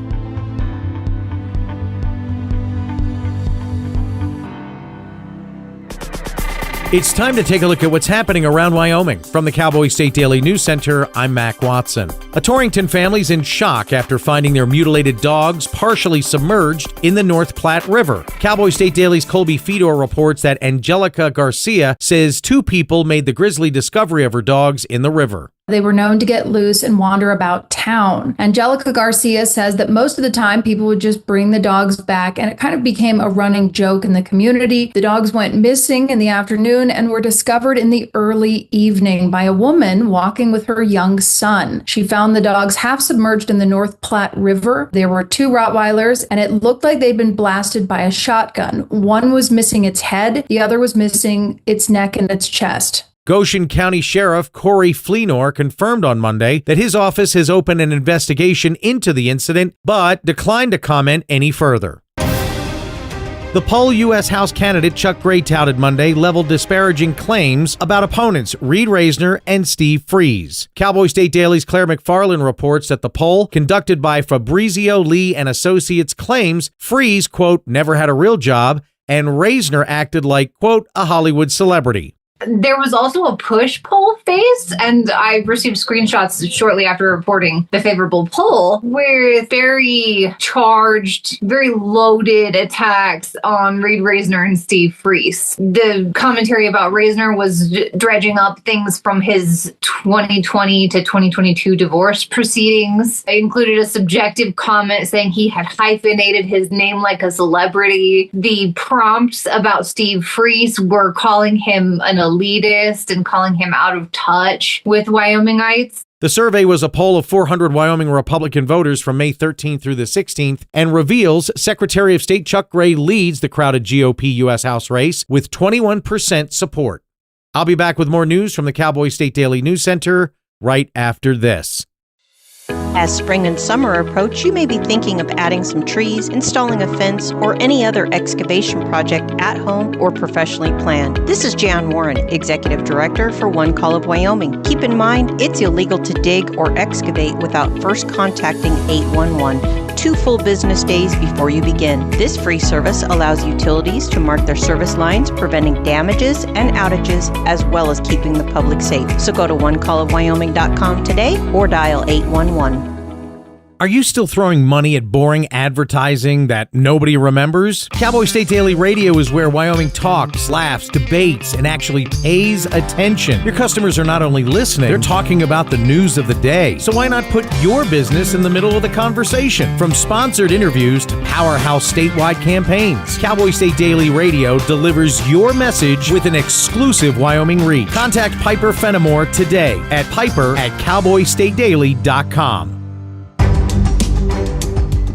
It's time to take a look at what's happening around Wyoming. From the Cowboy State Daily News Center, I'm Mac Watson. A Torrington family's in shock after finding their mutilated dogs partially submerged in the North Platte River. Cowboy State Daily's Colby Fedor reports that Angelica Garcia says 2 people made the grisly discovery of her dogs in the river. They were known to get loose and wander about town. Angelica Garcia says that most of the time people would just bring the dogs back, and it kind of became a running joke in the community. The dogs went missing in the afternoon and were discovered in the early evening by a woman walking with her young son. She found the dogs half submerged in the North Platte River. There were 2 Rottweilers, and it looked like they'd been blasted by a shotgun. One was missing its head, the other was missing its neck and its chest. Goshen County Sheriff Corey Fleenor confirmed on Monday that his office has opened an investigation into the incident, but declined to comment any further. The poll U.S. House candidate Chuck Gray touted Monday leveled disparaging claims about opponents Reed Reisner and Steve Freeze. Cowboy State Daily's Claire McFarland reports that the poll, conducted by Fabrizio Lee and Associates, claims Freeze, quote, never had a real job, and Reisner acted like, quote, a Hollywood celebrity. There was also a push-pull phase, and I received screenshots shortly after reporting the favorable poll with very charged, very loaded attacks on Reed Reisner and Steve Freeze. The commentary about Reisner was dredging up things from his 2020 to 2022 divorce proceedings. It included a subjective comment saying he had hyphenated his name like a celebrity. The prompts about Steve Freeze were calling him an elitist and calling him out of touch with Wyomingites. The survey was a poll of 400 Wyoming Republican voters from May 13th through the 16th and reveals Secretary of State Chuck Gray leads the crowded GOP U.S. House race with 21% support. I'll be back with more news from the Cowboy State Daily News Center right after this. As spring and summer approach, you may be thinking of adding some trees, installing a fence, or any other excavation project at home or professionally planned. This is Jan Warren, Executive Director for One Call of Wyoming. Keep in mind, it's illegal to dig or excavate without first contacting 811 2 full business days before you begin. This free service allows utilities to mark their service lines, preventing damages and outages, as well as keeping the public safe. So go to onecallofwyoming.com today or dial 811. Are you still throwing money at boring advertising that nobody remembers? Cowboy State Daily Radio is where Wyoming talks, laughs, debates, and actually pays attention. Your customers are not only listening, they're talking about the news of the day. So why not put your business in the middle of the conversation? From sponsored interviews to powerhouse statewide campaigns, Cowboy State Daily Radio delivers your message with an exclusive Wyoming reach. Contact Piper Fenimore today at piper@cowboystatedaily.com.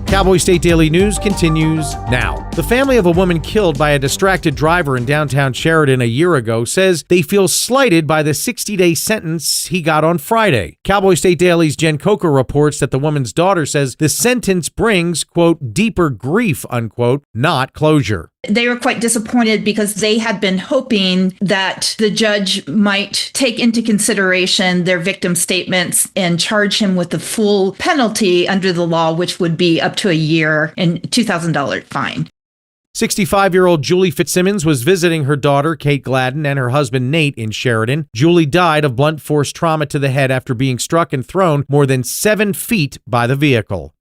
Cowboy State Daily News continues now. The family of a woman killed by a distracted driver in downtown Sheridan a year ago says they feel slighted by the 60-day sentence he got on Friday. Cowboy State Daily's Jen Coker reports that the woman's daughter says the sentence brings, quote, deeper grief, unquote, not closure. They were quite disappointed because they had been hoping that the judge might take into consideration their victim statements and charge him with the full penalty under the law, which would be up to a year and $2,000 fine. 65-year-old Julie Fitzsimmons was visiting her daughter, Kate Gladden, and her husband, Nate, in Sheridan. Julie died of blunt force trauma to the head after being struck and thrown more than 7 feet by the vehicle.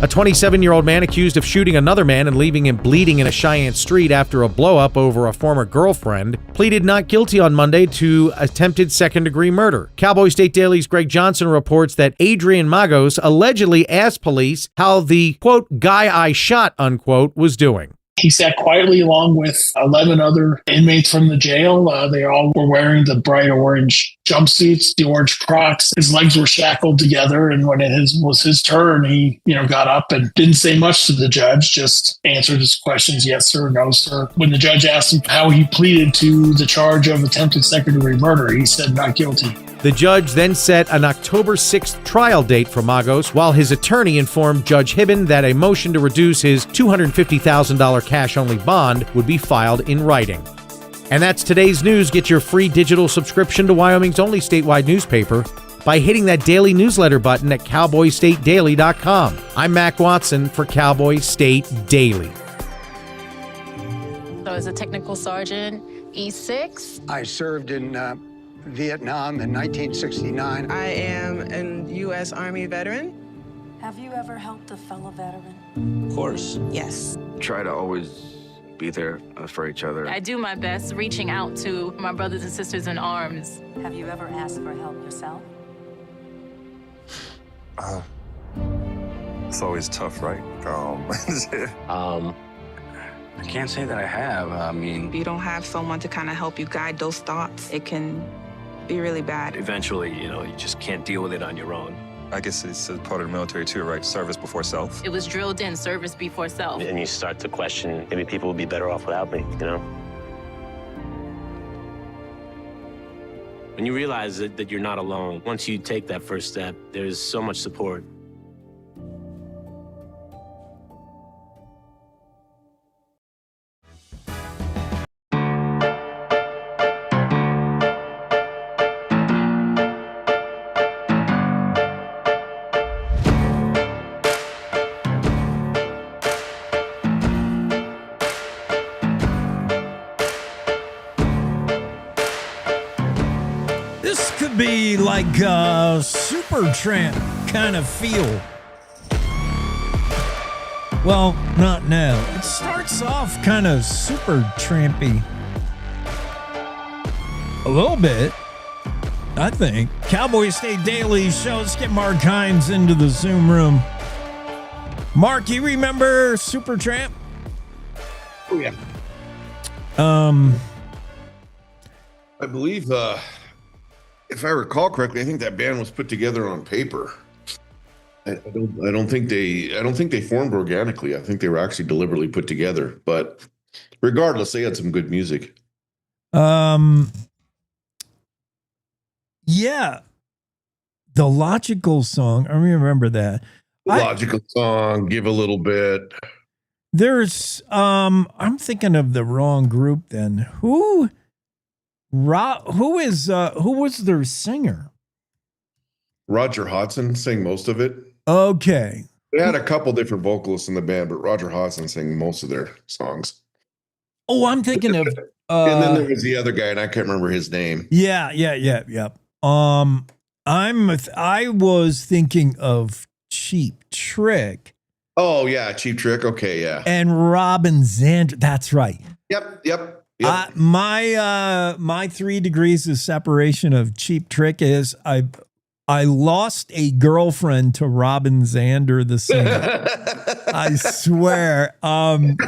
A 27-year-old man accused of shooting another man and leaving him bleeding in a Cheyenne street after a blow-up over a former girlfriend pleaded not guilty on Monday to attempted second-degree murder. Cowboy State Daily's Greg Johnson reports that Adrian Magos allegedly asked police how the, quote, guy I shot, unquote, was doing. He sat quietly along with 11 other inmates from the jail. They all were wearing the bright orange jumpsuits, the orange Crocs. His legs were shackled together, and when it was his turn, he got up and didn't say much to the judge, just answered his questions, yes sir, no sir. When the judge asked him how he pleaded to the charge of attempted second-degree murder, he said not guilty. The judge then set an October 6th trial date for Magos, while his attorney informed Judge Hibben that a motion to reduce his $250,000 cash-only bond would be filed in writing. And that's today's news. Get your free digital subscription to Wyoming's only statewide newspaper by hitting that daily newsletter button at cowboystatedaily.com. I'm Mac Watson for Cowboy State Daily. So as a technical sergeant, E6. I served in Vietnam in 1969. I am a U.S. Army veteran. Have you ever helped a fellow veteran? Of course. Yes. Try to always be there for each other. I do my best reaching out to my brothers and sisters in arms. Have you ever asked for help yourself? It's always tough, right? I can't say that I have. I mean, If you don't have someone to kind of help you guide those thoughts, it can be really bad. eventually, you just can't deal with it on your own. I guess it's a part of the military too, right? Service before self. It was drilled in, service before self. And you start to question, maybe people would be better off without me, When you realize that you're not alone, once you take that first step, there's so much support. This could be like a Supertramp kind of feel. Well, not now. It starts off kind of super trampy. A little bit, I think. Cowboy State Daily Show. Let's get Mark Hines into the Zoom room. Mark, you remember Supertramp? Oh, yeah. I believe, if I recall correctly, I think that band was put together on paper. I don't think they formed organically. I think they were actually deliberately put together. But regardless, they had some good music. Yeah. The Logical Song. I remember that. Logical Song, Give a Little Bit. There's I'm thinking of the wrong group then. Who was their singer? Roger Hodgson sang most of it. Okay. They had a couple different vocalists in the band, but Roger Hodgson sang most of their songs. Oh, I'm thinking of and then there was the other guy, and I can't remember his name. Yeah. I was thinking of Cheap Trick. Oh yeah, Cheap Trick. Okay, yeah. And Robin Zander. That's right. Yep. My 3 degrees of separation of Cheap Trick is I lost a girlfriend to Robin Zander the singer. I swear. And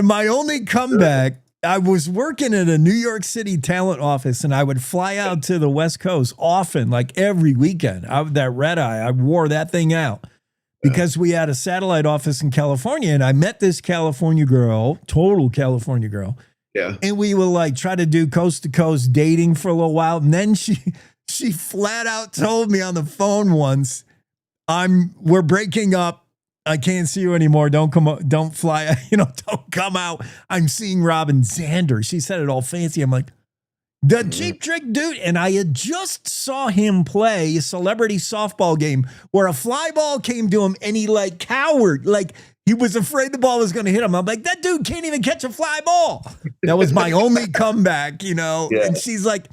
my only comeback, I was working at a New York City talent office, and I would fly out to the West Coast often, like every weekend. That red eye, I wore that thing out because we had a satellite office in California, and I met this California girl, total California girl. Yeah. And we would like try to do coast to coast dating for a little while. And then she flat out told me on the phone once, we're breaking up. I can't see you anymore. Don't fly, don't come out. I'm seeing Robin Zander. She said it all fancy. I'm like, the Cheap Trick dude. And I had just saw him play a celebrity softball game where a fly ball came to him and he like cowered. Like he was afraid the ball was going to hit him. I'm like, that dude can't even catch a fly ball. That was my only comeback, Yeah. And she's like,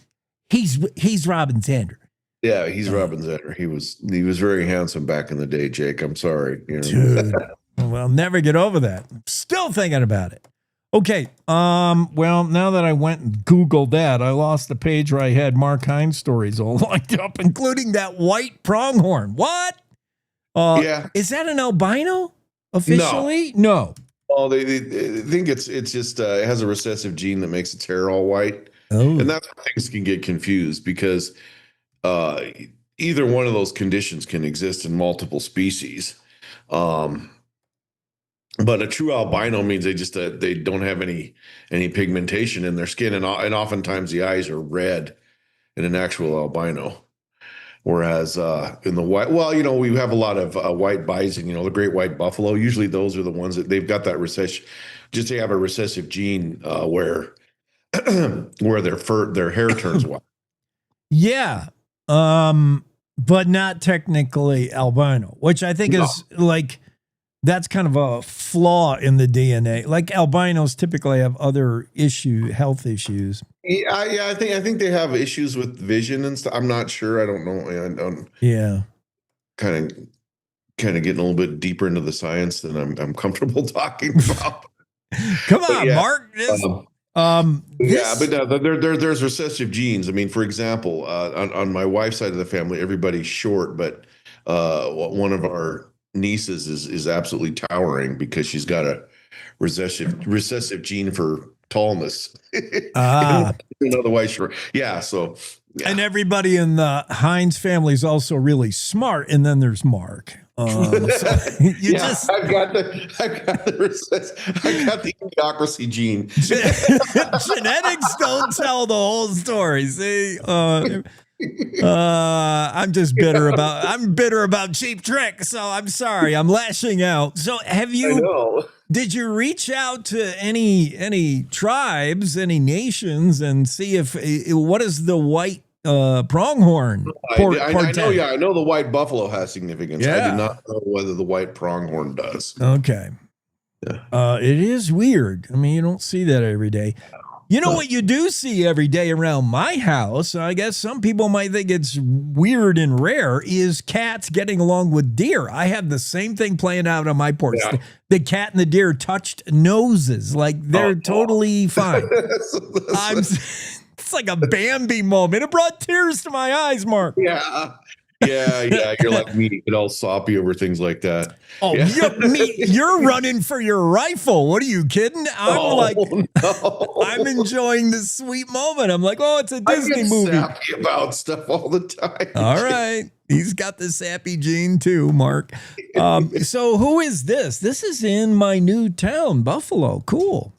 he's Robin Zander. Yeah, he's Robin Zander. He was very handsome back in the day, Jake. I'm sorry. Dude. Well, I'll never get over that. I'm still thinking about it. Okay. Well, now that I went and Googled that, I lost the page where I had Mark Hines stories all lined up, including that white pronghorn. What? Yeah. Is that an albino officially? No. Oh, they think it's just it has a recessive gene that makes its hair all white. Oh. And that's where things can get confused because either one of those conditions can exist in multiple species. But a true albino means they don't have any pigmentation in their skin, and oftentimes the eyes are red in an actual albino. Whereas in the white, we have a lot of white bison, the great white buffalo. Usually those are the ones that they've got that recession. Just they have a recessive gene where their hair turns white. Yeah. But not technically albino, which I think is like, that's kind of a flaw in the DNA. Like albinos typically have other health issues. Yeah, I think they have issues with vision and stuff. I'm not sure. I don't know. Yeah. Kind of getting a little bit deeper into the science than I'm comfortable talking about. Come on, Mark. There's recessive genes. I mean, for example, on my wife's side of the family, everybody's short, but one of our nieces is absolutely towering because she's got a recessive gene for tallness. Otherwise short. Yeah. So. Yeah. And everybody in the Hines family is also really smart. And then there's Mark. I've got the idiocracy gene. Genetics don't tell the whole story. See, I'm just bitter about Cheap Trick. So I'm sorry, I'm lashing out. So did you reach out to any tribes, any nations, and see what is the white pronghorn? I know the white buffalo has significance. Yeah. I do not know whether the white pronghorn does. Okay. Yeah. It is weird. I mean, you don't see that every day. You know what you do see every day around my house, I guess some people might think it's weird and rare, is cats getting along with deer. I have the same thing playing out on my porch. Yeah. The cat and the deer touched noses. Like they're totally fine. It's like a Bambi moment. It brought tears to my eyes, Mark. Yeah. You're like me. You get all soppy over things like that. Oh, you're running for your rifle. What are you kidding? I'm enjoying this sweet moment. I'm like, it's a Disney movie. Sappy about stuff all the time. All right. He's got the sappy gene too, Mark. So who is this? This is in my new town, Buffalo. Cool.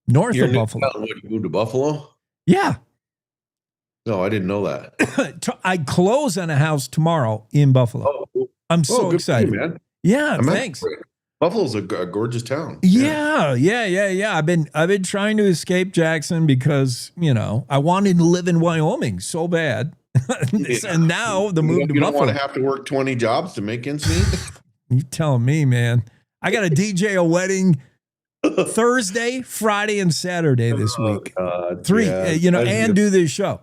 North of Buffalo. You moved to Buffalo? Yeah. No, I didn't know that. I close on a house tomorrow in Buffalo. I'm so excited, man. Yeah, thanks. Buffalo's a gorgeous town. Yeah. I've been trying to escape Jackson because I wanted to live in Wyoming so bad, and now the move to Buffalo. You don't want to have to work 20 jobs to make ends meet. You telling me, man? I got to DJ a wedding Thursday, Friday, and Saturday this week. God, 3, and do this show.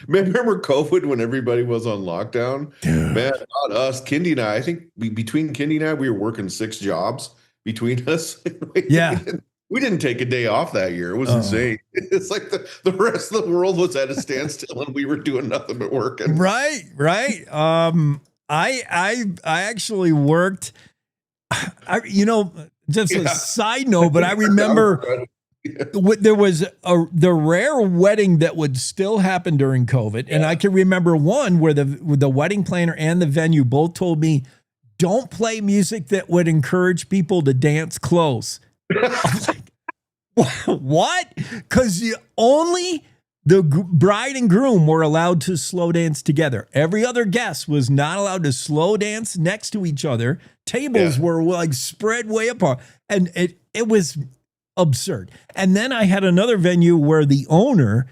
Remember COVID when everybody was on lockdown? Dude. Man, not us. Kindy and I think between Kindy and I, we were working 6 jobs between us. We didn't take a day off that year. It was insane. It's like the rest of the world was at a standstill and we were doing nothing but working. Right. I actually worked, just a side note, but I remember there was the rare wedding that would still happen during COVID. And I can remember one where the wedding planner and the venue both told me, don't play music that would encourage people to dance close. I was like, what? Because only the bride and groom were allowed to slow dance together. Every other guest was not allowed to slow dance next to each other. Tables were like spread way apart. And it was absurd. And then I had another venue where the owner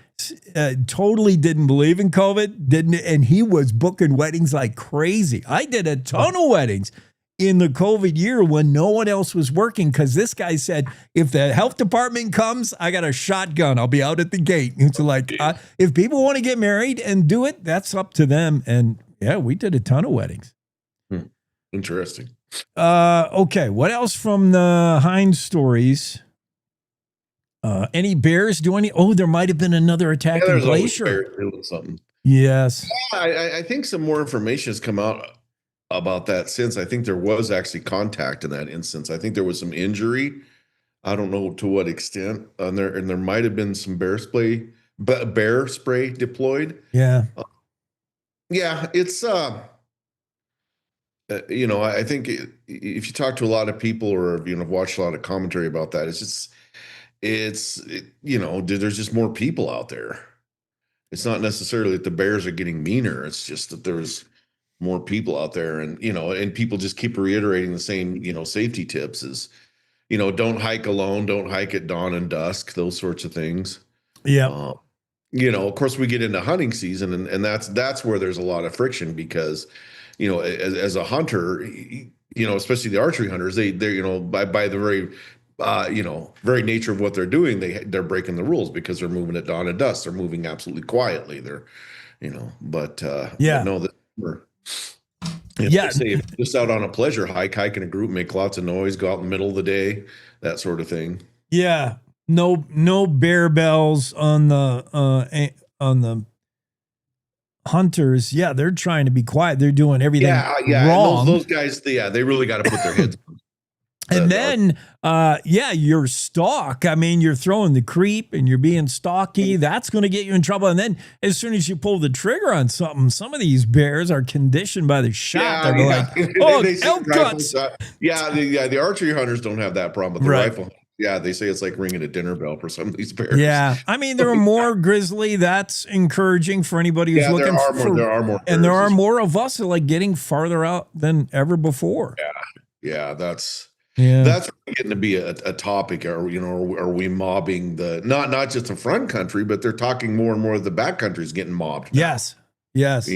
totally didn't believe in COVID, and he was booking weddings like crazy. I did a ton of weddings in the COVID year when no one else was working, because this guy said, if the health department comes, I got a shotgun. I'll be out at the gate. It's like, if people want to get married and do it, that's up to them. And yeah, we did a ton of weddings. Interesting. Okay, what else from the Heinz stories? Any bears do any? Oh, there might have been another attack in Glacier. Something. Yes. I think some more information has come out about that since. I think there was actually contact in that instance. I think there was some injury. I don't know to what extent. And there might have been some bear spray deployed. Yeah. It's I think if you talk to a lot of people or watched a lot of commentary about that, there's just more people out there. It's not necessarily that the bears are getting meaner. It's just that there's more people out there, and people just keep reiterating the same, safety tips is, don't hike alone, don't hike at dawn and dusk, those sorts of things. Yeah. Of course we get into hunting season and that's where there's a lot of friction because, as a hunter, especially the archery hunters, they're by the very, very nature of what they're doing, they're breaking the rules because they're moving at dawn and dusk. They're moving absolutely quietly. They're, They say if just out on a pleasure hike in a group, make lots of noise, go out in the middle of the day, that sort of thing. Yeah. No bear bells on the hunters. Yeah, they're trying to be quiet. They're doing everything wrong. Those guys, they really got to put their heads on. And then, your stalk. I mean, you're throwing the creep and you're being stalky. That's going to get you in trouble. And then as soon as you pull the trigger on something, some of these bears are conditioned by the shot. They're like, elk cuts. The archery hunters don't have that problem, but the rifle hunters, they say it's like ringing a dinner bell for some of these bears. Yeah. I mean, there are more grizzly. That's encouraging for anybody who's looking for. There are more. And there are more of us like getting farther out than ever before. Yeah. That's getting to be a topic. Are we mobbing the not just the front country, but they're talking more and more of the back countries getting mobbed now. Yes.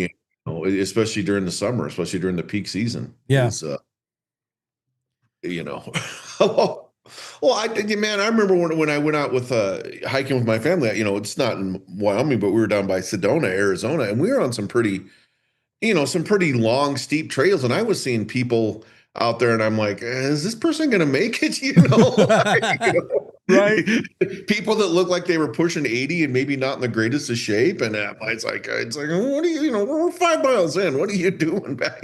Especially during the summer, especially during the peak season. Yeah. I remember when I went out with hiking with my family. It's not in Wyoming, but we were down by Sedona, Arizona, and we were on some pretty long, steep trails, and I was seeing people out there, and I'm like, is this person going to make it? Right? People that look like they were pushing 80 and maybe not in the greatest of shape, and it's like, what are you? We're 5 miles in. What are you doing back?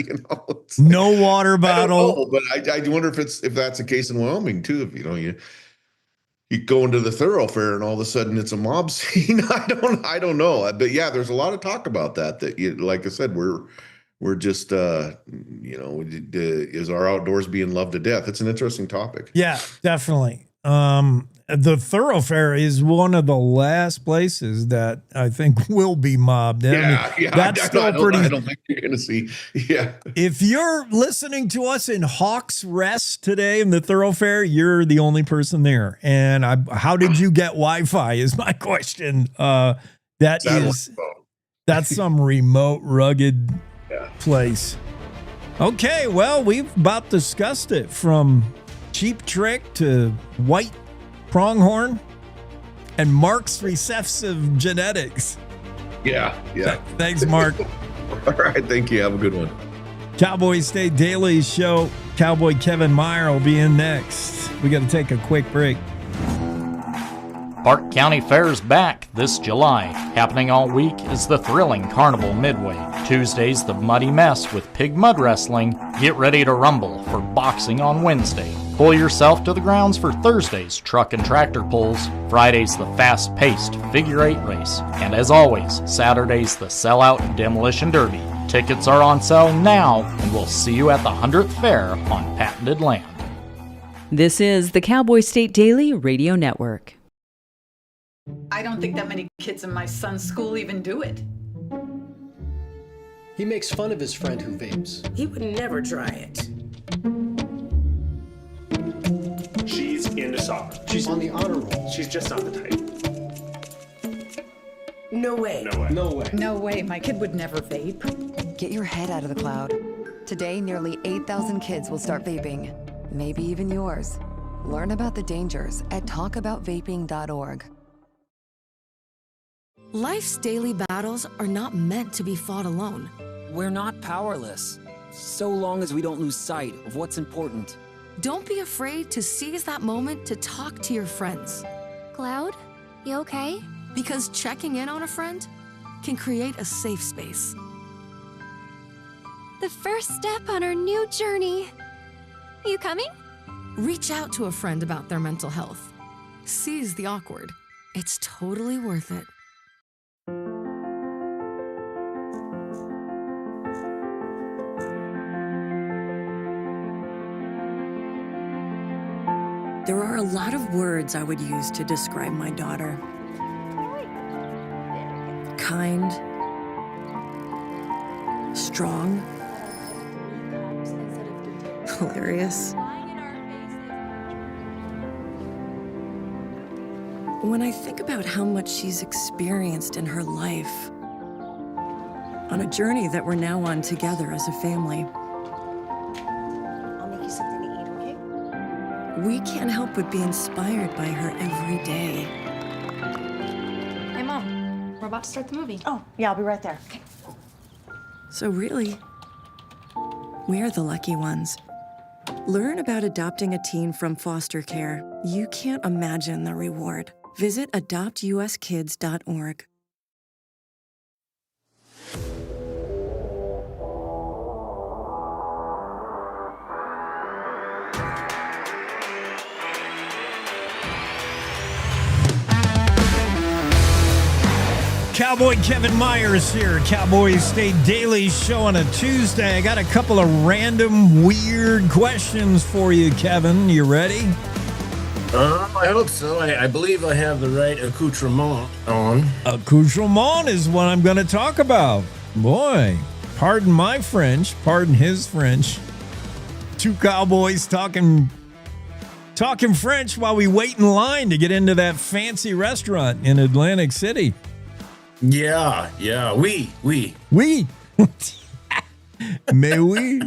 No water bottle. But I wonder if that's the case in Wyoming too. If you go into the thoroughfare and all of a sudden it's a mob scene. I don't know. But yeah, there's a lot of talk about that. Like I said, we're just, is our outdoors being loved to death? It's an interesting topic. Yeah, definitely. The thoroughfare is one of the last places that I think will be mobbed. That's still pretty. I don't think you're going to see. Yeah. If you're listening to us in Hawks Rest today in the thoroughfare, you're the only person there. And how did you get Wi-Fi is my question. That's some remote, rugged place. Okay, well, we've about discussed it from Cheap Trick to white pronghorn and Mark's recessive genetics. Yeah. Thanks, Mark. All right. Thank you. Have a good one. Cowboy State Daily Show. Cowboy Kevin Meyer will be in next. We got to take a quick break. Park County Fair's back this July. Happening all week is the thrilling Carnival Midway. Tuesday's the Muddy Mess with pig mud wrestling. Get ready to rumble for boxing on Wednesday. Pull yourself to the grounds for Thursday's truck and tractor pulls. Friday's the fast-paced figure eight race. And as always, Saturday's the sellout demolition derby. Tickets are on sale now, and we'll see you at the 100th Fair on patented land. This is the Cowboy State Daily Radio Network. I don't think that many kids in my son's school even do it. He makes fun of his friend who vapes. He would never try it. She's into soccer. She's on the honor roll. She's just not the type. No way. No way. No way. No way, my kid would never vape. Get your head out of the cloud. Today, nearly 8,000 kids will start vaping. Maybe even yours. Learn about the dangers at talkaboutvaping.org. Life's daily battles are not meant to be fought alone. We're not powerless, so long as we don't lose sight of what's important. Don't be afraid to seize that moment to talk to your friends. Cloud, you okay? Because checking in on a friend can create a safe space. The first step on our new journey. You coming? Reach out to a friend about their mental health. Seize the awkward. It's totally worth it. There are a lot of words I would use to describe my daughter. Kind, strong, hilarious. When I think about how much she's experienced in her life, on a journey that we're now on together as a family, I'll make you something to eat, okay? we can't help but be inspired by her every day. Hey, Mom, we're about to start the movie. Oh, yeah, I'll be right there. Okay. So really, we're the lucky ones. Learn about adopting a teen from foster care. You can't imagine the reward. Visit adoptuskids.org. Cowboy Kevin Myers here, Cowboy State Daily Show on a Tuesday. I got a couple of random, weird questions for you, Kevin. You ready? I hope so. I believe I have the right accoutrement on. Accoutrement is what I'm going to talk about. Boy, pardon my French, pardon his French. Two cowboys talking French while we wait in line to get into that fancy restaurant in Atlantic City. Yeah, oui. Oui. Mais oui.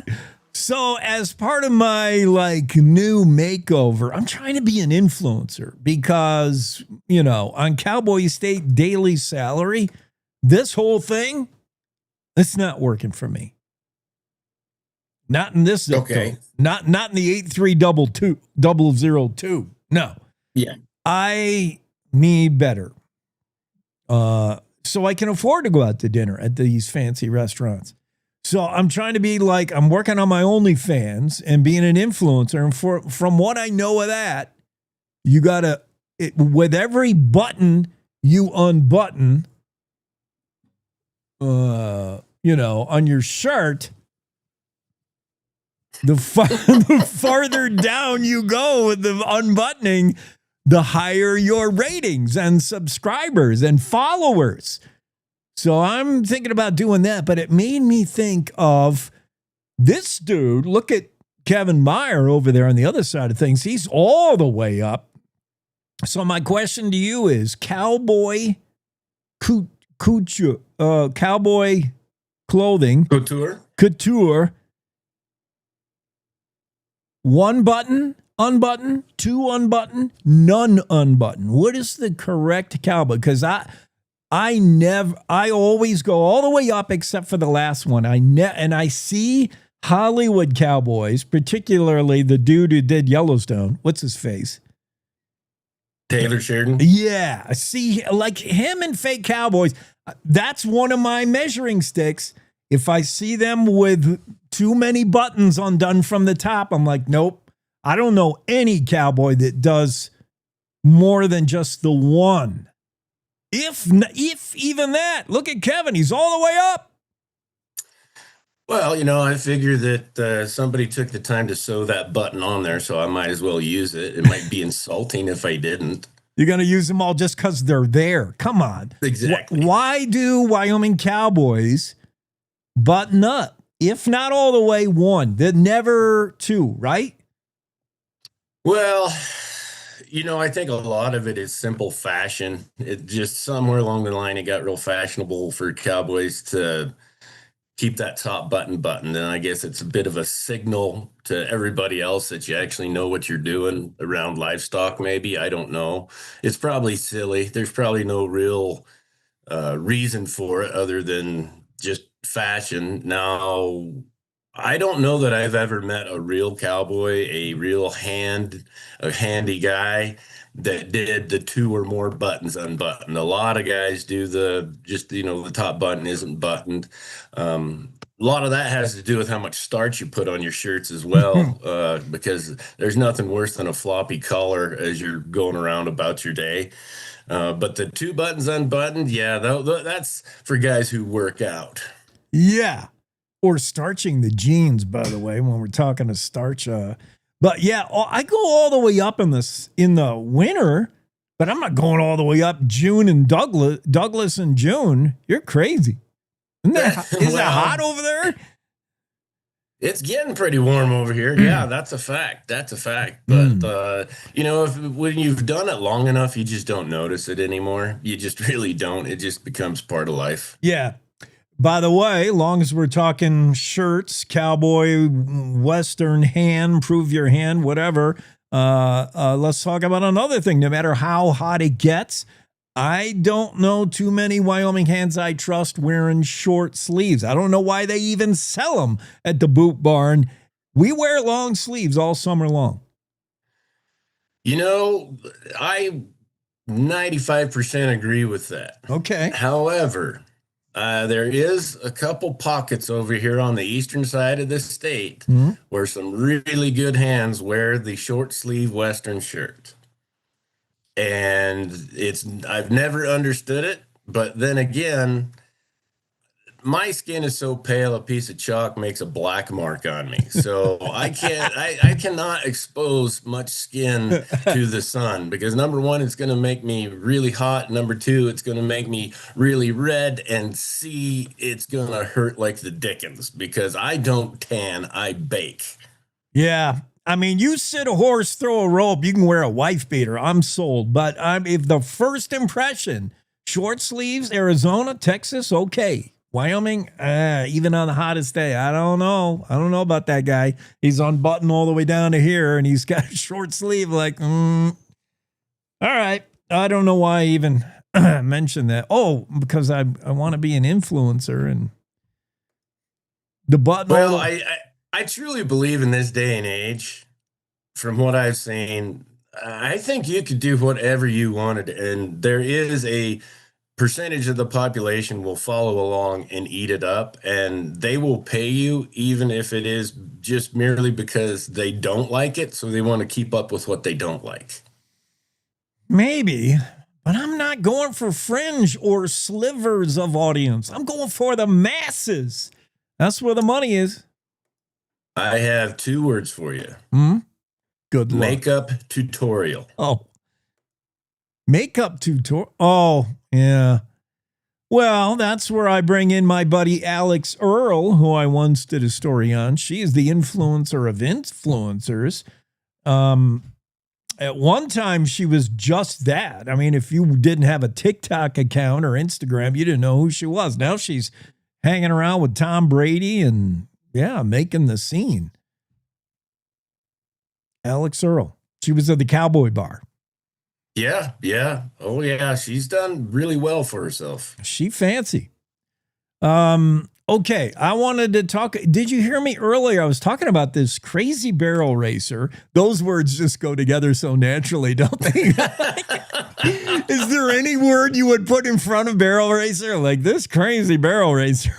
So as part of my new makeover, I'm trying to be an influencer because, on Cowboy State Daily Salary, this whole thing, it's not working for me. Not in this zip code. Not in the 8322002. No. Yeah. I need better. So I can afford to go out to dinner at these fancy restaurants. So I'm trying to be I'm working on my OnlyFans and being an influencer. And from what I know of that, you got to, with every button you unbutton, on your shirt, the farther down you go with the unbuttoning, the higher your ratings and subscribers and followers. So I'm thinking about doing that, but it made me think of this dude. Look at Kevin Meyer over there on the other side of things. He's all the way up. So my question to you is Cowboy Cowboy clothing. Couture. One button, unbutton, two unbutton, none unbutton. What is the correct cowboy? Because I always go all the way up except for the last one. And I see Hollywood cowboys, particularly the dude who did Yellowstone. What's his face? Taylor Sheridan? Yeah. I see like him and fake cowboys. That's one of my measuring sticks. If I see them with too many buttons undone from the top, I'm like, nope. I don't know any cowboy that does more than just the one. If even that, look at Kevin. He's all the way up. Well, I figure that somebody took the time to sew that button on there, so I might as well use it. It might be insulting if I didn't. You're going to use them all just because they're there. Come on. Exactly. Why do Wyoming cowboys button up? If not all the way, one. They're never two, right? Well, I think a lot of it is simple fashion. It just somewhere along the line, it got real fashionable for cowboys to keep that top button buttoned. And I guess it's a bit of a signal to everybody else that you actually know what you're doing around livestock, maybe. I don't know. It's probably silly. There's probably no real reason for it other than just fashion. Now, I don't know that I've ever met a real cowboy, a handy guy that did the two or more buttons unbuttoned. A lot of guys do the top button isn't buttoned. A lot of that has to do with how much starch you put on your shirts as well, because there's nothing worse than a floppy collar as you're going around about your day. But the two buttons unbuttoned, yeah, that's for guys who work out. Yeah. Or starching the jeans, by the way, when we're talking to starch. But yeah, I go all the way up in the winter, but I'm not going all the way up June and Douglas and June. You're crazy. Is it hot over there? It's getting pretty warm over here. Yeah, that's a fact. But, when you've done it long enough, you just don't notice it anymore. You just really don't. It just becomes part of life. Yeah. By the way, long as we're talking shirts, cowboy, Western hand, prove your hand, whatever, let's talk about another thing. No matter how hot it gets, I don't know too many Wyoming hands I trust wearing short sleeves. I don't know why they even sell them at the Boot Barn. We wear long sleeves all summer long. I 95% agree with that. Okay. However, there is a couple pockets over here on the eastern side of the state where some really good hands wear the short sleeve Western shirt. And I've never understood it, but then again, my skin is so pale a piece of chalk makes a black mark on me. So I cannot expose much skin to the sun because number one, it's going to make me really hot. Number two, it's going to make me really red, and it's going to hurt like the dickens because I don't tan, I bake. Yeah. I mean, you sit a horse, throw a rope, you can wear a wife beater. I'm sold. But if the first impression, short sleeves, Arizona, Texas, okay. Wyoming, even on the hottest day, I don't know. I don't know about that guy. He's unbuttoned all the way down to here, and he's got a short sleeve. Like, all right. I don't know why I even mentioned that. Oh, because I want to be an influencer and the button. Well, I truly believe in this day and age, from what I've seen, I think you could do whatever you wanted. And there is a percentage of the population will follow along and eat it up. And they will pay you even if it is just merely because they don't like it. So they want to keep up with what they don't like. Maybe. But I'm not going for fringe or slivers of audience. I'm going for the masses. That's where the money is. I have 2 words for you. Good luck. Makeup tutorial. Oh. Makeup tutorial. Oh, yeah. Well, that's where I bring in my buddy Alex Earl, who I once did a story on. She is the influencer of influencers. At one time, she was just that. I mean, if you didn't have a TikTok account or Instagram, you didn't know who she was. Now she's hanging around with Tom Brady and, yeah, making the scene. Alex Earl. She was at the Cowboy Bar. Yeah, yeah. Oh, yeah. She's done really well for herself. She fancy. Okay, I wanted to talk. Did you hear me earlier? I was talking about this crazy barrel racer. Those words just go together so naturally, don't they? Is there any word you would put in front of barrel racer? Like this crazy barrel racer.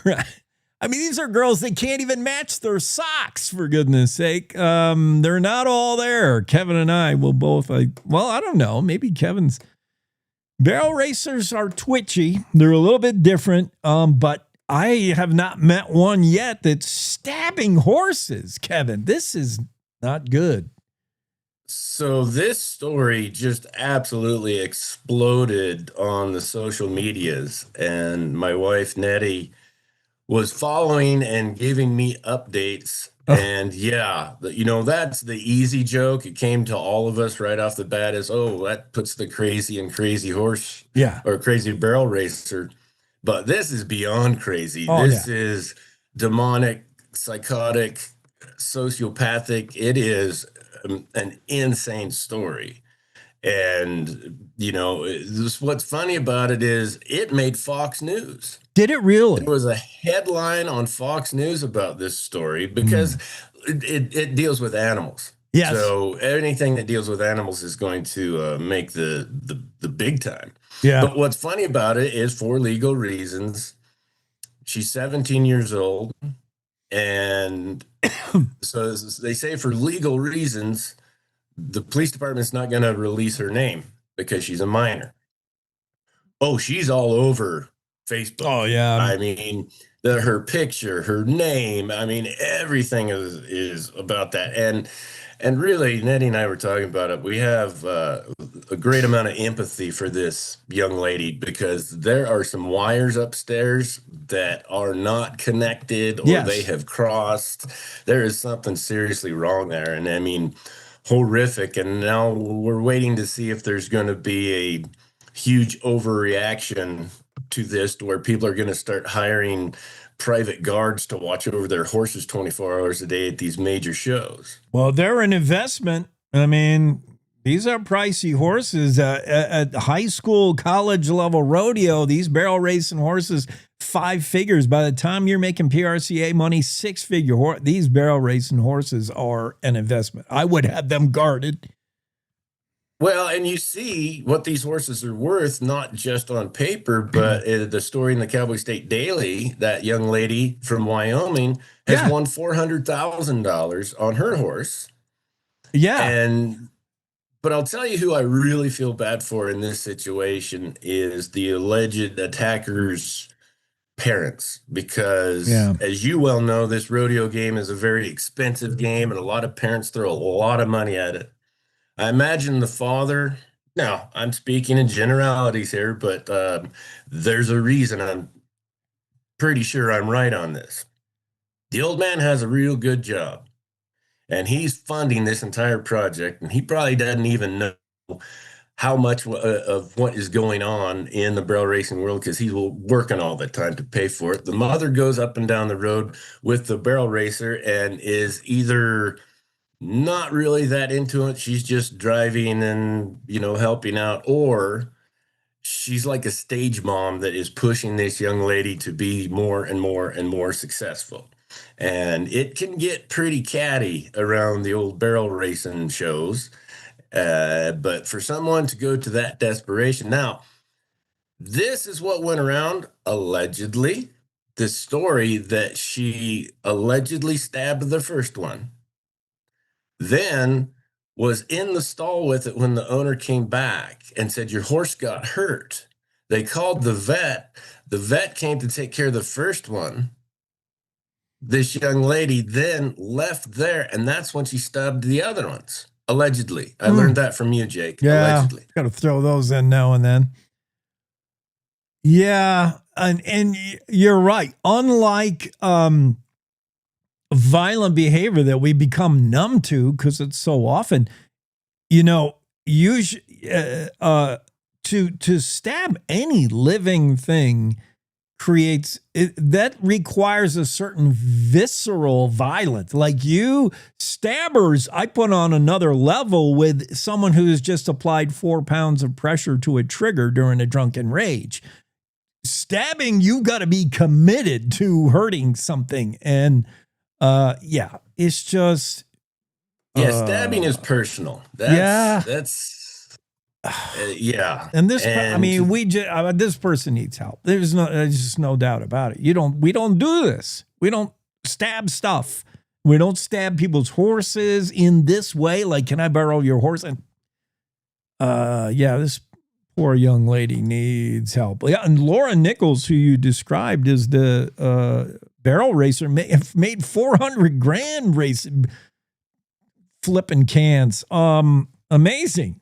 I mean, these are girls that can't even match their socks, for goodness sake. They're not all there. Kevin and I will both, I don't know. Maybe Kevin's barrel racers are twitchy. They're a little bit different, but I have not met one yet that's stabbing horses, Kevin. This is not good. So this story just absolutely exploded on the social medias, and my wife, Nettie, was following and giving me updates. And yeah, that's the easy joke. It came to all of us right off the bat as, oh, that puts the crazy and crazy horse or crazy barrel racer. But this is beyond crazy. This is demonic, psychotic, sociopathic. It is an insane story. And, what's funny about it is it made Fox News. Did it really? There was a headline on Fox News about this story because it deals with animals. Yes. So anything that deals with animals is going to make the big time. Yeah. But what's funny about it is, for legal reasons, she's 17 years old. And so they say for legal reasons, the police department's not going to release her name because she's a minor. Oh, she's all over Facebook. Oh, yeah. I mean, her picture, her name, I mean, everything is about that. And really, Nettie and I were talking about it. We have a great amount of empathy for this young lady because there are some wires upstairs that are not connected or they have crossed. There is something seriously wrong there. And I mean, horrific. And now we're waiting to see if there's going to be a huge overreaction to this, to where people are going to start hiring private guards to watch over their horses 24 hours a day at these major shows. Well, they're an investment. I mean, these are pricey horses. At high school, college level rodeo, these barrel racing horses, 5 figures. By the time you're making PRCA money, 6-figure. These barrel racing horses are an investment. I would have them guarded. Well, and you see what these horses are worth, not just on paper, but the story in the Cowboy State Daily, that young lady from Wyoming has won $400,000 on her horse. Yeah. But I'll tell you who I really feel bad for in this situation is the alleged attacker's parents, because as you well know, this rodeo game is a very expensive game and a lot of parents throw a lot of money at it. I imagine the father, now I'm speaking in generalities here, but there's a reason I'm pretty sure I'm right on this. The old man has a real good job, and he's funding this entire project, and he probably doesn't even know how much of what is going on in the barrel racing world because he's working all the time to pay for it. The mother goes up and down the road with the barrel racer and is either not really that into it. She's just driving and, helping out, or she's like a stage mom that is pushing this young lady to be more and more and more successful. And it can get pretty catty around the old barrel racing shows. But for someone to go to that desperation. Now, this is what went around allegedly. The story that she allegedly stabbed the first one, then was in the stall with it when the owner came back and said, your horse got hurt. They called the vet. The vet came to take care of the first one. This young lady then left there, and that's when she stabbed the other ones, allegedly. I learned that from you, Jake. Yeah, allegedly. Got to throw those in now and then. Yeah, and you're right. Unlike violent behavior that we become numb to because it's so often, to stab any living thing that requires a certain visceral violence. Like you stabbers, I put on another level with someone who has just applied 4 pounds of pressure to a trigger during a drunken rage. Stabbing, you got to be committed to hurting something. And it's just. Stabbing is personal. That's And this, this person needs help. There's just no doubt about it. We don't do this. We don't stab stuff. We don't stab people's horses in this way. Like, can I borrow your horse? And this poor young lady needs help. Yeah, and Laura Nichols, who you described as the barrel racer, made $400,000 racing, flipping cans. Amazing.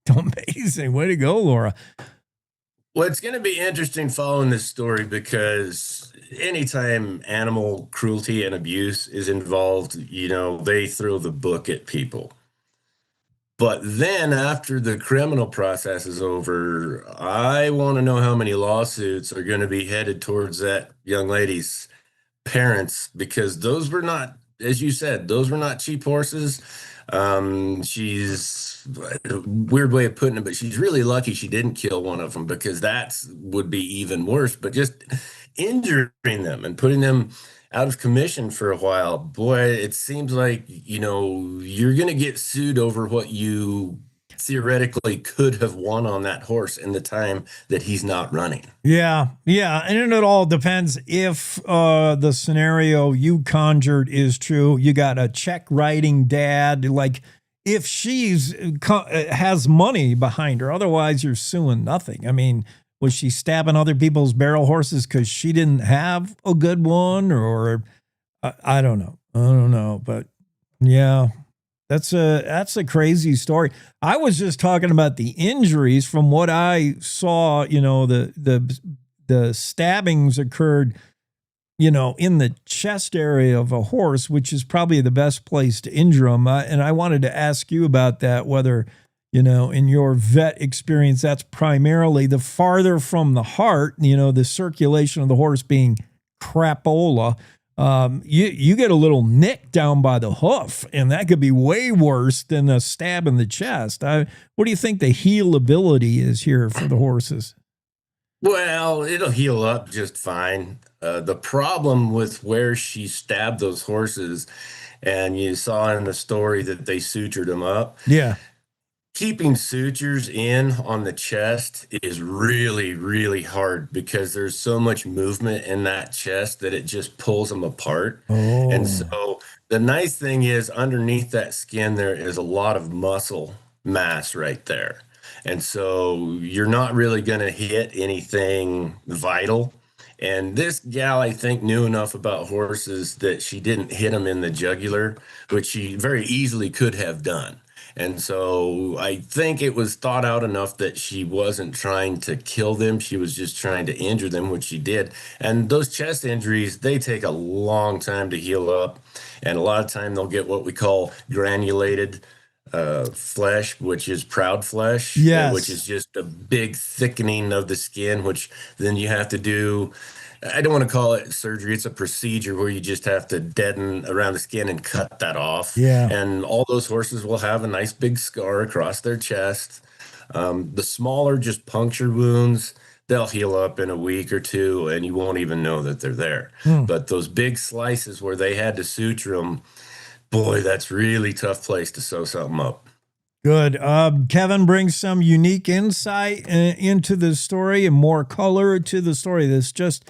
Amazing. Way to go, Laura. Well, it's going to be interesting following this story because anytime animal cruelty and abuse is involved, they throw the book at people. But then after the criminal process is over, I want to know how many lawsuits are going to be headed towards that young lady's parents, because those were not, as you said, those were not cheap horses. She's a weird way of putting it, but she's really lucky she didn't kill one of them, because that would be even worse. But just injuring them and putting them out of commission for a while, boy, it seems like, you're going to get sued over what you theoretically could have won on that horse in the time that he's not running. Yeah. And it all depends if the scenario you conjured is true. You got a check writing dad, like if she's has money behind her. Otherwise, you're suing nothing. I mean, was she stabbing other people's barrel horses because she didn't have a good one? Or I don't know. But yeah. That's a crazy story. I was just talking about the injuries from what I saw. The stabbings occurred, in the chest area of a horse, which is probably the best place to injure them. And I wanted to ask you about that, whether, in your vet experience, that's primarily the farther from the heart, the circulation of the horse being crapola. You get a little nick down by the hoof, and that could be way worse than a stab in the chest. What do you think the healability is here for the horses? Well, it'll heal up just fine. The problem with where she stabbed those horses, and you saw in the story that they sutured them up. Yeah. Keeping sutures in on the chest is really, really hard because there's so much movement in that chest that it just pulls them apart. Oh. And so the nice thing is underneath that skin, there is a lot of muscle mass right there. And so you're not really going to hit anything vital. And this gal, I think, knew enough about horses that she didn't hit them in the jugular, which she very easily could have done. And so I think it was thought out enough that she wasn't trying to kill them. She was just trying to injure them, which she did. And those chest injuries, they take a long time to heal up. And a lot of time they'll get what we call granulated flesh, which is proud flesh, yes, which is just a big thickening of the skin, which then you have to do. I don't want to call it surgery. It's a procedure where you just have to deaden around the skin and cut that off. Yeah. And all those horses will have a nice big scar across their chest. The smaller, just puncture wounds, they'll heal up in a week or two and you won't even know that they're there. But those big slices where they had to suture them, boy, that's really tough place to sew something up. Good. Kevin brings some unique insight into the story and more color to the story. That's just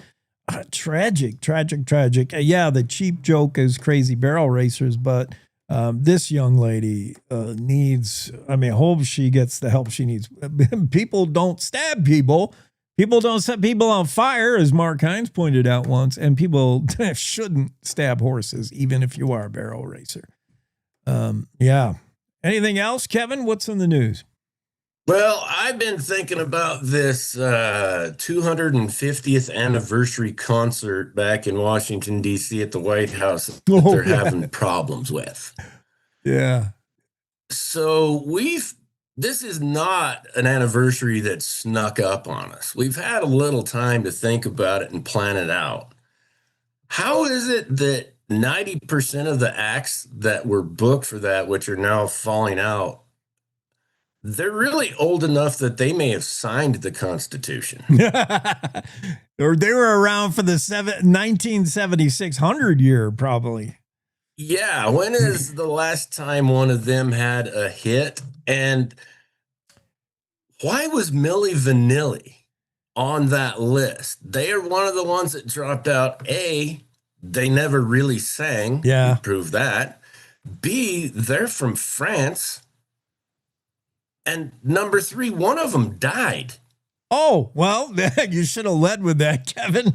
tragic. Yeah, the cheap joke is crazy barrel racers, but this young lady needs, I hope she gets the help she needs. People don't stab people. People don't set people on fire, as Mark Hines pointed out once, and people shouldn't stab horses, even if you are a barrel racer. Yeah. Anything else, Kevin? What's in the news? Well, I've been thinking about this 250th anniversary concert back in Washington, D.C. at the White House that they're having problems with. Yeah. So we've this is not an anniversary that snuck up on us. We've had a little time to think about it and plan it out. How is it that 90% of the acts that were booked for that, which are now falling out, they're really old enough that they may have signed the Constitution? Or they were around for the 1976 year, probably. Yeah, when is the last time one of them had a hit? And why was Milli Vanilli on that list? They are one of the ones that dropped out. A, they never really sang. Yeah. Prove that. B, they're from France. And number 3, one of them died. Oh, well, you should have led with that, Kevin.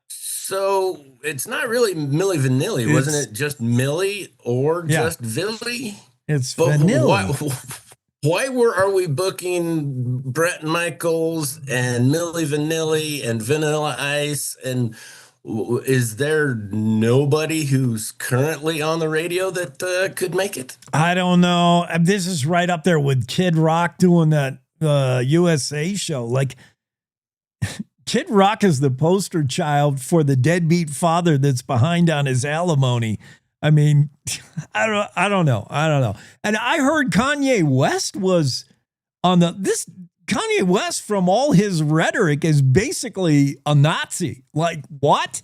So it's not really Milli Vanilli. Wasn't it just Millie or just Villy? It's Vanilli. Why are we booking Bret Michaels and Milli Vanilli and Vanilla Ice? And is there nobody who's currently on the radio that could make it? I don't know. This is right up there with Kid Rock doing that USA show. Like, Kid Rock is the poster child for the deadbeat father that's behind on his alimony. I mean, I don't know. And I heard Kanye West was on Kanye West, from all his rhetoric, is basically a Nazi. Like, what?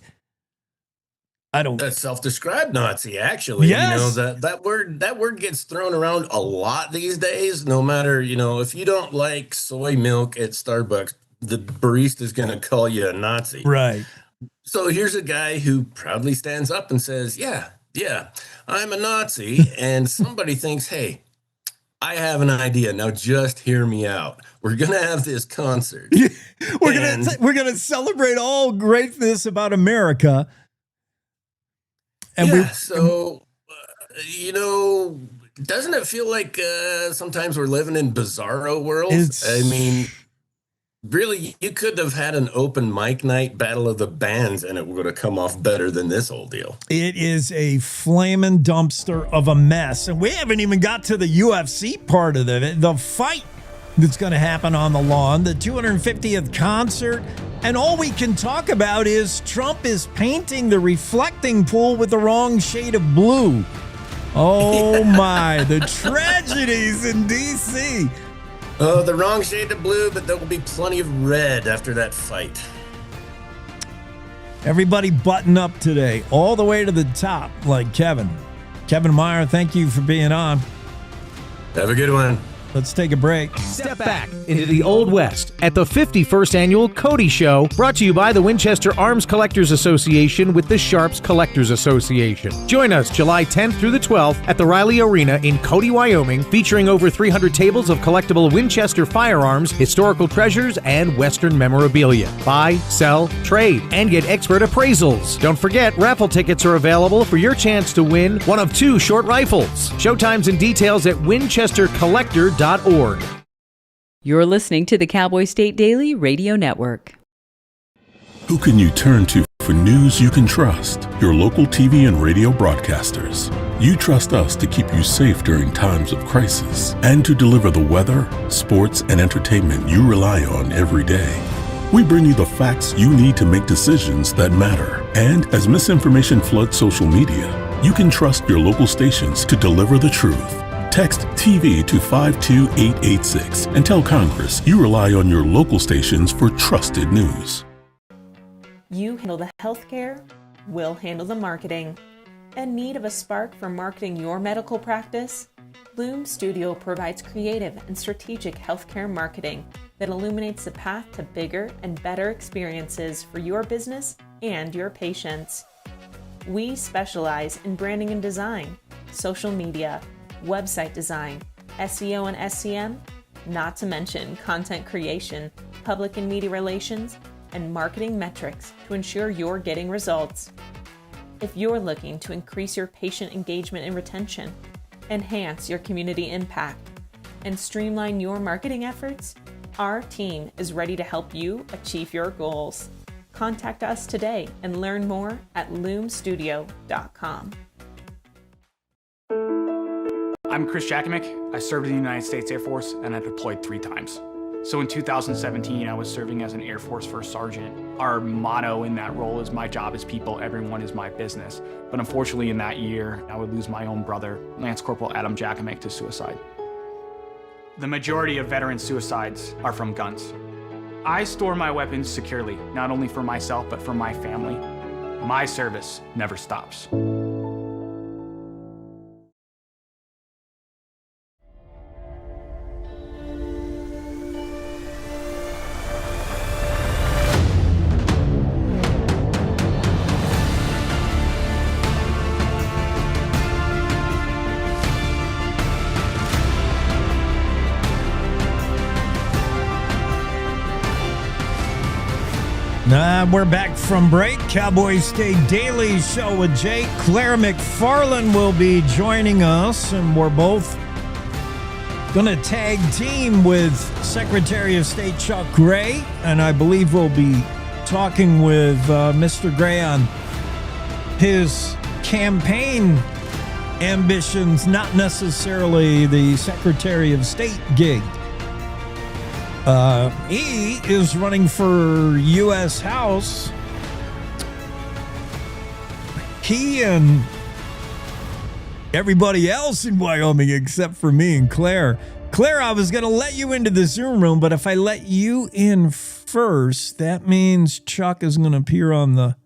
That's self-described Nazi, actually. Yes. You know, that word gets thrown around a lot these days. No matter, if you don't like soy milk at Starbucks, the barista is going to call you a Nazi. Right. So here's a guy who proudly stands up and says, yeah, I'm a Nazi. And somebody thinks, hey, I have an idea. Now just hear me out. We're going to have this concert. We're going to celebrate all greatness about America. And doesn't it feel like sometimes we're living in bizarro worlds? I mean, really, you could have had an open mic night, Battle of the Bands, and it would have come off better than this whole deal. It is a flaming dumpster of a mess. And we haven't even got to the UFC part of it. The fight that's going to happen on the lawn, the 250th concert. And all we can talk about is Trump is painting the reflecting pool with the wrong shade of blue. Oh, my. The tragedies in D.C. Oh, the wrong shade of blue, but there will be plenty of red after that fight. Everybody button up today, all the way to the top, like Kevin. Kevin Meyer, thank you for being on. Have a good one. Let's take a break. Step back into the Old West at the 51st Annual Cody Show, brought to you by the Winchester Arms Collectors Association with the Sharps Collectors Association. Join us July 10th through the 12th at the Riley Arena in Cody, Wyoming, featuring over 300 tables of collectible Winchester firearms, historical treasures, and Western memorabilia. Buy, sell, trade, and get expert appraisals. Don't forget, raffle tickets are available for your chance to win one of 2 short rifles. Showtimes and details at winchestercollector.org. You're listening to the Cowboy State Daily Radio Network. Who can you turn to for news you can trust? Your local TV and radio broadcasters. You trust us to keep you safe during times of crisis and to deliver the weather, sports, and entertainment you rely on every day. We bring you the facts you need to make decisions that matter. And as misinformation floods social media, you can trust your local stations to deliver the truth. Text TV to 52886 and tell Congress you rely on your local stations for trusted news. You handle the healthcare, we'll handle the marketing. In need of a spark for marketing your medical practice? Loom Studio provides creative and strategic healthcare marketing that illuminates the path to bigger and better experiences for your business and your patients. We specialize in branding and design, social media, website design, SEO and SCM, not to mention content creation, public and media relations, and marketing metrics to ensure you're getting results. If you're looking to increase your patient engagement and retention, enhance your community impact, and streamline your marketing efforts, our team is ready to help you achieve your goals. Contact us today and learn more at loomstudio.com. I'm Chris Jakimick. I served in the United States Air Force and I deployed 3 times. So in 2017, I was serving as an Air Force First Sergeant. Our motto in that role is my job is people, everyone is my business. But unfortunately in that year, I would lose my own brother, Lance Corporal Adam Jakimick, to suicide. The majority of veteran suicides are from guns. I store my weapons securely, not only for myself, but for my family. My service never stops. We're back from break. Cowboy State Daily Show with Jake. Claire McFarland will be joining us, and we're both going to tag team with Secretary of State Chuck Gray, and I believe we'll be talking with Mr. Gray on his campaign ambitions, not necessarily the Secretary of State gig. He is running for U.S. House. He and everybody else in Wyoming except for me and Claire. Claire, I was going to let you into the Zoom room, but if I let you in first, that means Chuck is going to appear on the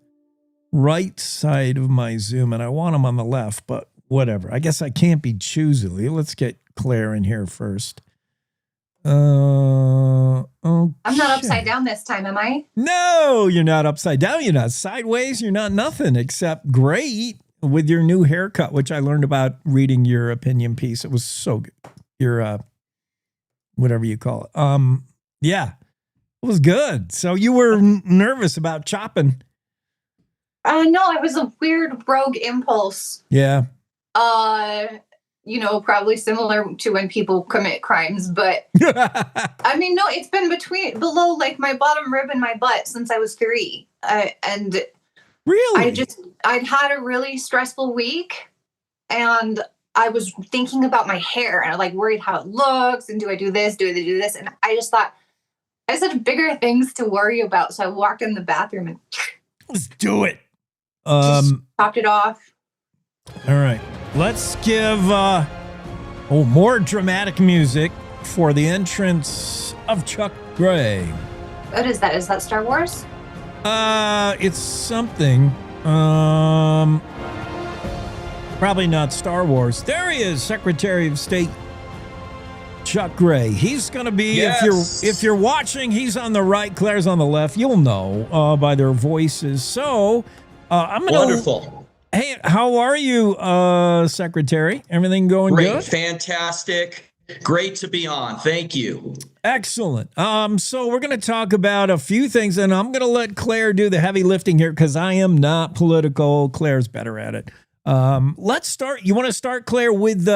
right side of my Zoom, and I want him on the left, but whatever. I guess I can't be choosy. Let's get Claire in here first. Okay. I'm not upside down this time, am I? No, you're not upside down. You're not sideways. You're not nothing except great with your new haircut, which I learned about reading your opinion piece. It was so good. Your, whatever you call it. Yeah, it was good. So you were nervous about chopping. No, it was a weird rogue impulse. Yeah. Probably similar to when people commit crimes, but I mean, no, it's been below like my bottom rib and my butt since I was 3. And really, I'd had a really stressful week and I was thinking about my hair and I like worried how it looks and do I do this? Do I do this? And I just thought I had bigger things to worry about. So I walked in the bathroom and let's do it. Chopped it off. All right. Let's give more dramatic music for the entrance of Chuck Gray. What is that? Is that Star Wars? It's something. Probably not Star Wars. There he is, Secretary of State Chuck Gray. He's going to be, if you're watching, he's on the right, Claire's on the left. You'll know by their voices. So I'm going to... Wonderful. Hey, how are you, Secretary? Everything going good? Great, fantastic. Great to be on. Thank you. Excellent. So we're going to talk about a few things, and I'm going to let Claire do the heavy lifting here because I am not political. Claire's better at it. Let's start. You want to start, Claire, with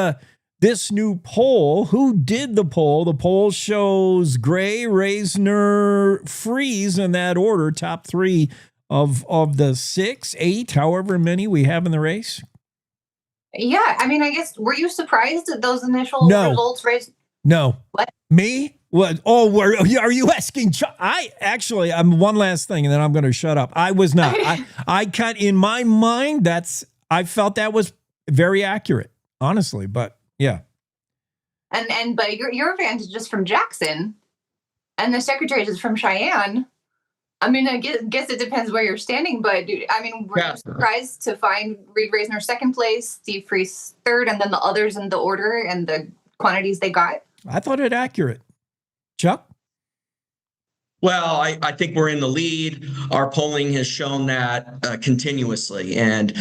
this new poll? Who did the poll? The poll shows Gray, Reisner, Freeze in that order, top 3. Of the 6, 8, however many we have in the race? Yeah, I mean, I guess, were you surprised at those initial results? No. What? Me? What? Oh, are you asking? I'm one last thing, and then I'm going to shut up. I was not. In my mind, I felt that was very accurate, honestly, but yeah. But your advantage is from Jackson, and the Secretary's is from Cheyenne. I mean, I guess it depends where you're standing, but I mean, were you surprised to find Reed Reisner 2nd place, Steve Freese 3rd, and then the others in the order and the quantities they got? I thought it accurate. Chuck? Well, I think we're in the lead. Our polling has shown that continuously. And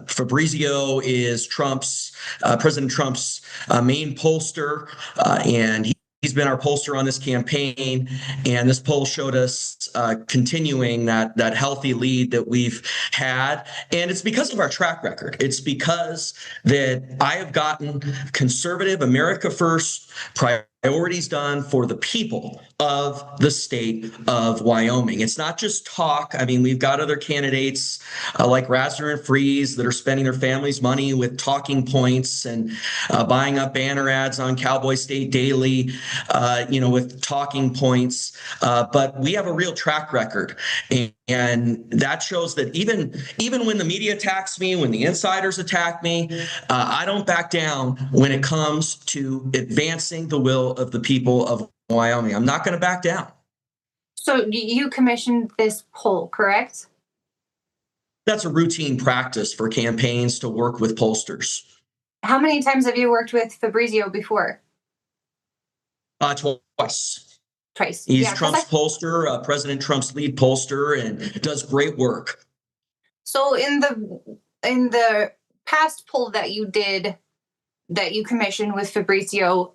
Fabrizio is President Trump's main pollster, and he's been our pollster on this campaign, and this poll showed us continuing that healthy lead that we've had. And it's because of our track record. It's because that I have gotten conservative, America First priorities done for the people of the state of Wyoming. It's not just talk. I mean, we've got other candidates like Rasner and Freeze that are spending their family's money with talking points and buying up banner ads on Cowboy State Daily, with talking points. But we have a real track record. And that shows that even when the media attacks me, when the insiders attack me, I don't back down when it comes to advancing the will of the people of Wyoming. I'm not going to back down. So you commissioned this poll, correct? That's a routine practice for campaigns to work with pollsters. How many times have you worked with Fabrizio before? Twice. Twice. He's Trump's pollster, President Trump's lead pollster, and does great work. So in the past poll that you did, that you commissioned with Fabrizio,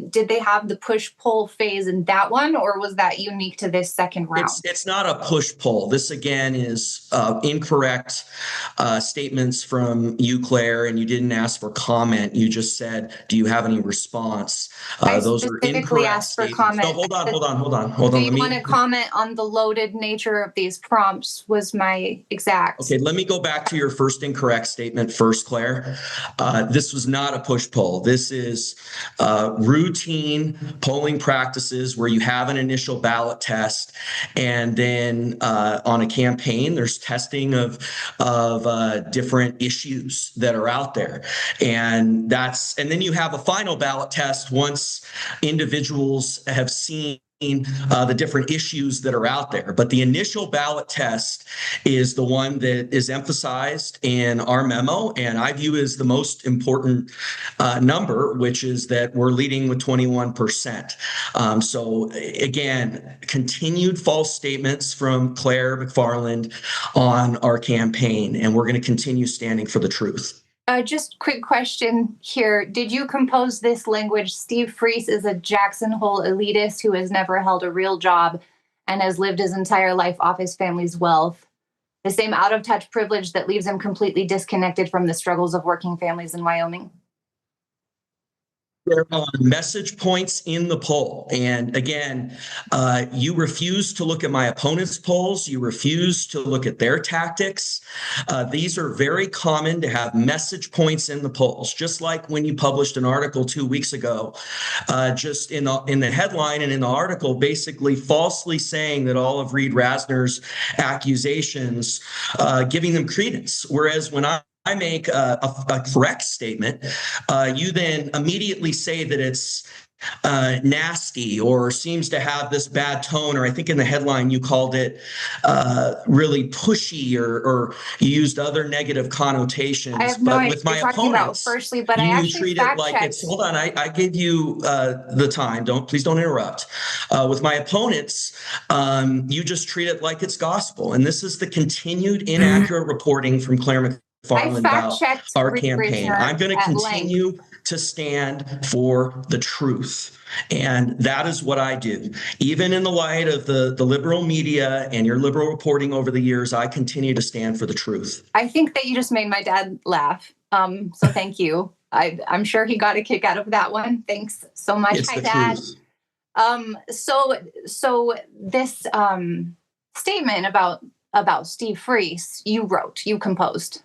did they have the push-pull phase in that one, or was that unique to this second round? It's not a push-pull. This, again, is incorrect statements from you, Claire, and you didn't ask for comment. You just said, do you have any response? Those are incorrect asked for statements. comment. No, hold on. Do you want to comment on the loaded nature of these prompts was my exact. Okay, let me go back to your first incorrect statement first, Claire. This was not a push-pull. This is routine polling practices where you have an initial ballot test, and then on a campaign, there's testing of different issues that are out there, and then you have a final ballot test once individuals have seen the different issues that are out there. But the initial ballot test is the one that is emphasized in our memo, and I view as the most important number, which is that we're leading with 21%. So again, continued false statements from Claire McFarland on our campaign, and we're going to continue standing for the truth. Just quick question here. Did you compose this language? Steve Freese is a Jackson Hole elitist who has never held a real job and has lived his entire life off his family's wealth. The same out-of-touch privilege that leaves him completely disconnected from the struggles of working families in Wyoming. There are message points in the poll. And again, you refuse to look at my opponent's polls. You refuse to look at their tactics. These are very common to have message points in the polls, just like when you published an article 2 weeks ago, just in the headline and in the article, basically falsely saying that all of Reed Rasner's accusations, giving them credence. Whereas when I make a correct statement, you then immediately say that it's nasty or seems to have this bad tone, or I think in the headline you called it really pushy, or you used other negative connotations. I have no idea with my what you're talking about, opponents, firstly, but I you actually treat it like it's. Hold on, I gave you the time. Please don't interrupt. With my opponents, you just treat it like it's gospel, and this is the continued inaccurate reporting from Claire McFarland about our campaign. I'm going to continue to stand for the truth. And that is what I do. Even in the light of the liberal media and your liberal reporting over the years, I continue to stand for the truth. I think that you just made my dad laugh. So thank you. I'm sure he got a kick out of that one. Thanks so much. It's Hi, the Dad. truth. So this statement about Steve Freese, you composed.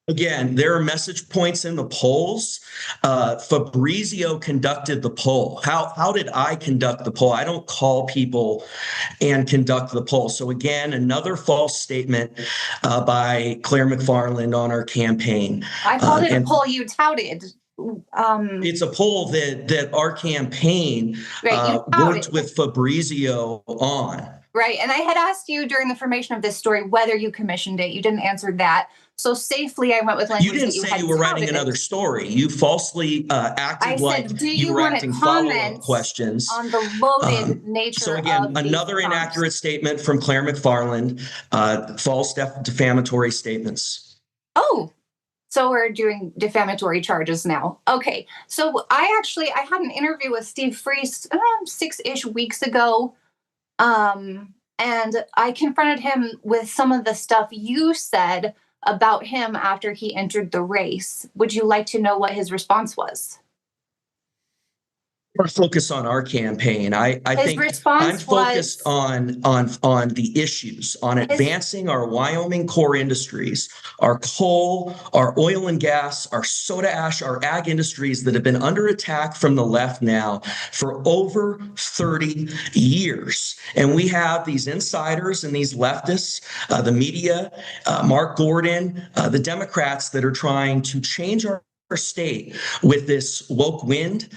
Again, there are message points in the polls. Fabrizio conducted the poll. How did I conduct the poll? I don't call people and conduct the poll. So again, another false statement by Claire McFarland on our campaign. I called it a poll you touted. It's a poll that our campaign worked with Fabrizio on. Right. And I had asked you during the formation of this story whether you commissioned it. You didn't answer that. So safely, I went with language. You didn't say you were writing another story. You falsely acted like you were asking follow-up questions on the loaded nature. So again, another inaccurate statement from Claire McFarland, false defamatory statements. Oh, so we're doing defamatory charges now. Okay. So I had an interview with Steve Freese 6-ish weeks ago. And I confronted him with some of the stuff you said about him after he entered the race. Would you like to know what his response was? Or focus on our campaign. I His think response I'm focused on the issues, on advancing our Wyoming core industries, our coal, our oil and gas, our soda ash, our ag industries that have been under attack from the left now for over 30 years. And we have these insiders and these leftists, the media, Mark Gordon, the Democrats that are trying to change our state with this woke wind,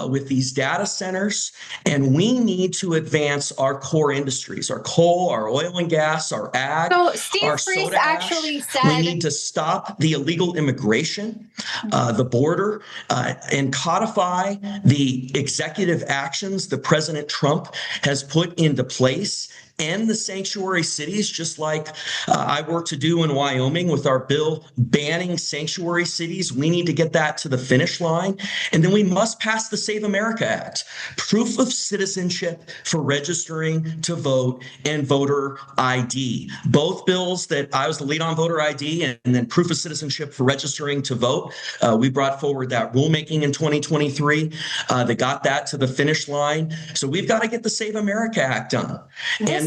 with these data centers, and we need to advance our core industries, our coal, our oil and gas, our ag, So Steve our Freese soda actually ash. said We need to stop the illegal immigration, the border, and codify the executive actions that President Trump has put into place. And the sanctuary cities, just like I work to do in Wyoming with our bill banning sanctuary cities. We need to get that to the finish line. And then we must pass the Save America Act, proof of citizenship for registering to vote and voter ID. Both bills that I was the lead on voter ID and then proof of citizenship for registering to vote. We brought forward that rulemaking in 2023 that got that to the finish line. So we've got to get the Save America Act done.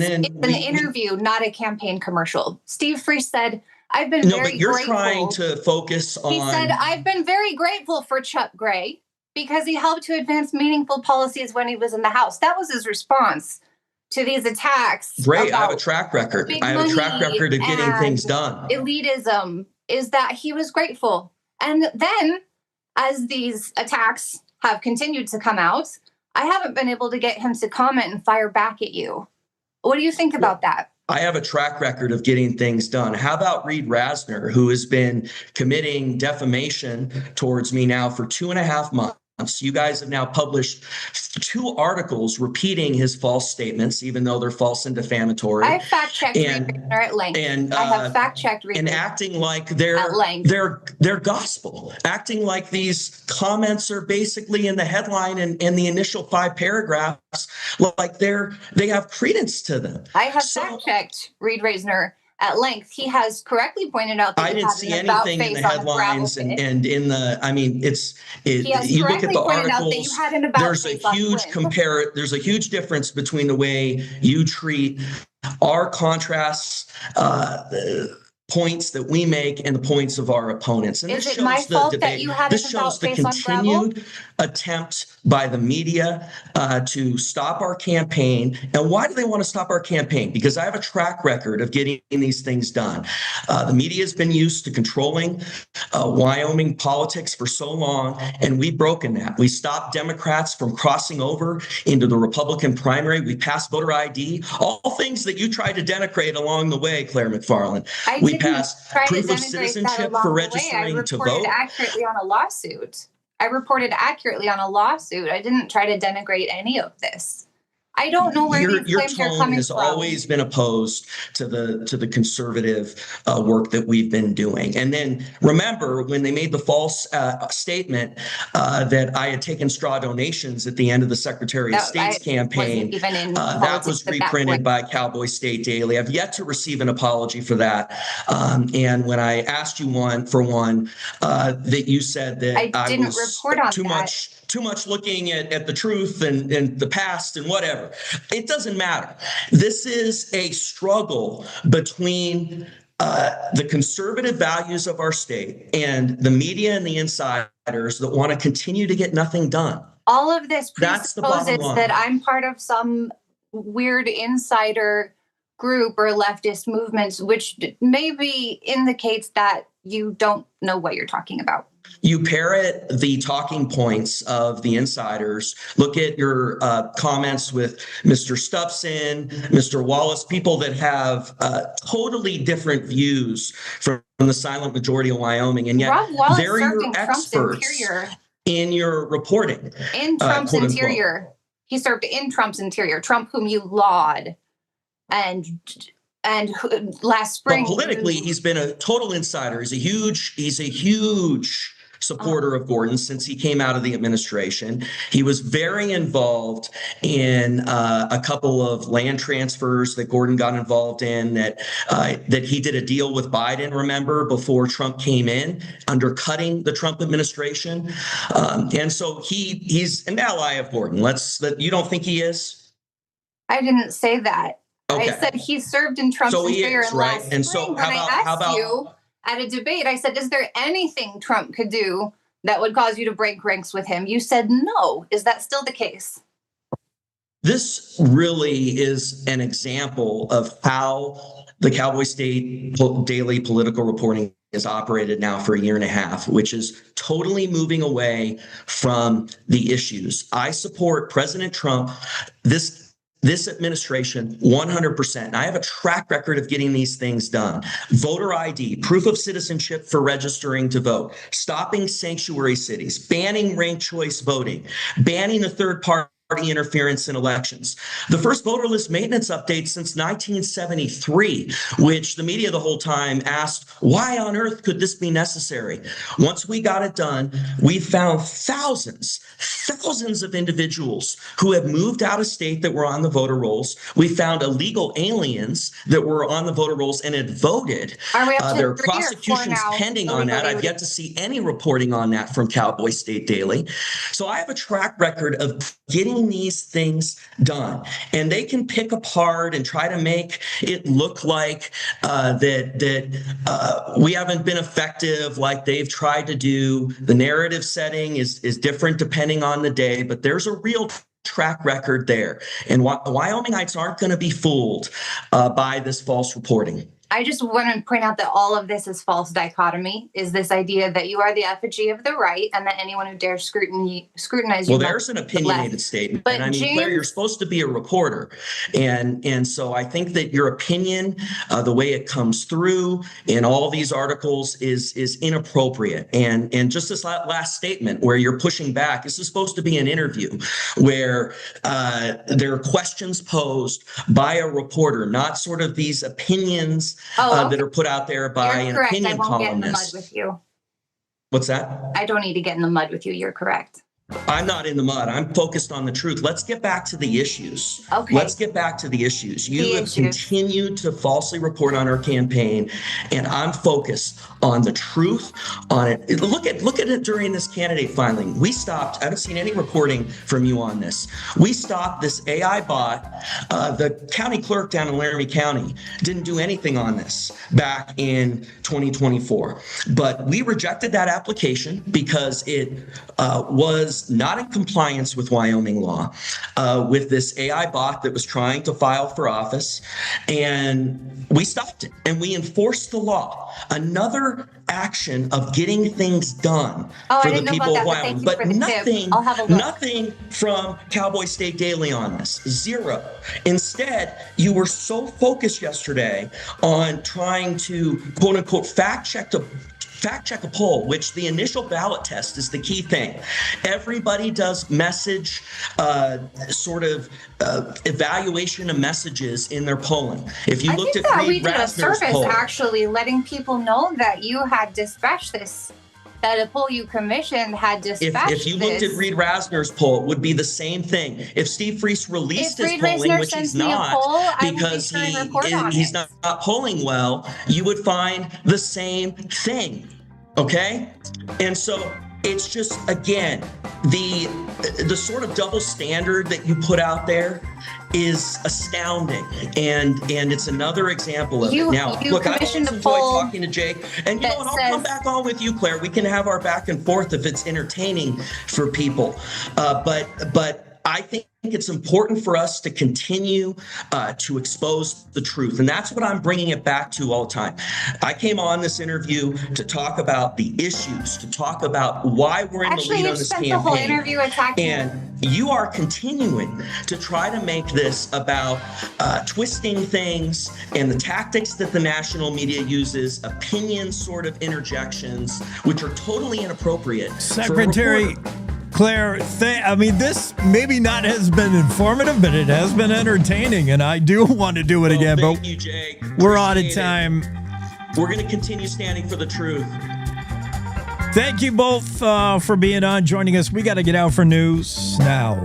It's an interview, not a campaign commercial. Steve Freese said, I've been No, very but you're grateful. trying to focus on. He said, I've been very grateful for Chuck Gray because he helped to advance meaningful policies when he was in the House. That was his response to these attacks. Great, I have a track record. I have a track record of getting things done. Elitism is that he was grateful. And then, as these attacks have continued to come out, I haven't been able to get him to comment and fire back at you. What do you think about that? I have a track record of getting things done. How about Reed Rasner, who has been committing defamation towards me now for 2.5 months? You guys have now published 2 articles repeating his false statements, even though they're false and defamatory. I fact-checked Reed Rasner at length. And I have fact-checked Reed and Rasner acting like they're gospel, acting like these comments are basically in the headline and in the initial 5 paragraphs, like they have credence to them. I have fact-checked Reed Rasner at length. He has correctly pointed out that I didn't see anything in the headlines and in the. I mean, you look at the articles. There's a huge difference between the way you treat our contrasts. Points that we make and the points of our opponents. And is it my fault that you had this shows the continued attempt by the media to stop our campaign. And why do they want to stop our campaign? Because I have a track record of getting these things done. The media has been used to controlling Wyoming politics for so long, and we've broken that. We stopped Democrats from crossing over into the Republican primary. We passed voter ID, all things that you tried to denigrate along the way, Claire McFarland. We passed proof of citizenship for registering to vote. I reported accurately on a lawsuit. I didn't try to denigrate any of this. I don't know where these claims are coming from. Your tone has always been opposed to the conservative work that we've been doing. And then remember when they made the false statement that I had taken straw donations at the end of the Secretary of State's campaign. That was reprinted by Cowboy State Daily. I've yet to receive an apology for that. And when I asked you that you said that I didn't was report on too much looking at the truth and the past and whatever. It doesn't matter. This is a struggle between the conservative values of our state and the media and the insiders that want to continue to get nothing done. All of this presupposes that I'm part of some weird insider group or leftist movements, which maybe indicates that you don't know what you're talking about. You parrot the talking points of the insiders. Look at your comments with Mr. Stubson, Mr. Wallace, people that have totally different views from the silent majority of Wyoming. And yet they're your experts in your reporting. In Trump's interior. He served in Trump's interior. Trump, whom you laud. And last spring, politically, he's been a total insider. He's a huge supporter of Gordon since he came out of the administration. He was very involved in a couple of land transfers that Gordon got involved in, that he did a deal with Biden, remember, before Trump came in, undercutting the Trump administration. And so he's an ally of Gordon. You don't think he is? I didn't say that. Okay. I said he served in Trump's employer last spring. And so when I asked you at a debate, I said, is there anything Trump could do that would cause you to break ranks with him? You said no. Is that still the case? This really is an example of how the Cowboy State Daily political reporting is operated now for a year and a half, which is totally moving away from the issues. I support President Trump, this administration, 100%. I have a track record of getting these things done. Voter ID, proof of citizenship for registering to vote, stopping sanctuary cities, banning ranked choice voting, banning the third party interference in elections. The first voter list maintenance update since 1973, which the media the whole time asked, why on earth could this be necessary? Once we got it done, we found thousands of individuals who have moved out of state that were on the voter rolls. We found illegal aliens that were on the voter rolls and had voted. There are prosecutions pending on that. I've yet to see any reporting on that from Cowboy State Daily. So I have a track record of getting these things done, and they can pick apart and try to make it look like that we haven't been effective like they've tried to do. The narrative setting is different depending on the day, but there's a real track record there, and Wyomingites aren't going to be fooled by this false reporting. I just want to point out that all of this is false dichotomy, is this idea that you are the effigy of the right and that anyone who dares scrutinize you. Well, there's an opinionated statement. But and I mean, James, Claire, you're supposed to be a reporter. And so I think that your opinion, the way it comes through in all these articles is inappropriate. And just this last statement where you're pushing back, this is supposed to be an interview where there are questions posed by a reporter, not sort of these opinions that are put out there by an opinion columnist. I won't get in the mud with you. What's that? I don't need to get in the mud with you. You're correct. I'm not in the mud. I'm focused on the truth. Let's get back to the issues. Okay. Let's get back to the issues. You have continued to falsely report on our campaign, and I'm focused on the truth, on it. Look at it during this candidate filing. We stopped. I haven't seen any reporting from you on this. We stopped this AI bot. The county clerk down in Laramie County didn't do anything on this back in 2024, but we rejected that application because it was not in compliance with Wyoming law, with this AI bot that was trying to file for office, and we stopped it and we enforced the law. Another action of getting things done for the people of Wyoming, but nothing from Cowboy State Daily on this. Zero. Instead, you were so focused yesterday on trying to quote unquote fact check a poll, which the initial ballot test is the key thing. Everybody does message evaluation of messages in their polling. If you looked at we did a service actually letting people know that you had dispatched this, that a poll you commissioned had dispatched If you looked at Reed Rasner's poll, it would be the same thing. If Steve Freese released his polling, which he's not, because he's not polling well, you would find the same thing. Okay? And so it's just, again, the sort of double standard that you put out there is astounding, and it's another example of it. Now, look, I always enjoy talking to Jake, and you know what? I'll come back on with you, Claire. We can have our back and forth if it's entertaining for people. But I think it's important for us to continue to expose the truth. And that's what I'm bringing it back to all the time. I came on this interview to talk about the issues, to talk about why we're in the lead on this campaign. The whole interview attacking. And you are continuing to try to make this about twisting things and the tactics that the national media uses, opinion sort of interjections, which are totally inappropriate. Secretary Claire, this maybe not has been informative, but it has been entertaining, and I do want to do it again. Thank you, Jake. We're out of time. We're going to continue standing for the truth. Thank you both for being on, joining us. We got to get out for news now.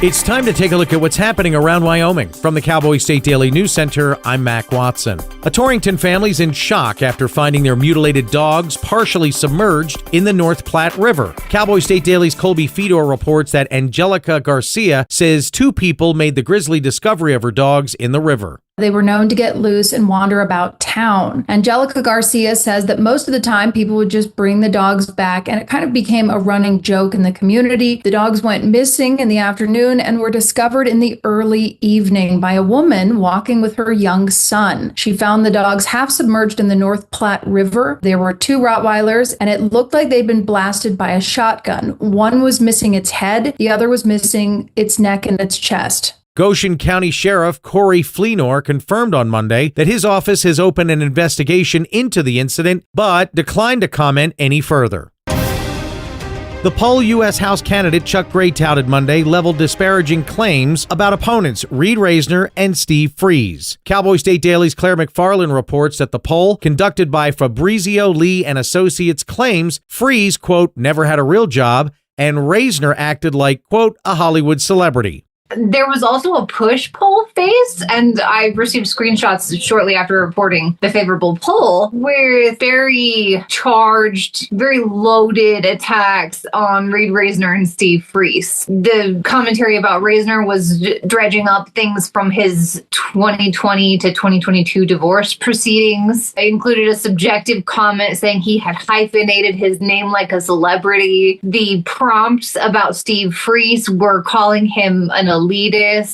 It's time to take a look at what's happening around Wyoming. From the Cowboy State Daily News Center, I'm Mac Watson. A Torrington family's in shock after finding their mutilated dogs partially submerged in the North Platte River. Cowboy State Daily's Colby Fedor reports that Angelica Garcia says 2 people made the grisly discovery of her dogs in the river. They were known to get loose and wander about town. Angelica Garcia says that most of the time people would just bring the dogs back, and it kind of became a running joke in the community. The dogs went missing in the afternoon and were discovered in the early evening by a woman walking with her young son. She found the dogs half submerged in the North Platte River. There were 2 Rottweilers, and it looked like they'd been blasted by a shotgun. One was missing its head, the other was missing its neck and its chest. Goshen County Sheriff Corey Fleenor confirmed on Monday that his office has opened an investigation into the incident, but declined to comment any further. The poll U.S. House candidate Chuck Gray touted Monday leveled disparaging claims about opponents Reed Reisner and Steve Freeze. Cowboy State Daily's Claire McFarland reports that the poll, conducted by Fabrizio Lee and Associates, claims Freeze, quote, never had a real job, and Reisner acted like, quote, a Hollywood celebrity. There was also a push poll phase, and I received screenshots shortly after reporting the favorable poll with very charged, very loaded attacks on Reed Reisner and Steve Freeze. The commentary about Reisner was dredging up things from his 2020 to 2022 divorce proceedings. It included a subjective comment saying he had hyphenated his name like a celebrity. The prompts about Steve Freeze were calling him an elitist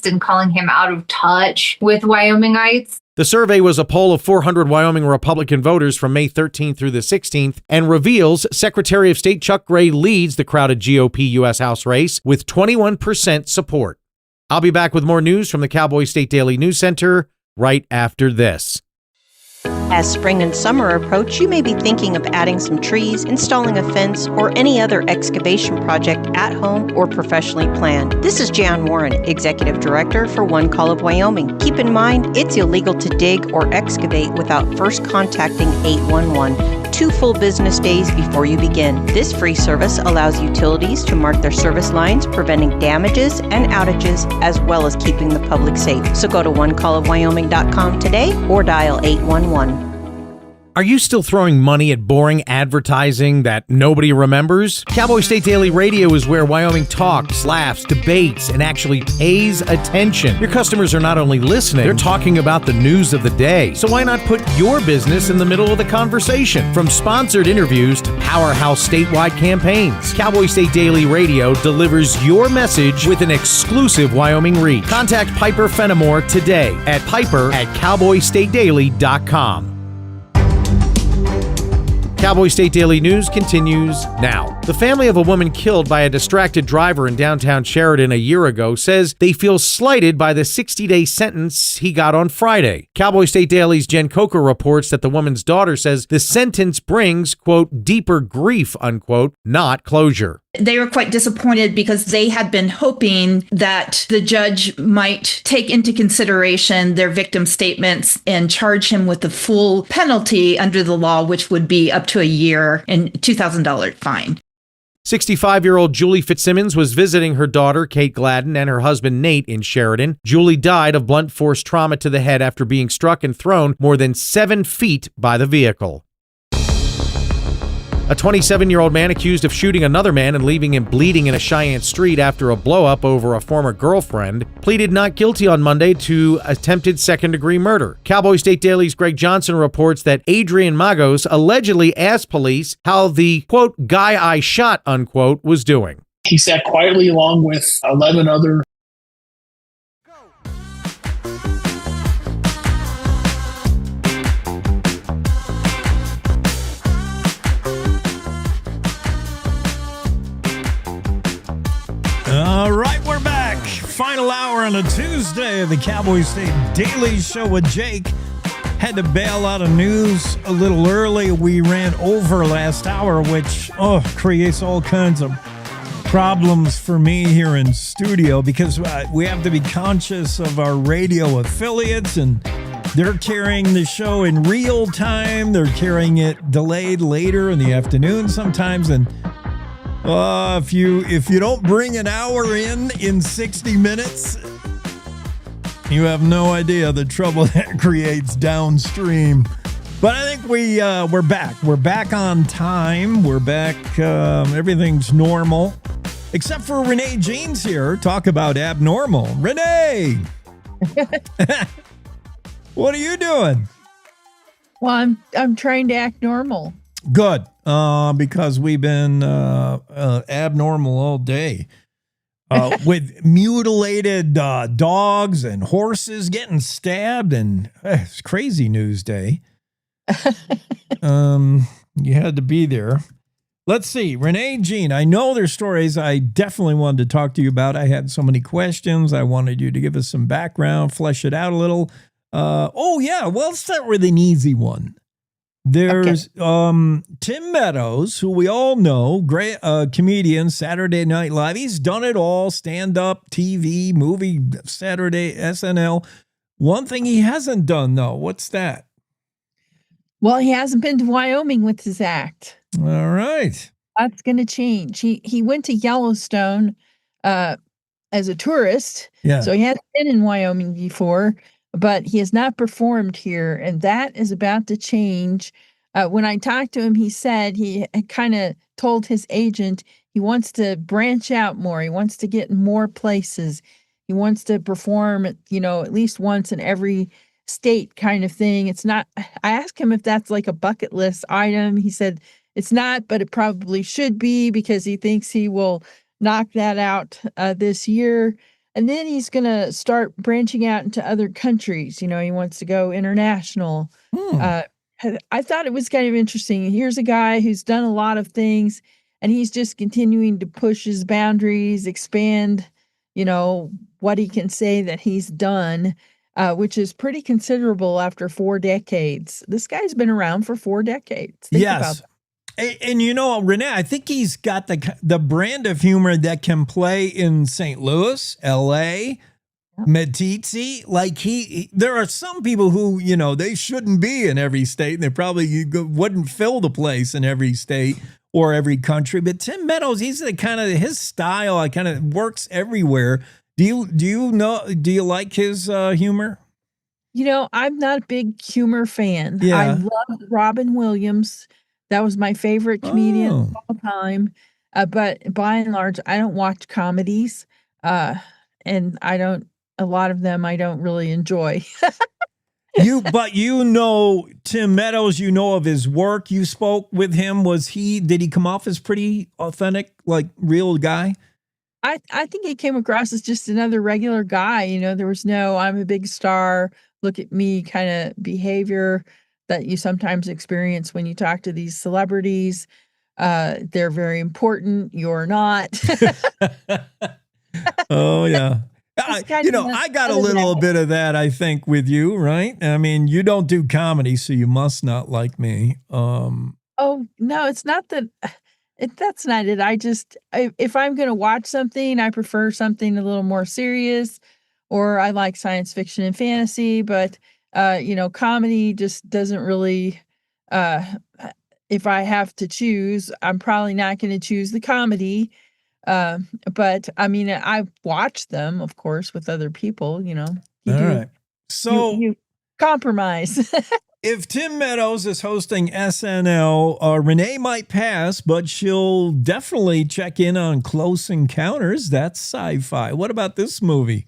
and calling him out of touch with Wyomingites. The survey was a poll of 400 Wyoming Republican voters from May 13th through the 16th and reveals Secretary of State Chuck Gray leads the crowded GOP U.S. House race with 21% support. I'll be back with more news from the Cowboy State Daily News Center right after this. As spring and summer approach, you may be thinking of adding some trees, installing a fence, or any other excavation project at home or professionally planned. This is Jan Warren, Executive Director for One Call of Wyoming. Keep in mind, it's illegal to dig or excavate without first contacting 811 2 full business days before you begin. This free service allows utilities to mark their service lines, preventing damages and outages, as well as keeping the public safe. So go to onecallofwyoming.com today or dial 811. Are you still throwing money at boring advertising that nobody remembers? Cowboy State Daily Radio is where Wyoming talks, laughs, debates, and actually pays attention. Your customers are not only listening, they're talking about the news of the day. So why not put your business in the middle of the conversation? From sponsored interviews to powerhouse statewide campaigns, Cowboy State Daily Radio delivers your message with an exclusive Wyoming reach. Contact Piper Fenimore today at piper@cowboystatedaily.com. Cowboy State Daily News continues now. The family of a woman killed by a distracted driver in downtown Sheridan a year ago says they feel slighted by the 60-day sentence he got on Friday. Cowboy State Daily's Jen Coker reports that the woman's daughter says the sentence brings, quote, deeper grief, unquote, not closure. They were quite disappointed because they had been hoping that the judge might take into consideration their victim statements and charge him with the full penalty under the law, which would be up to a year and $2,000 fine. 65-year-old Julie Fitzsimmons was visiting her daughter, Kate Gladden, and her husband, Nate, in Sheridan. Julie died of blunt force trauma to the head after being struck and thrown more than 7 feet by the vehicle. A 27-year-old man accused of shooting another man and leaving him bleeding in a Cheyenne street after a blow-up over a former girlfriend pleaded not guilty on Monday to attempted second-degree murder. Cowboy State Daily's Greg Johnson reports that Adrian Magos allegedly asked police how the, quote, guy I shot, unquote, was doing. He sat quietly along with 11 other All right, we're back. Final hour on a Tuesday of the Cowboy State Daily Show with Jake. Had to bail out of news a little early. We ran over last hour, which creates all kinds of problems for me here in studio because we have to be conscious of our radio affiliates and They're carrying the show in real time. They're carrying it delayed later in the afternoon sometimes. And if you don't bring an hour in 60 minutes, you have no idea the trouble that creates downstream. But I think we're back. We're back on time. We're back. Everything's normal. Except for Renee Jean's here. Talk about abnormal. Renee! What are you doing? Well, I'm trying to act normal. Good. Because we've been abnormal all day. With mutilated dogs and horses getting stabbed, and it's crazy news day. You had to be there. Let's see, Renee Jean, I know there's stories I definitely wanted to talk to you about. I had so many questions. I wanted you to give us some background, flesh it out a little. Let's start with an easy one. There's Tim Meadows, who we all know, great comedian, Saturday Night Live. He's done it all, stand-up, TV, movie, Saturday, SNL. One thing he hasn't done, though, what's that? Well, he hasn't been to Wyoming with his act. All right. That's going to change. He went to Yellowstone as a tourist. Yeah. So he hasn't been in Wyoming before, but he has not performed here. And that is about to change. When I talked to him, he said he kind of told his agent he wants to branch out more. He wants to get in more places. He wants to perform, at least once in every state kind of thing. It's not, I asked him if that's like a bucket list item. He said it's not, but it probably should be because he thinks he will knock that out this year. And then he's going to start branching out into other countries. He wants to go international. I thought it was kind of interesting. Here's a guy who's done a lot of things, and he's just continuing to push his boundaries, expand, what he can say that he's done. Which is pretty considerable after 4 decades. This guy's been around for 4 decades. Think yes. And Renee, I think he's got the brand of humor that can play in St. Louis, L.A., Metizzi. Like there are some people who, they shouldn't be in every state, and they probably wouldn't fill the place in every state or every country. But Tim Meadows, he's the kind of, his style, kind of works everywhere. Do you like his humor? I'm not a big humor fan. Yeah. I love Robin Williams. That was my favorite comedian of all time. But by and large, I don't watch comedies. And a lot of them I don't really enjoy. But Tim Meadows, of his work. You spoke with him. Did he come off as pretty authentic, like real guy? I think he came across as just another regular guy. There was no, I'm a big star, look at me kind of behavior that you sometimes experience when you talk to these celebrities. They're very important. You're not. Oh, yeah. I got a little bit of that, I think, with you, right? I mean, you don't do comedy, so you must not like me. Oh, no, it's not that. That's not it. If I'm going to watch something, I prefer something a little more serious, or I like science fiction and fantasy, but, comedy just doesn't really, if I have to choose, I'm probably not going to choose the comedy. But I mean, I watch them, of course, with other people, All right. So you compromise. If Tim Meadows is hosting SNL, Renee might pass, but she'll definitely check in on Close Encounters. That's sci-fi. What about this movie?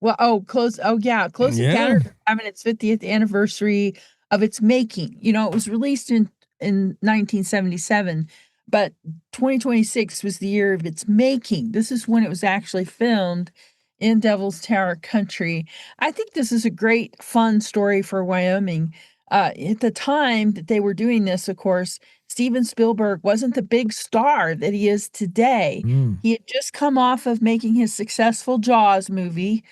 Well, Close Encounters. I mean, its 50th anniversary of its making. It was released in 1977, but 2026 was the year of its making. This is when it was actually filmed in Devil's Tower country. I think this is a great, fun story for Wyoming. At the time that they were doing this, of course, Steven Spielberg wasn't the big star that he is today. He had just come off of making his successful Jaws movie,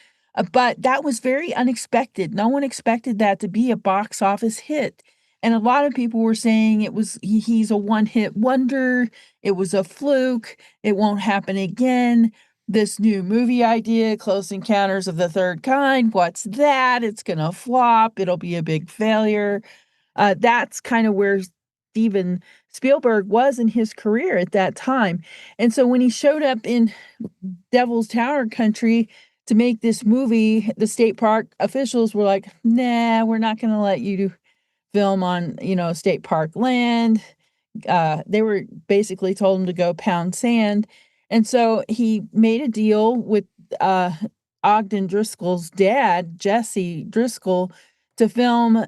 but that was very unexpected. No one expected that to be a box office hit. And a lot of people were saying he's a one-hit wonder. It was a fluke. It won't happen again. this new movie idea, Close Encounters of the Third Kind. What's that? It's going to flop. It'll be a big failure. That's kind of where Steven Spielberg was in his career at that time. And so when he showed up in Devil's Tower country to make this movie, the state park officials were like, nah, we're not going to let you film on, state park land. They were basically told him to go pound sand. And so he made a deal with Ogden Driscoll's dad, Jesse Driscoll, to film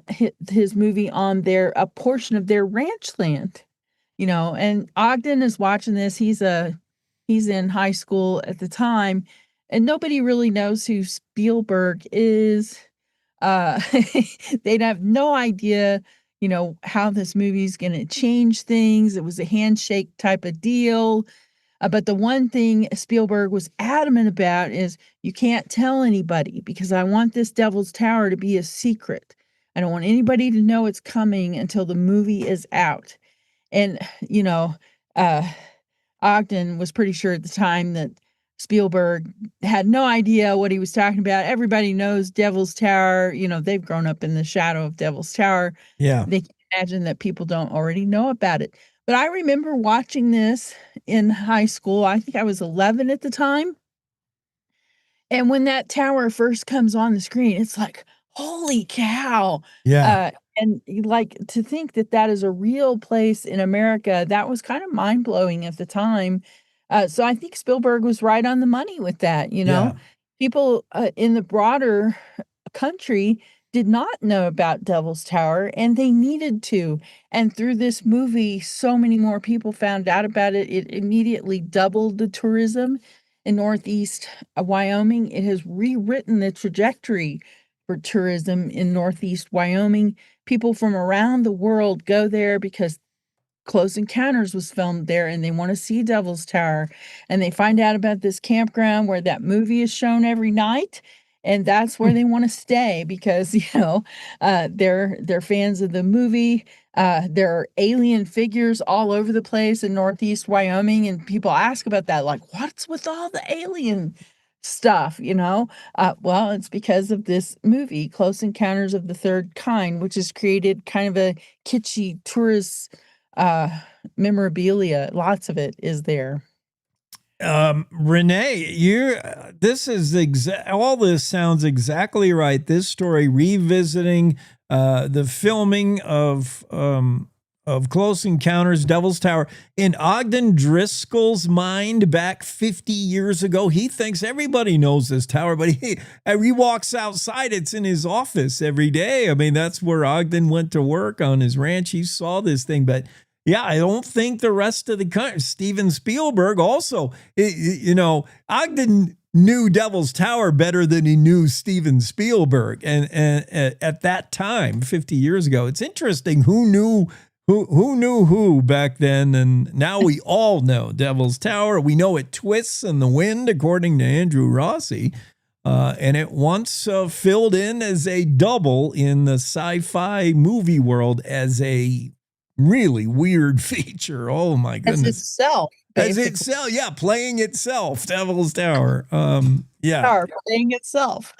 his movie on a portion of their ranch land. And Ogden is watching this. He's in high school at the time, and nobody really knows who Spielberg is. They'd have no idea, how this movie's going to change things. It was a handshake type of deal. But the one thing Spielberg was adamant about is you can't tell anybody, because I want this Devil's Tower to be a secret. I don't want anybody to know it's coming until the movie is out. And, Ogden was pretty sure at the time that Spielberg had no idea what he was talking about. Everybody knows Devil's Tower. They've grown up in the shadow of Devil's Tower. Yeah. They can imagine that people don't already know about it. But I remember watching this in high school. I think I was 11 at the time. And when that tower first comes on the screen, it's like, holy cow. Yeah. And like, to think that is a real place in America, that was kind of mind blowing at the time. So I think Spielberg was right on the money with that. Yeah. People in the broader country did not know about Devil's Tower, and they needed to. And through this movie, so many more people found out about it. It immediately doubled the tourism in Northeast Wyoming. It has rewritten the trajectory for tourism in Northeast Wyoming. People from around the world go there because Close Encounters was filmed there, and they want to see Devil's Tower. And they find out about this campground where that movie is shown every night. And that's where they want to stay because, they're fans of the movie. There are alien figures all over the place in Northeast Wyoming. And people ask about that, like, what's with all the alien stuff, Well, it's because of this movie, Close Encounters of the Third Kind, which has created kind of a kitschy tourist memorabilia. Lots of it is there. Renee, all this sounds exactly right. This story revisiting the filming of Close Encounters, Devil's Tower in Ogden Driscoll's mind back 50 years ago. He thinks everybody knows this tower, but he walks outside. It's in his office every day. I mean, that's where Ogden went to work on his ranch. He saw this thing, but yeah, I don't think the rest of the country, Steven Spielberg also, Ogden knew Devil's Tower better than he knew Steven Spielberg. And at that time, 50 years ago, it's interesting who knew who back then. And now we all know Devil's Tower. We know it twists in the wind, according to Andrew Rossi. And it once filled in as a double in the sci-fi movie world as a really weird feature. Oh my goodness. As itself. Yeah. Playing itself. Devil's Tower. Yeah. Playing itself.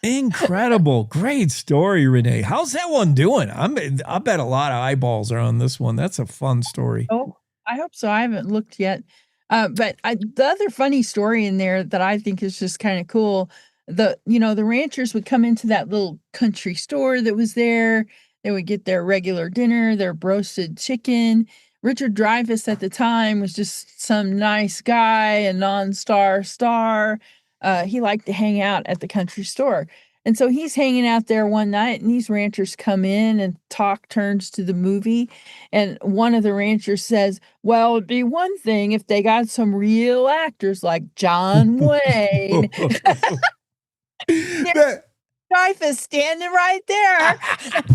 Incredible. Great story, Renee. How's that one doing? I bet a lot of eyeballs are on this one. That's a fun story. Oh, I hope so. I haven't looked yet. But the other funny story in there that I think is just kind of cool, the ranchers would come into that little country store that was there. They would get their regular dinner, their roasted chicken. Richard Dreyfuss at the time was just some nice guy, a non-star star. He liked to hang out at the country store. And so he's hanging out there one night, and these ranchers come in, and talk turns to the movie. And one of the ranchers says, well, it'd be one thing if they got some real actors like John Wayne. Dreyfuss standing right there.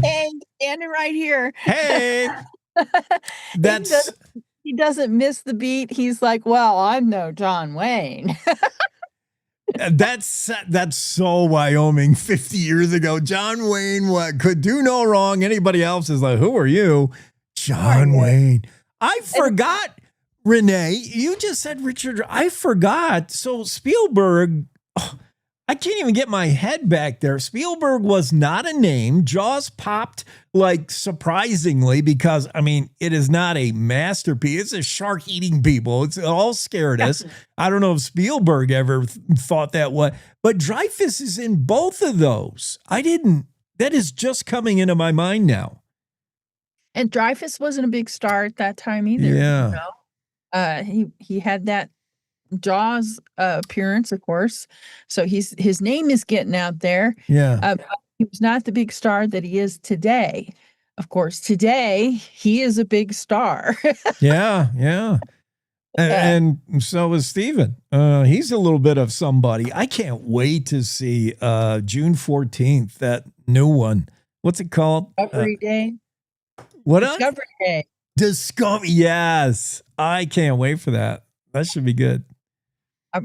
Hey, standing right here. Hey. He doesn't miss the beat. He's like, well, I'm no John Wayne. That's so Wyoming 50 years ago. John Wayne could do no wrong. Anybody else is like, who are you? John Wayne. I forgot Renee, you just said Richard. I forgot. So Spielberg, I can't even get my head back there. Spielberg was not a name. Jaws popped like surprisingly because, I mean, it is not a masterpiece. It's a shark eating people. It's all scared us. I don't know if Spielberg ever thought that way, but Dreyfuss is in both of those. That is just coming into my mind now. And Dreyfuss wasn't a big star at that time either. Yeah. You know? He had that Jaws appearance, of course, so his name is getting out there. Yeah, but he was not the big star that he is today. Of course, today he is a big star. yeah. And so is Steven. He's a little bit of somebody. I can't wait to see June 14th, that new one. What's it called? Discovery Day. What? Discovery Day. Discovery. Yes. I can't wait for that. That should be good.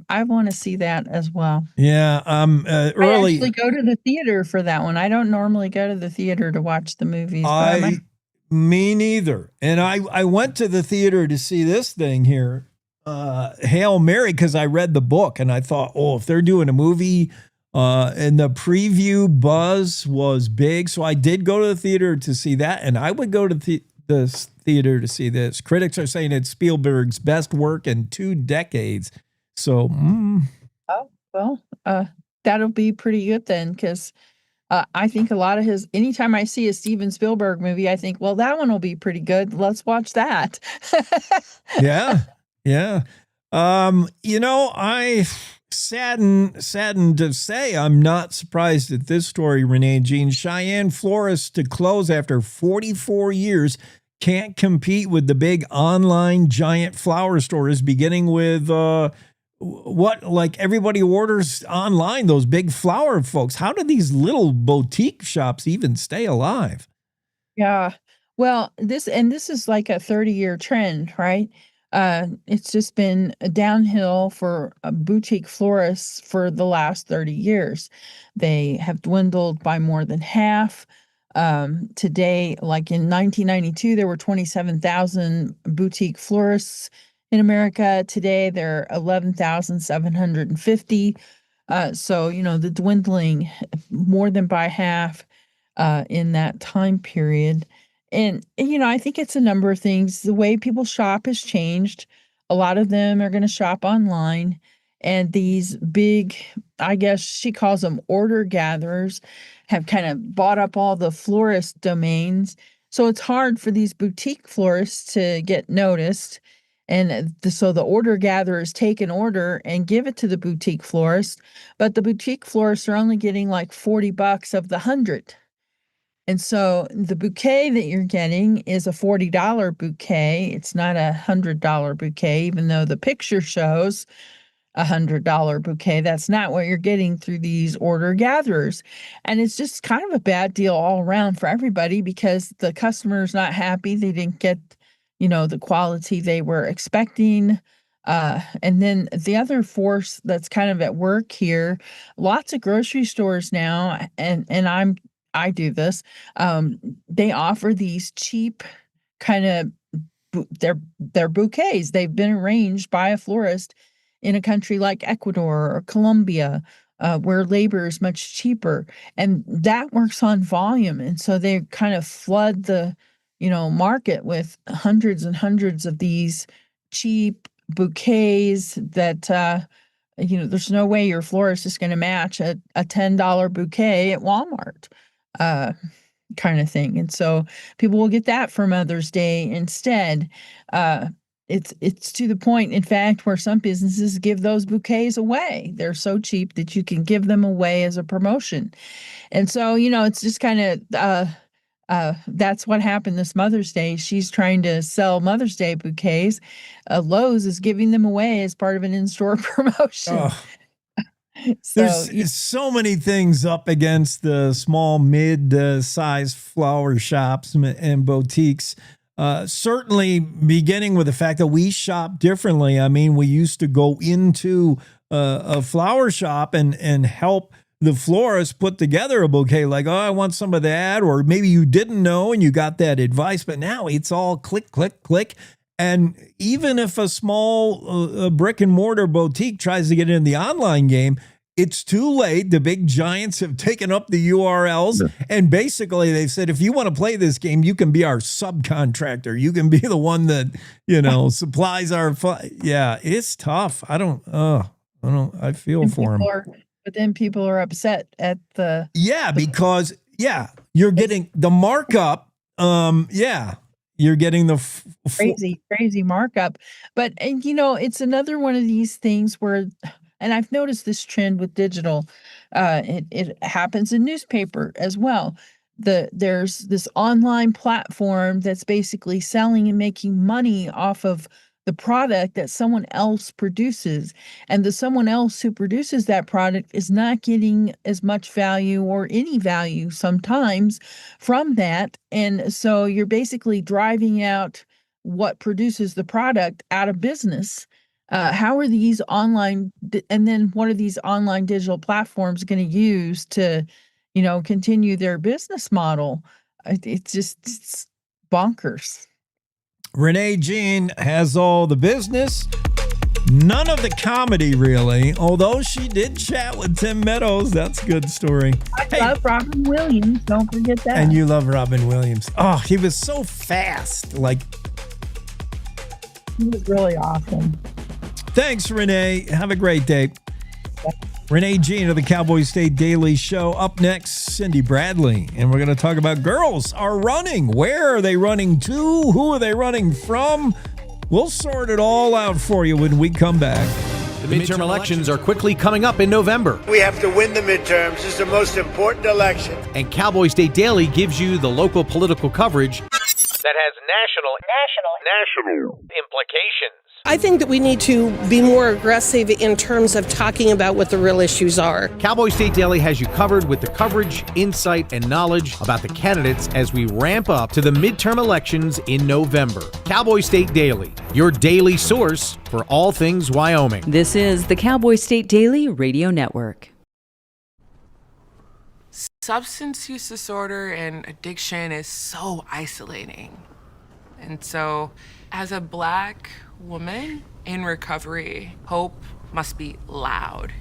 I want to see that as well. Yeah. Early. I actually go to the theater for that one. I don't normally go to the theater to watch the movies. Me neither. And I went to the theater to see this thing here, Hail Mary, because I read the book and I thought, if they're doing a movie, and the preview buzz was big. So I did go to the theater to see that. And I would go to the theater to see this. Critics are saying it's Spielberg's best work in 2 decades. So, that'll be pretty good then, because I think a lot of his. Anytime I see a Steven Spielberg movie, I think, well, that one will be pretty good. Let's watch that. Yeah. I saddened to say I'm not surprised at this story, Renee Jean. Cheyenne florists to close after 44 years can't compete with the big online giant flower stores, beginning with like everybody orders online, those big flower folks. How do these little boutique shops even stay alive? Yeah. Well, this is like a 30-year trend, right? It's just been a downhill for boutique florists for the last 30 years. They have dwindled by more than half. Today, like in 1992, there were 27,000 boutique florists in America. Today, there are 11,750. So, the dwindling more than by half in that time period. And, I think it's a number of things. The way people shop has changed. A lot of them are going to shop online. And these big, I guess she calls them order gatherers, have kind of bought up all the florist domains. So it's hard for these boutique florists to get noticed. And so the order gatherers take an order and give it to the boutique florist. But the boutique florists are only getting like $40 of the 100. And so the bouquet that you're getting is a $40 bouquet. It's not a $100 bouquet, even though the picture shows a $100 bouquet. That's not what you're getting through these order gatherers. And it's just kind of a bad deal all around for everybody, because the customer's not happy. They didn't get, the quality they were expecting. And then the other force that's kind of at work here, lots of grocery stores now, and I do this. They offer these cheap kind of their bouquets. They've been arranged by a florist in a country like Ecuador or Colombia, where labor is much cheaper, and that works on volume. And so they kind of flood the, market with hundreds and hundreds of these cheap bouquets that, there's no way your florist is going to match a $10 bouquet at Walmart. Kind of thing. And so people will get that for Mother's Day instead. It's to the point, in fact, where some businesses give those bouquets away. They're so cheap that you can give them away as a promotion. And so, it's just kind of, that's what happened this Mother's Day. She's trying to sell Mother's Day bouquets. Lowe's is giving them away as part of an in-store promotion. Oh. There's so many things up against the small, mid-size flower shops and boutiques. Certainly beginning with the fact that we shop differently. I mean, we used to go into a flower shop and help the florist put together a bouquet, like, I want some of that. Or maybe you didn't know and you got that advice. But now it's all click, click, click. And even if a small brick and mortar boutique tries to get in the online game, it's too late. The big giants have taken up the URLs. And basically they've said, if you want to play this game, you can be our subcontractor. You can be the one that, supplies our, yeah, it's tough. I feel for them. But then people are upset at the. Yeah, because, you're getting the markup. You're getting the crazy markup. But, it's another one of these things where, and I've noticed this trend with digital, it happens in newspaper as well. There's this online platform that's basically selling and making money off of the product that someone else produces. And the someone else who produces that product is not getting as much value or any value sometimes from that. And so you're basically driving out what produces the product out of business. How are these online, and then what are these online digital platforms going to use to, continue their business model? It's bonkers. Renee Jean has all the business, none of the comedy, really, although she did chat with Tim Meadows. That's a good story. I love Robin Williams. Don't forget that. And you love Robin Williams. Oh, he was so fast. He was really awesome. Thanks, Renee. Have a great day. Renee Jean of the Cowboy State Daily Show. Up next, Cindy Bradley. And we're going to talk about girls are running. Where are they running to? Who are they running from? We'll sort it all out for you when we come back. The midterm elections are quickly coming up in November. We have to win the midterms. This is the most important election. And Cowboy State Daily gives you the local political coverage that has national implications. I think that we need to be more aggressive in terms of talking about what the real issues are. Cowboy State Daily has you covered with the coverage, insight, and knowledge about the candidates as we ramp up to the midterm elections in November. Cowboy State Daily, your daily source for all things Wyoming. This is the Cowboy State Daily Radio Network. Substance use disorder and addiction is so isolating. And so, as a Black woman in recovery, hope must be loud.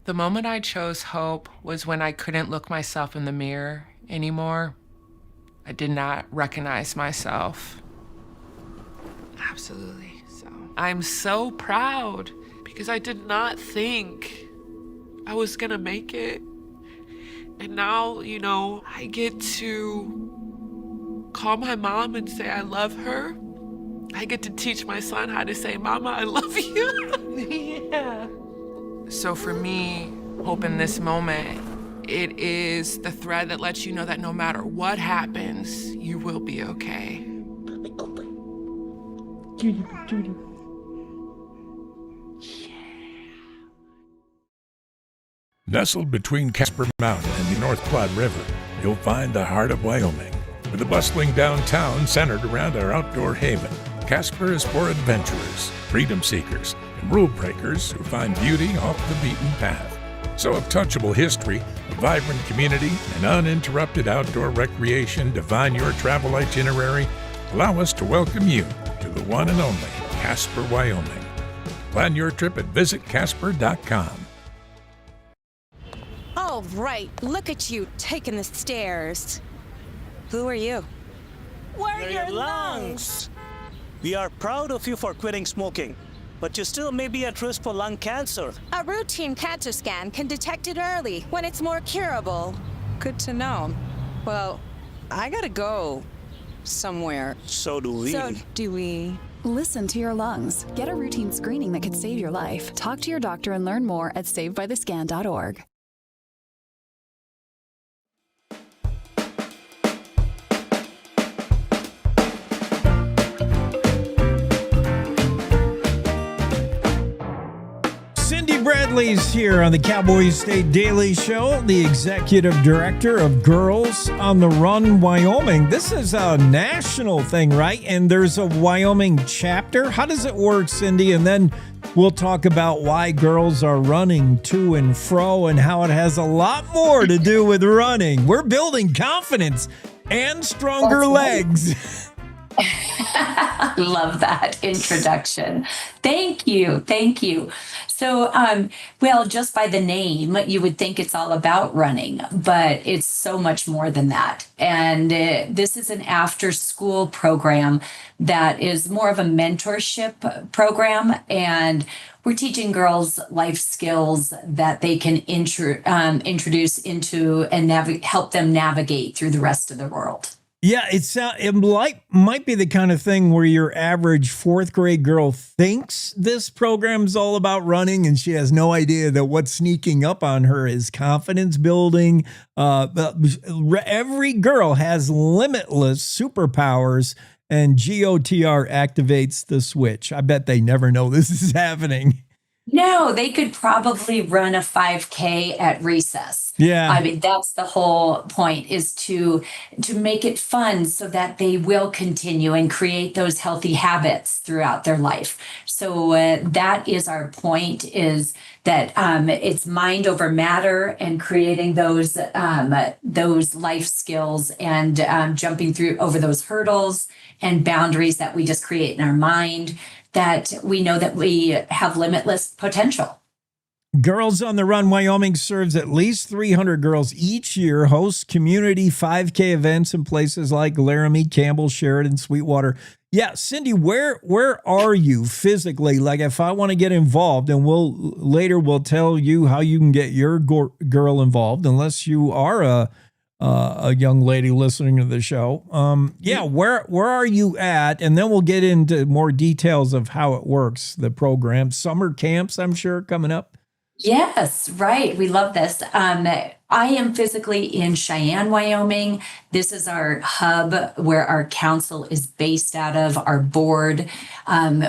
The moment I chose hope was when I couldn't look myself in the mirror anymore. I did not recognize myself. Absolutely. So I'm so proud because I did not think I was gonna make it. And now, I get to call my mom and say I love her. I get to teach my son how to say, Mama, I love you. Yeah. So for me, hope in this moment, it is the thread that lets you know that no matter what happens, you will be okay. Judy. Nestled between Casper Mountain and the North Platte River, you'll find the heart of Wyoming. With a bustling downtown centered around our outdoor haven, Casper is for adventurers, freedom seekers, and rule breakers who find beauty off the beaten path. So if touchable history, a vibrant community, and uninterrupted outdoor recreation define your travel itinerary, allow us to welcome you to the one and only Casper, Wyoming. Plan your trip at visitcasper.com. All right, look at you taking the stairs. Who are you? We're your lungs. We are proud of you for quitting smoking, but you still may be at risk for lung cancer. A routine cancer scan can detect it early when it's more curable. Good to know. Well, I gotta go somewhere. So do we. Listen to your lungs. Get a routine screening that could save your life. Talk to your doctor and learn more at savebythescan.org. Cindy Bradley's here on the Cowboy State Daily Show, the executive director of Girls on the Run Wyoming. This is a national thing, right? And there's a Wyoming chapter. How does it work, Cindy? And then we'll talk about why girls are running to and fro and how it has a lot more to do with running. We're building confidence and stronger legs. Love that introduction. Thank you. Thank you. So, well, just by the name, you would think it's all about running, but it's so much more than that. And this is an after school program that is more of a mentorship program. And we're teaching girls life skills that they can introduce into and help them navigate through the rest of the world. Yeah, it might be the kind of thing where your average fourth grade girl thinks this program's all about running, and she has no idea that what's sneaking up on her is confidence building. Every girl has limitless superpowers, and GOTR activates the switch. I bet they never know this is happening. No, they could probably run a 5K at recess. Yeah. I mean, that's the whole point, is to make it fun so that they will continue and create those healthy habits throughout their life. So that is our point, is that it's mind over matter and creating those life skills and jumping through over those hurdles and boundaries that we just create in our mind, that we know that we have limitless potential. Girls on the Run Wyoming serves at least 300 girls each year, hosts community 5K events in places like Laramie, Campbell, Sheridan, Sweetwater. Yeah, Cindy, where are you physically? Like, if I want to get involved, and we'll tell you how you can get your girl involved, unless you are a young lady listening to the show. Where are you at? And then we'll get into more details of how it works, the program. Summer camps, I'm sure, coming up. Yes, right. We love this. I am physically in Cheyenne, Wyoming. This is our hub where our council is based out of, our board.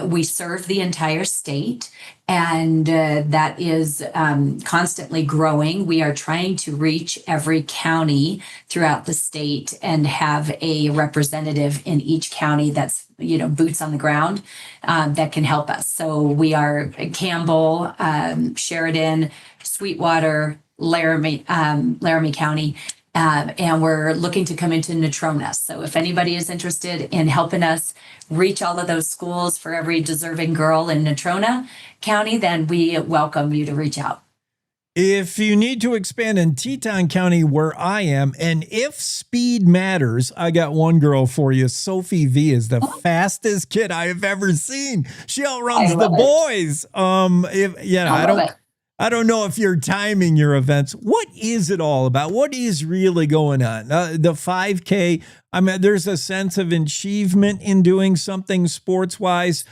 We serve the entire state, and that is constantly growing. We are trying to reach every county throughout the state and have a representative in each county that's, boots on the ground, that can help us. So we are Campbell, Sheridan, Sweetwater, Laramie County, and we're looking to come into Natrona. So if anybody is interested in helping us reach all of those schools for every deserving girl in Natrona County, then we welcome you to reach out. If you need to expand in Teton County, where I am, and if speed matters, I got one girl for you. Sophie V is the fastest kid I have ever seen. She outruns the boys. I don't know if you're timing your events. What is it all about? What is really going on? The 5K, I mean, there's a sense of achievement in doing something sports-wise.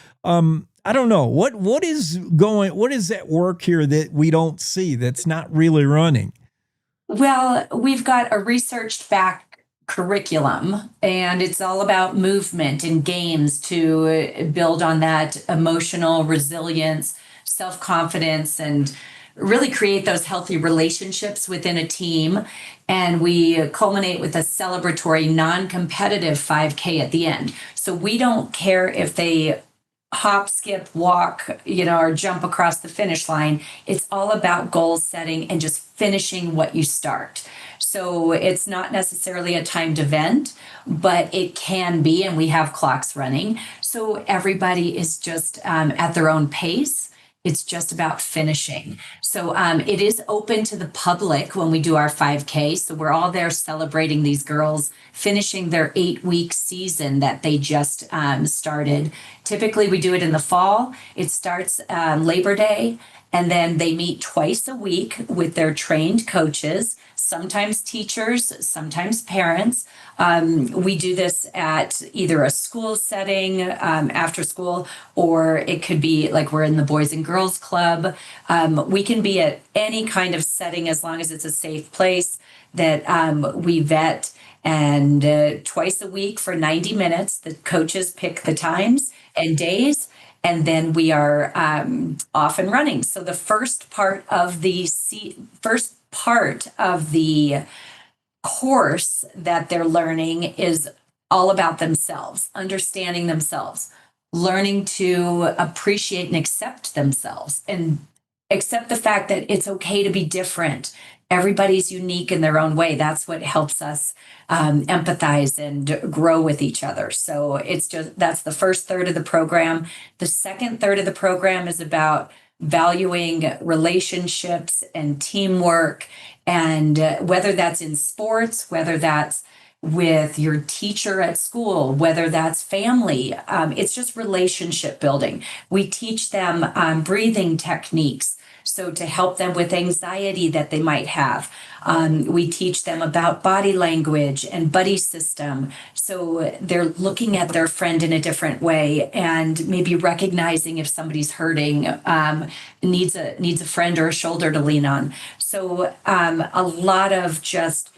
I don't know. What is at work here that we don't see, that's not really running? Well, we've got a researched back curriculum, and it's all about movement and games to build on that emotional resilience, self-confidence, and really create those healthy relationships within a team. And we culminate with a celebratory, non-competitive 5K at the end. So we don't care if they hop, skip, walk, or jump across the finish line. It's all about goal setting and just finishing what you start. So it's not necessarily a timed event, but it can be, and we have clocks running. So everybody is just at their own pace. It's just about finishing. So it is open to the public when we do our 5K. So we're all there celebrating these girls finishing their 8-week season that they just started. Typically, we do it in the fall. It starts Labor Day, and then they meet twice a week with their trained coaches, sometimes teachers, sometimes parents. We do this at either a school setting, after school, or it could be like we're in the Boys and Girls Club. We can be at any kind of setting as long as it's a safe place that we vet. And twice a week for 90 minutes, the coaches pick the times and days, and then we are off and running. So the first part of the course that they're learning is all about themselves, understanding themselves, learning to appreciate and accept themselves, and accept the fact that it's okay to be different. everybody's unique in their own way. That's what helps us empathize and grow with each other. So that's the first third of the program. The second third of the program is about valuing relationships and teamwork, and whether that's in sports, whether that's with your teacher at school, whether that's family, it's just relationship building. We teach them breathing techniques, so to help them with anxiety that they might have. We teach them about body language and buddy system, so they're looking at their friend in a different way and maybe recognizing if somebody's hurting, needs a friend or a shoulder to lean on. So a lot of just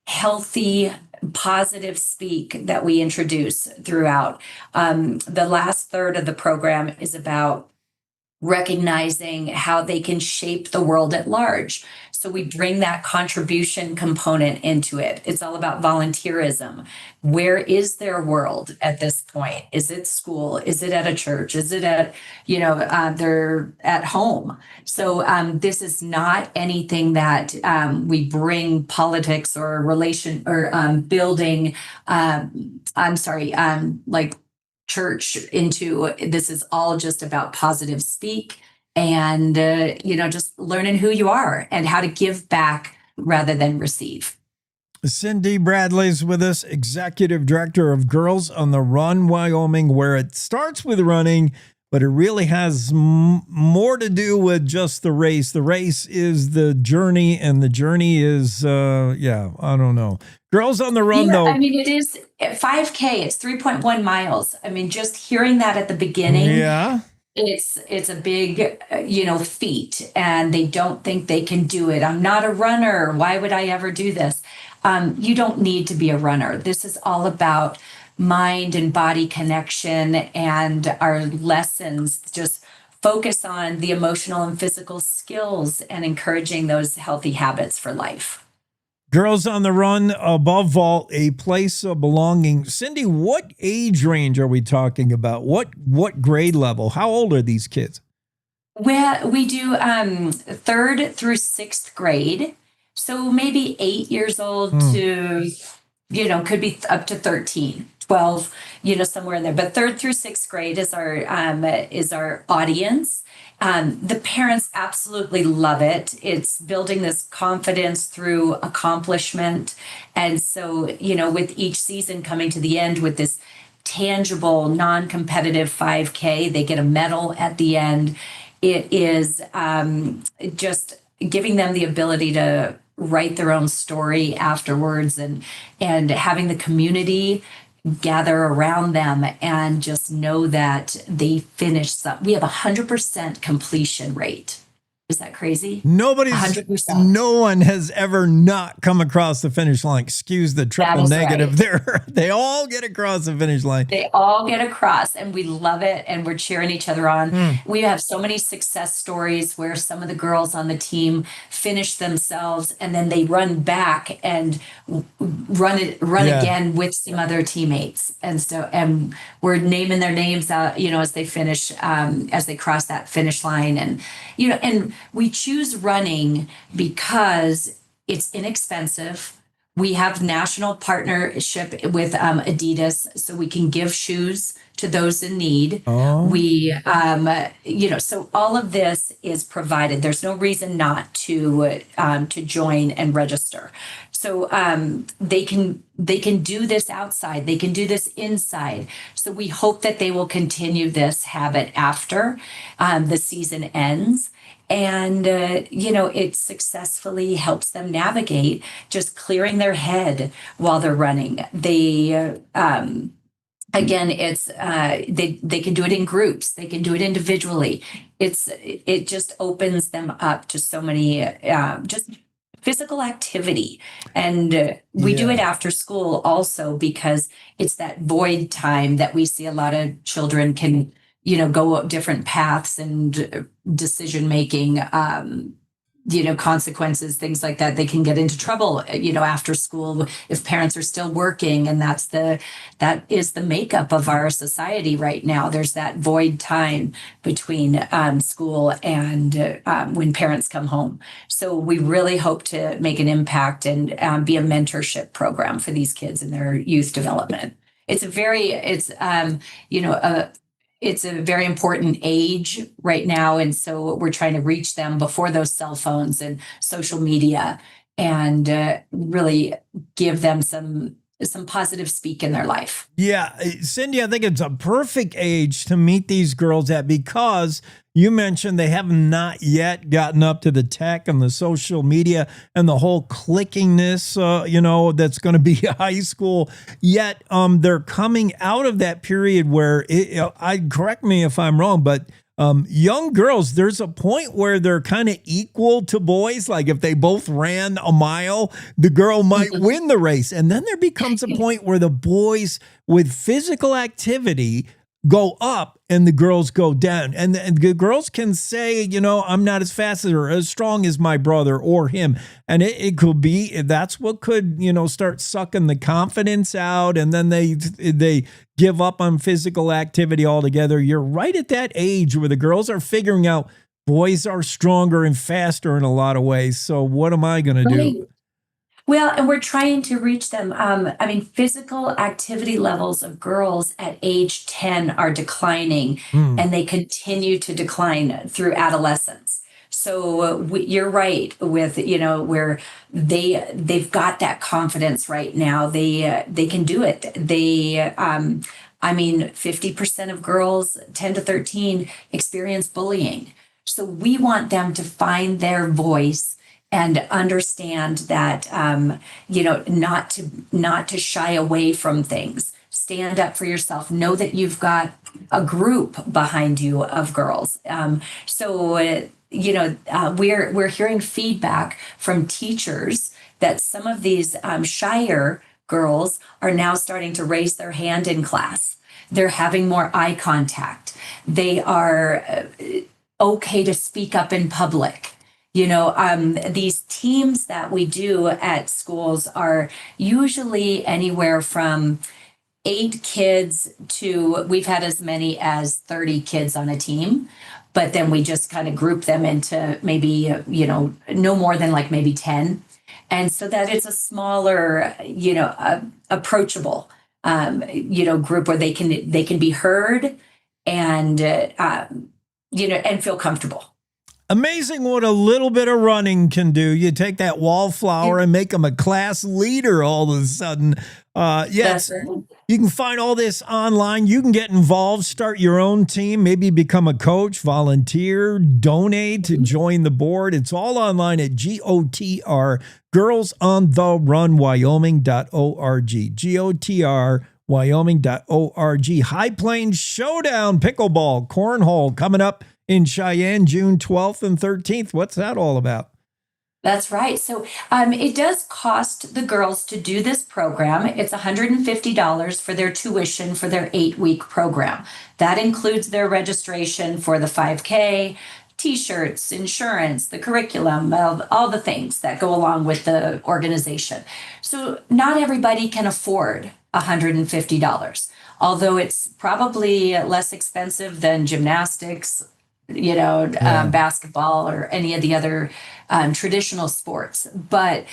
healthy, positive speak that we introduce throughout. The last third of the program is about recognizing how they can shape the world at large. So we bring that contribution component into it. It's all about volunteerism. Where is their world at this point? Is it school? Is it at a church? Is it at, they're at home? So this is not anything that we bring politics or relation or building, like church into. This is all just about positive speak and, just learning who you are and how to give back rather than receive. Cindy Bradley's with us, Executive Director of Girls on the Run, Wyoming, where it starts with running, but it really has more to do with just the race. The race is the journey, and the journey is, I don't know. Girls on the Run, though. I mean, it is 5K. It's 3.1 miles. I mean, just hearing that at the beginning. Yeah. It's a big, feat, and they don't think they can do it. I'm not a runner. Why would I ever do this? You don't need to be a runner. This is all about mind and body connection, and our lessons just focus on the emotional and physical skills and encouraging those healthy habits for life. Girls on the Run, above all, a place of belonging. Cindy, what age range are we talking about? What grade level? How old are these kids? Well, we do 3rd through 6th grade. So maybe 8 years old to, could be up to 13, 12, somewhere in there. But 3rd through 6th grade is our audience. The parents absolutely love it. It's building this confidence through accomplishment. And so, with each season coming to the end with this tangible, non-competitive 5K, they get a medal at the end. It is just giving them the ability to write their own story afterwards, and having the community gather around them and just know that they finished we have 100% completion rate. Is that crazy? No one has ever not come across the finish line. Excuse the triple negative right there. They all get across the finish line. They all get across, and we love it, and we're cheering each other on. We have so many success stories where some of the girls on the team finish themselves, and then they run back and run again with some other teammates. And we're naming their names out, as they finish, as they cross that finish line. And we choose running because it's inexpensive. We have national partnership with Adidas, so we can give shoes to those in need. We, so all of this is provided. There's no reason not to join and register. So they can do this outside. They can do this inside. So we hope that they will continue this habit after the season ends. And, it successfully helps them navigate just clearing their head while they're running. They, again, it's, they can do it in groups. They can do it individually. It just opens them up to so many, just physical activity. And we do it after school also, because it's that void time that we see a lot of children can, go up different paths and decision making consequences, things like that. They can get into trouble, after school if parents are still working. And that is the makeup of our society right now. There's that void time between school and when parents come home. So we really hope to make an impact and be a mentorship program for these kids in their youth development. It's a very important age right now. And so we're trying to reach them before those cell phones and social media and really give them some positive speak in their life. Yeah, Cindy, I think it's a perfect age to meet these girls at, because you mentioned they have not yet gotten up to the tech and the social media and the whole clickingness, that's going to be high school. Yet they're coming out of that period where, correct me if I'm wrong, but young girls, there's a point where they're kind of equal to boys. Like if they both ran a mile, the girl might win the race. And then there becomes a point where the boys with physical activity go up and the girls go down. And the girls can say, I'm not as fast or as strong as my brother or him. And it could be, that's what could, start sucking the confidence out. And then they give up on physical activity altogether. You're right at that age where the girls are figuring out boys are stronger and faster in a lot of ways. So what am I going to do? Well, and we're trying to reach them. Physical activity levels of girls at age 10 are declining, and they continue to decline through adolescence. So you're right with, where they've got that confidence right now. They can do it. 50% of girls, 10 to 13, experience bullying. So we want them to find their voice and understand that, not to shy away from things. Stand up for yourself. Know that you've got a group behind you of girls. We're hearing feedback from teachers that some of these shyer girls are now starting to raise their hand in class. They're having more eye contact. They are okay to speak up in public. These teams that we do at schools are usually anywhere from 8 kids to, we've had as many as 30 kids on a team, but then we just kind of group them into maybe, no more than like maybe 10. And so that it's a smaller, approachable, group where they can be heard and, and feel comfortable. Amazing what a little bit of running can do. You take that wallflower and make them a class leader all of a sudden. Yes, you can find all this online. You can get involved, start your own team, maybe become a coach, volunteer, donate, join the board. It's all online at GOTR, girlsontherunwyoming.org, GOTR, Wyoming.org. High Plains Showdown, pickleball, cornhole coming up in Cheyenne, June 12th and 13th. What's that all about? That's right. So it does cost the girls to do this program. It's $150 for their tuition for their 8-week program. That includes their registration for the 5K, T-shirts, insurance, the curriculum, all the things that go along with the organization. So not everybody can afford $150, although it's probably less expensive than gymnastics, basketball or any of the other traditional sports. But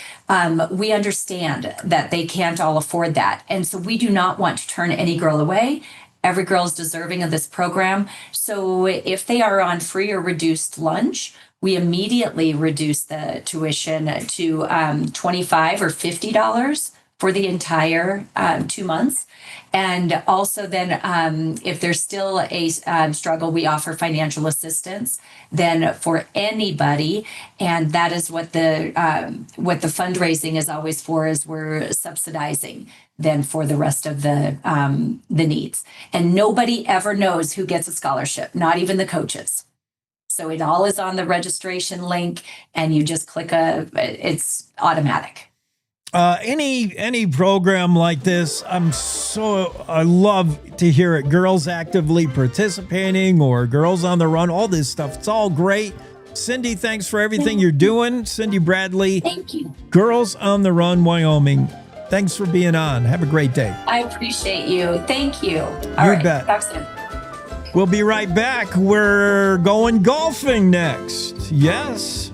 we understand that they can't all afford that. And so we do not want to turn any girl away. Every girl is deserving of this program. So if they are on free or reduced lunch, we immediately reduce the tuition to $25 or $50 for the entire 2 months. And also then if there's still a struggle, we offer financial assistance then for anybody. And that is what the fundraising is always for, is we're subsidizing then for the rest of the needs. And nobody ever knows who gets a scholarship, not even the coaches. So it all is on the registration link and you just click it's automatic. Any program like this, I love to hear it. Girls actively participating or girls on the run, all this stuff. It's all great. Cindy, thanks for everything you're doing. Cindy Bradley. Thank you. Girls on the Run, Wyoming. Thanks for being on. Have a great day. I appreciate you. Thank you. All You right. bet. Talk soon. We'll be right back. We're going golfing next. Yes.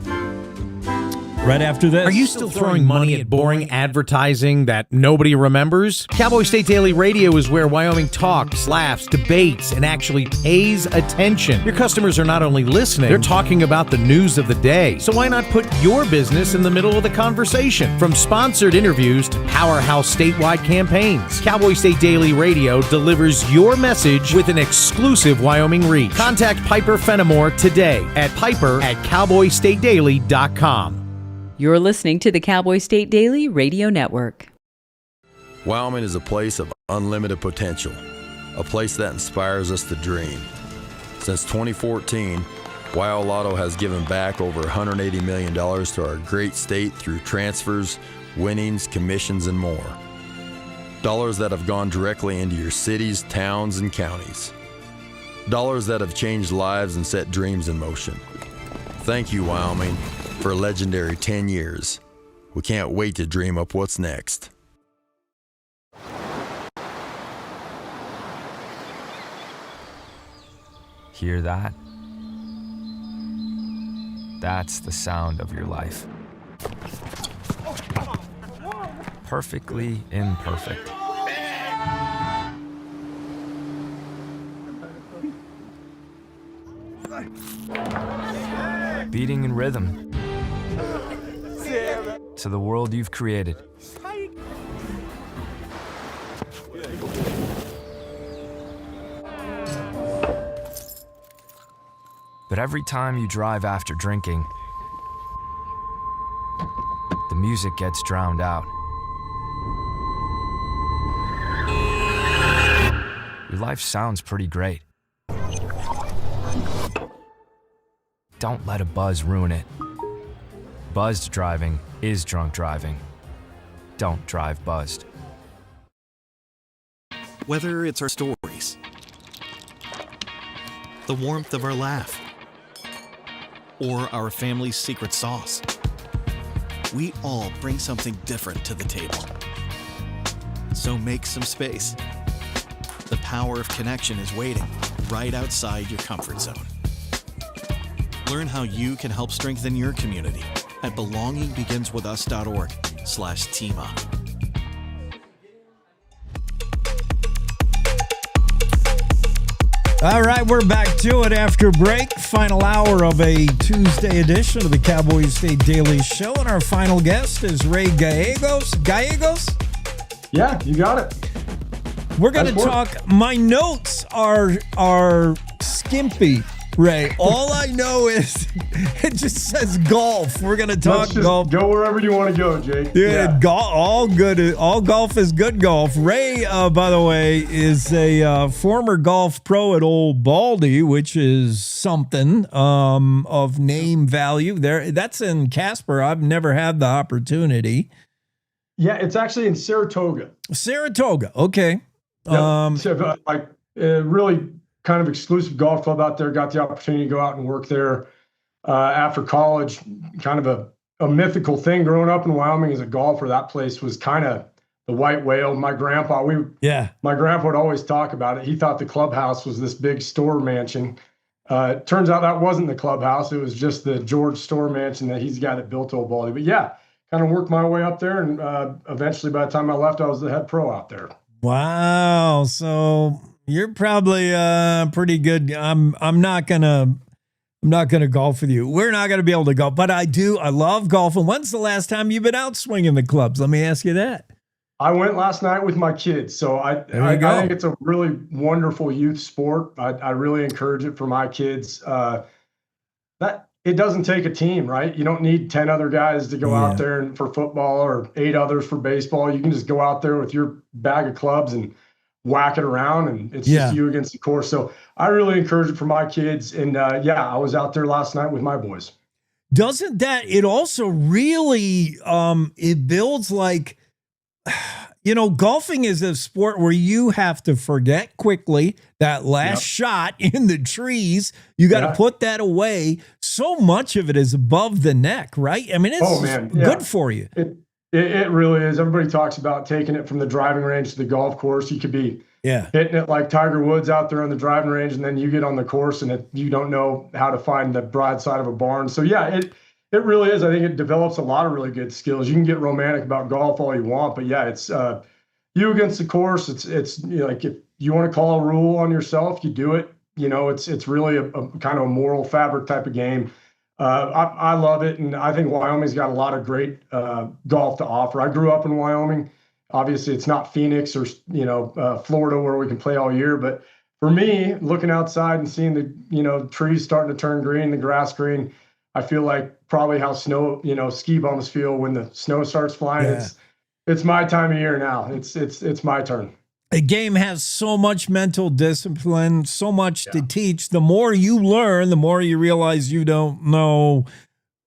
Right after this. Are you still throwing money at boring advertising that nobody remembers? Cowboy State Daily Radio is where Wyoming talks, laughs, debates, and actually pays attention. Your customers are not only listening, they're talking about the news of the day. So why not put your business in the middle of the conversation? From sponsored interviews to powerhouse statewide campaigns, Cowboy State Daily Radio delivers your message with an exclusive Wyoming reach. Contact Piper Fenimore today at piper@cowboystatedaily.com. You're listening to the Cowboy State Daily Radio Network. Wyoming is a place of unlimited potential, a place that inspires us to dream. Since 2014, Wyo Lotto has given back over $180 million to our great state through transfers, winnings, commissions, and more. Dollars that have gone directly into your cities, towns, and counties. Dollars that have changed lives and set dreams in motion. Thank you, Wyoming, for a legendary 10 years. We can't wait to dream up what's next. Hear that? That's the sound of your life. Perfectly imperfect. Beating in rhythm to the world you've created. But every time you drive after drinking, the music gets drowned out. Your life sounds pretty great. Don't let a buzz ruin it. Buzzed driving is drunk driving. Don't drive buzzed. Whether it's our stories, the warmth of our laugh, or our family's secret sauce, we all bring something different to the table. So make some space. The power of connection is waiting right outside your comfort zone. Learn how you can help strengthen your community at belongingbeginswithus.org/team up. All right, we're back to it after break. Final hour of a Tuesday edition of the Cowboy State Daily Show. And our final guest is Ray Gallegos. Gallegos? Yeah, you got it. We're going to talk. My notes are skimpy, Ray. All I know is it just says golf. We're going to talk golf. Go wherever you want to go, Jake. Yeah, all good. All golf is good golf. Ray, by the way, is a former golf pro at Old Baldy, which is something of name value. That's in Casper. I've never had the opportunity. Yeah, it's actually in Saratoga. Saratoga, okay. So, really kind of exclusive golf club out there. Got the opportunity to go out and work there after college. Kind of a mythical thing growing up in Wyoming as a golfer. That place was kind of the white whale. My grandpa would always talk about it. He thought the clubhouse was this big store mansion. Turns out that wasn't the clubhouse. It was just the George Store mansion that he's the guy that built Old Baldy. But yeah, kind of worked my way up there. And eventually by the time I left, I was the head pro out there. Wow. So you're probably pretty good. I'm not gonna golf with you. We're not gonna be able to golf, but I love golfing. When's the last time you've been out swinging the clubs? Let me ask you that. I went last night with my kids, so I think it's a really wonderful youth sport. I really encourage it for my kids. That it doesn't take a team, right? You don't need 10 other guys to go out there and for football or 8 others for baseball. You can just go out there with your bag of clubs and whack it around, and it's just you against the course. So I really encourage it for my kids. And I was out there last night with my boys. Doesn't that, it also really, it builds like, golfing is a sport where you have to forget quickly that last shot in the trees. You got to put that away. So much of it is above the neck, right? I mean, it's good for you. It really is. Everybody talks about taking it from the driving range to the golf course. You could be hitting it like Tiger Woods out there on the driving range, and then you get on the course and you don't know how to find the broadside of a barn. So it really is. I think it develops a lot of really good skills. You can get romantic about golf all you want, but it's you against the course. It's like if you want to call a rule on yourself, you do it. It's really a kind of a moral fabric type of game. I love it, and I think Wyoming's got a lot of great golf to offer. I grew up in Wyoming. Obviously, it's not Phoenix or Florida where we can play all year, but for me, looking outside and seeing the trees starting to turn green, the grass green, I feel like probably how ski bums feel when the snow starts flying. Yeah. It's my time of year now. It's my turn. A game has so much mental discipline, so much to teach. The more you learn, the more you realize you don't know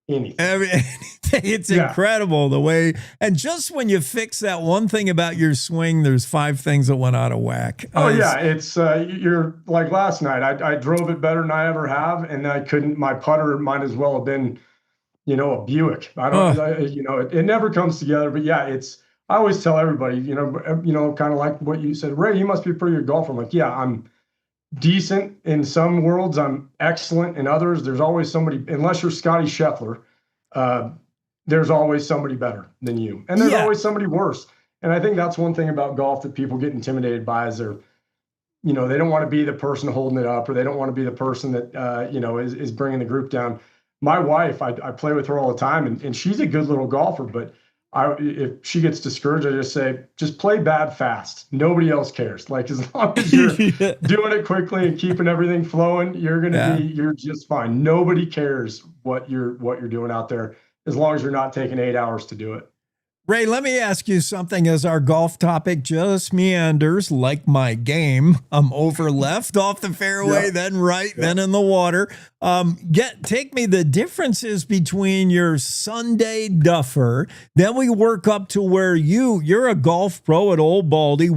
anything. It's incredible the way. And just when you fix that one thing about your swing, there's 5 things that went out of whack. It's you're like last night. I drove it better than I ever have, and I couldn't. My putter might as well have been, a Buick. I don't. It never comes together. But it's. I always tell everybody, kind of like what you said, Ray. You must be a pretty good golfer. I'm like, I'm decent in some worlds. I'm excellent in others. There's always somebody, unless you're Scotty Scheffler. There's always somebody better than you, and there's always somebody worse. And I think that's one thing about golf that people get intimidated by is they don't want to be the person holding it up, or they don't want to be the person that is bringing the group down. My wife, I play with her all the time, and she's a good little golfer, but if she gets discouraged, I just say, just play bad fast. Nobody else cares. Like, as long as you're doing it quickly and keeping everything flowing, you're just fine. Nobody cares what you're doing out there, as long as you're not taking 8 hours to do it. Ray, let me ask you something as our golf topic just meanders like my game. I'm over left off the fairway, then right, then in the water. Take me the differences between your Sunday duffer. Then we work up to where you're a golf pro at Old Baldy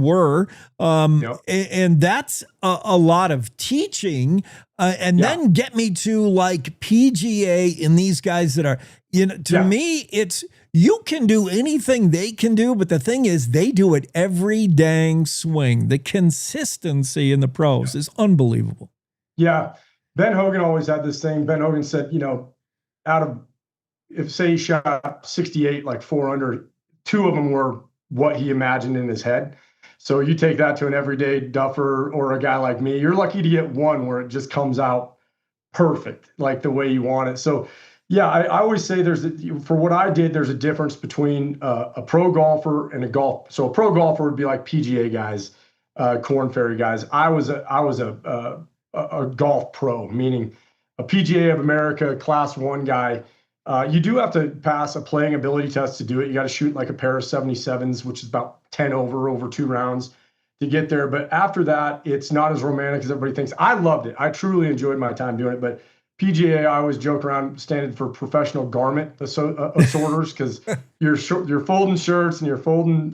and that's a lot of teaching. Then get me to like PGA and these guys that are, to me, it's, you can do anything they can do, but the thing is, they do it every dang swing. The consistency in the pros is unbelievable. Yeah. Ben Hogan always had this thing. Ben Hogan said, if he shot 68, like 4 under, 2 of them were what he imagined in his head. So you take that to an everyday duffer or a guy like me, you're lucky to get 1 where it just comes out perfect, like the way you want it. So I always say for what I did, there's a difference between a pro golfer and a golf. So a pro golfer would be like PGA guys, Korn Ferry guys. I was a golf pro, meaning a PGA of America Class 1 guy. You do have to pass a playing ability test to do it. You got to shoot like a pair of 77s, which is about 10 over 2 rounds to get there. But after that, it's not as romantic as everybody thinks. I loved it. I truly enjoyed my time doing it. But PGA, I always joke around, standing for professional garment assorters, because you're folding shirts and you're folding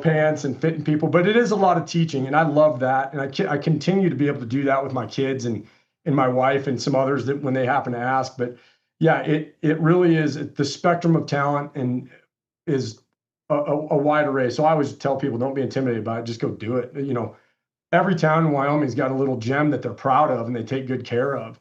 pants and fitting people. But it is a lot of teaching, and I love that. And I continue to be able to do that with my kids and my wife and some others that when they happen to ask. But it really is the spectrum of talent and is a wide array. So I always tell people, don't be intimidated by it. Just go do it. Every town in Wyoming's got a little gem that they're proud of and they take good care of.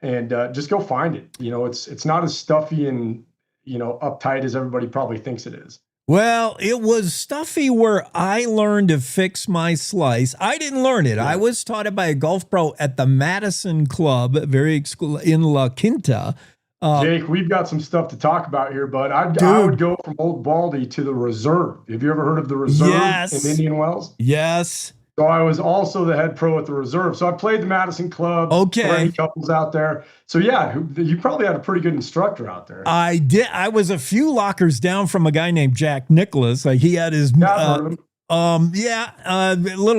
And just go find it. It's not as stuffy and, uptight as everybody probably thinks it is. Well, it was stuffy where I learned to fix my slice. I didn't learn it. I was taught it by a golf pro at the Madison Club, in La Quinta. Jake, we've got some stuff to talk about here, bud. I would go from Old Baldy to the Reserve. Have you ever heard of the Reserve in Indian Wells? Yes. So I was also the head pro at the Reserve. So I played the Madison Club. Okay. For any couples out there. So you probably had a pretty good instructor out there. I did. I was a few lockers down from a guy named Jack Nicholas. Like he had his little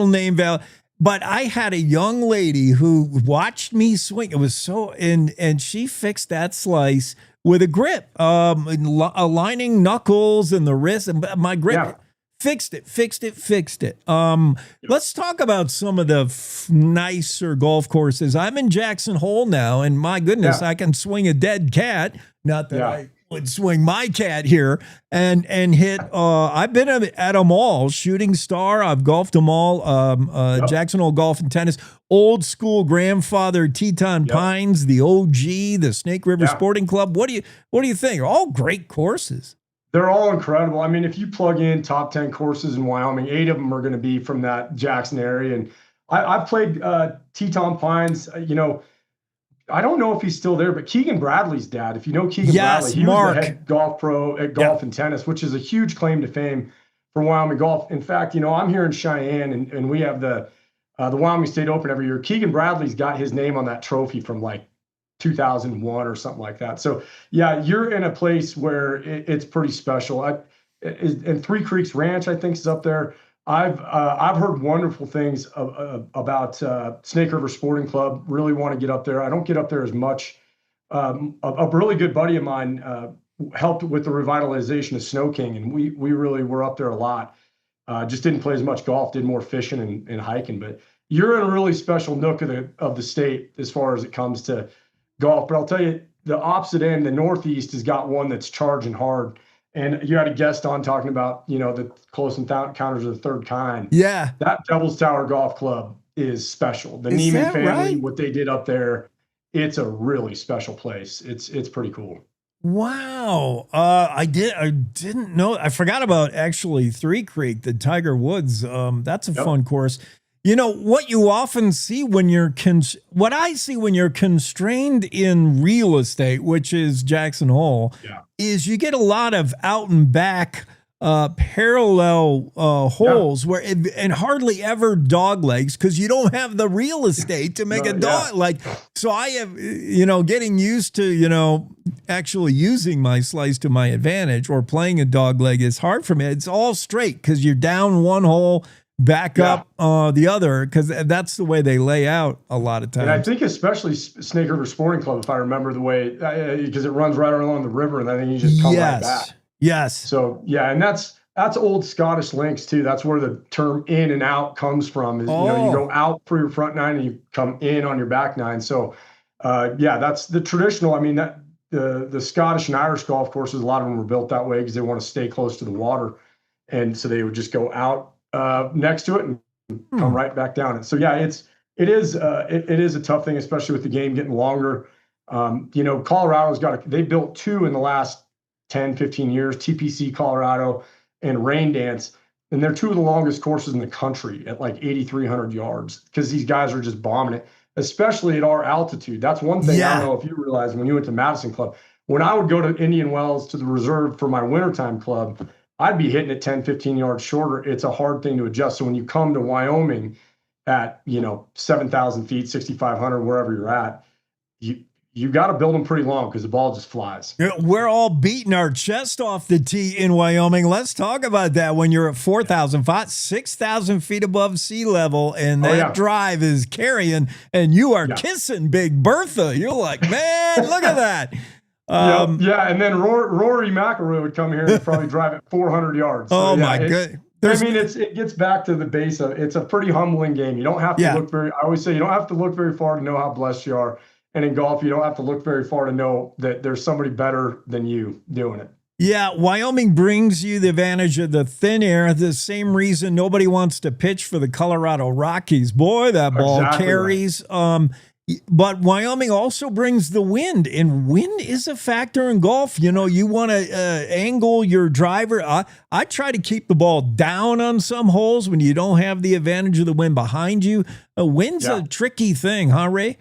name value. But I had a young lady who watched me swing. It was and she fixed that slice with a grip, aligning knuckles and the wrist, and my grip. Yeah. Fixed it. Let's talk about some of the nicer golf courses. I'm in Jackson Hole now, and my goodness, I can swing a dead cat. Not that I would swing my cat here and hit. I've been at them all. Shooting Star. I've golfed them all. Jackson Hole Golf and Tennis. Old school grandfather Teton Pines, the OG, the Snake River Sporting Club. What do you think? All great courses. They're all incredible. I mean, if you plug in top 10 courses in Wyoming, 8 of them are going to be from that Jackson area. And I've played Teton Pines. I don't know if he's still there, but Keegan Bradley's dad, if you know Keegan Bradley, he was the head golf pro at Golf and Tennis, which is a huge claim to fame for Wyoming golf. In fact, I'm here in Cheyenne, and we have the Wyoming State Open every year. Keegan Bradley's got his name on that trophy from like 2001 or something like that. So you're in a place where it's pretty special. And Three Creeks Ranch, I think, is up there. I've heard wonderful things about Snake River Sporting Club. Really want to get up there. I don't get up there as much. A really good buddy of mine helped with the revitalization of Snow King, and we really were up there a lot. Just didn't play as much golf, did more fishing and hiking. But you're in a really special nook of the state as far as it comes to golf. But I'll tell you, the opposite end, the Northeast, has got one that's charging hard. And you had a guest on talking about, the close encounters of the third kind. Yeah. That Devil's Tower Golf Club is special. The Neiman family, what they did up there, it's a really special place. It's pretty cool. Wow. I didn't know. I forgot about actually Three Creek, the Tiger Woods. That's a fun course. What you often see when what I see when you're constrained in real estate, which is Jackson Hole, is you get a lot of out and back parallel holes where and hardly ever dog legs because you don't have the real estate to make a dog like. So I have, getting used to, actually using my slice to my advantage or playing a dog leg is hard for me. It's all straight because you're down one hole, back up the other, because that's the way they lay out a lot of times. And I think especially Snake River Sporting Club, if I remember the way, because it runs right along the river, and I think you just come right back. Yes. So and that's old Scottish links too. That's where the term in and out comes from. Is, you go out for your front nine and you come in on your back nine. So that's the traditional. I mean, that the Scottish and Irish golf courses, a lot of them were built that way because they want to stay close to the water, and so they would just go out next to it and come right back down it. So it is a tough thing, especially with the game getting longer. Colorado's they built 2 in the last 10, 15 years, TPC Colorado and Rain Dance. And they're 2 of the longest courses in the country at like 8,300 yards because these guys are just bombing it, especially at our altitude. That's one thing I don't know if you realize when you went to Madison Club. When I would go to Indian Wells to the reserve for my wintertime club, I'd be hitting it 10, 15 yards shorter. It's a hard thing to adjust. So when you come to Wyoming at, 7,000 feet, 6,500, wherever you're at, you got to build them pretty long because the ball just flies. We're all beating our chest off the tee in Wyoming. Let's talk about that when you're at 4,000 feet, 6,000 feet above sea level, and that drive is carrying, and you are kissing Big Bertha. You're like, man, look at that. And then Rory McIlroy would come here and probably drive it 400 yards. So, my God. It gets back to the base of it's a pretty humbling game. You don't have to look I always say you don't have to look very far to know how blessed you are. And in golf, you don't have to look very far to know that there's somebody better than you doing it. Yeah, Wyoming brings you the advantage of the thin air. The same reason nobody wants to pitch for the Colorado Rockies. Boy, that ball carries. Right. But Wyoming also brings the wind, and wind is a factor in golf. You want to angle your driver. I try to keep the ball down on some holes when you don't have the advantage of the wind behind you. Wind's a tricky thing, huh, Ray?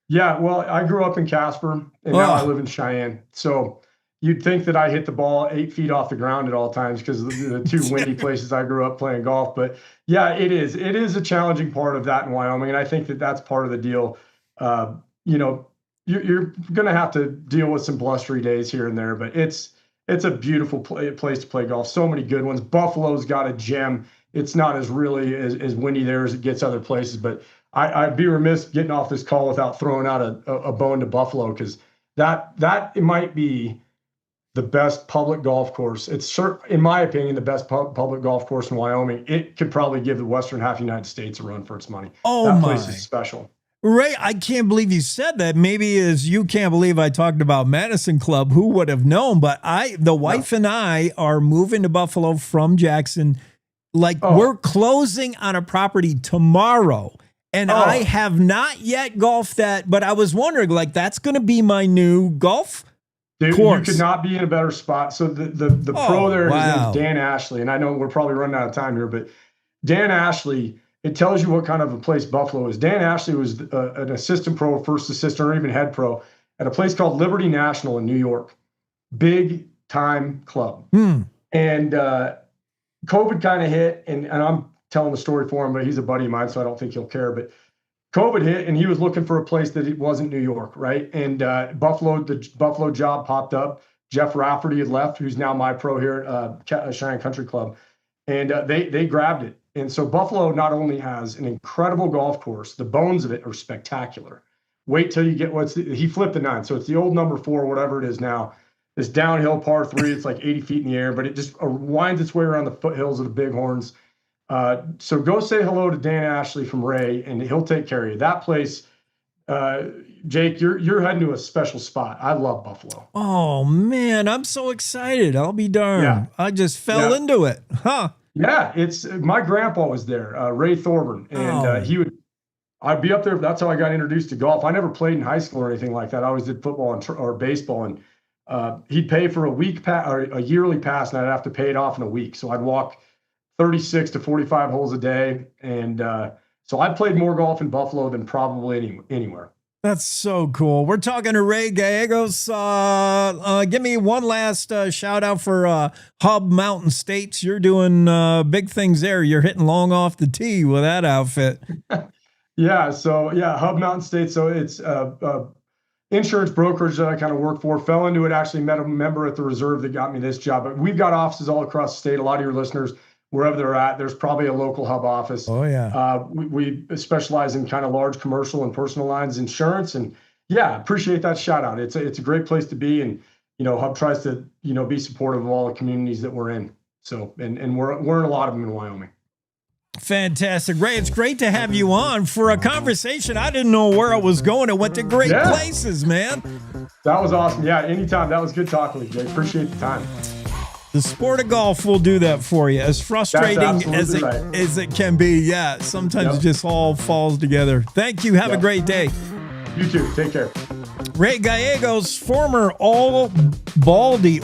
Yeah, well, I grew up in Casper, and now I live in Cheyenne. So you'd think that I hit the ball 8 feet off the ground at all times because of the 2 windy places I grew up playing golf. But it is. It is a challenging part of that in Wyoming, and I think that that's part of the deal. You're going to have to deal with some blustery days here and there, but it's a beautiful place to play golf. So many good ones. Buffalo's got a gem. It's not as really as windy there as it gets other places, but I'd be remiss getting off this call without throwing out a bone to Buffalo because that it might be the best public golf course. It's, in my opinion, the best public golf course in Wyoming. It could probably give the western half of the United States a run for its money. Oh, that my. place is special. Ray, I can't believe you said that. Maybe as you can't believe I talked about Madison Club. Who would have known? But the wife and I are moving to Buffalo from Jackson. We're closing on a property tomorrow. And I have not yet golfed that, but I was wondering, that's going to be my new golf Dude, course. You could not be in a better spot. So the pro there, his name's Dan Ashley, and I know we're probably running out of time here, but Dan Ashley, it tells you what kind of a place Buffalo is. Dan Ashley was an assistant pro, first assistant, or even head pro at a place called Liberty National in New York. Big time club. And COVID kind of hit, and I'm telling the story for him, but he's a buddy of mine, so I don't think he'll care. But COVID hit, and he was looking for a place that it wasn't New York, right? And the Buffalo job popped up. Jeff Rafferty had left, who's now my pro here at Cheyenne Country Club, and they grabbed it. And so Buffalo not only has an incredible golf course, the bones of it are spectacular. Wait till you get he flipped the 9, so it's the old number 4, whatever it is now. This downhill par 3, it's like 80 feet in the air, but it just winds its way around the foothills of the Bighorns. So go say hello to Dan Ashley from Ray, and he'll take care of you. That place, Jake, you're heading to a special spot. I love Buffalo. Oh, man, I'm so excited. I'll be darned. Yeah. I just fell into it. Huh. Yeah, it's my grandpa was there, Ray Thorburn, and I'd be up there. That's how I got introduced to golf. I never played in high school or anything like that. I always did football or baseball, and he'd pay for a yearly pass, and I'd have to pay it off in a week. So I'd walk 36 to 45 holes a day, and so I played more golf in Buffalo than probably anywhere. That's so cool. We're talking to Ray Gallegos. Give me one last shout out for Hub Mountain States. You're doing big things there. You're hitting long off the tee with that outfit. Hub Mountain States. So it's insurance brokerage that I kind of work for. Fell into it, actually met a member at the reserve that got me this job. But we've got offices all across the state. A lot of your listeners, wherever they're at, there's probably a local Hub office. Oh, yeah. We specialize in kind of large commercial and personal lines insurance. And appreciate that shout out. It's a great place to be. And, Hub tries to, be supportive of all the communities that we're in. So, and we're in a lot of them in Wyoming. Fantastic. Ray, it's great to have you on for a conversation. I didn't know where I was going. It went to great places, man. That was awesome. Yeah, anytime. That was good talking with you, Jake. Appreciate the time. The sport of golf will do that for you. As frustrating as it can be, sometimes it just all falls together. Thank you. Have a great day. You too. Take care. Ray Gallegos, former Old Baldy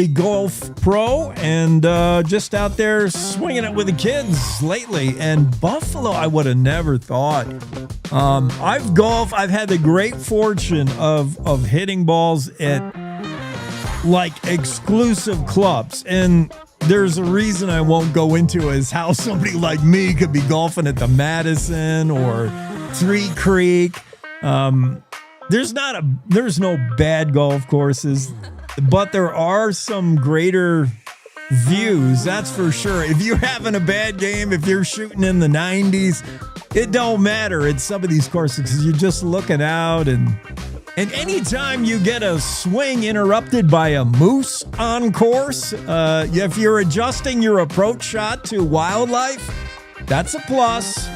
golf pro, and just out there swinging it with the kids lately. And Buffalo, I would have never thought. I've had the great fortune of hitting balls at exclusive clubs, and there's a reason I won't go into is how somebody like me could be golfing at the Madison or Three Creek. There's no bad golf courses, but there are some greater views, that's for sure. If you're having a bad game, if you're shooting in the 90s, it don't matter at some of these courses because you're just looking out, and anytime you get a swing interrupted by a moose on course, if you're adjusting your approach shot to wildlife, that's a plus.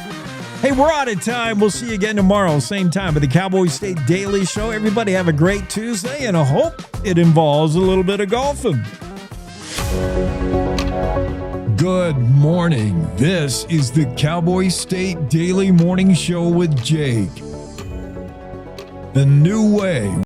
Hey, we're out of time. We'll see you again tomorrow, same time, at the Cowboy State Daily Show. Everybody have a great Tuesday, and I hope it involves a little bit of golfing. Good morning. This is the Cowboy State Daily Morning Show with Jake. The new way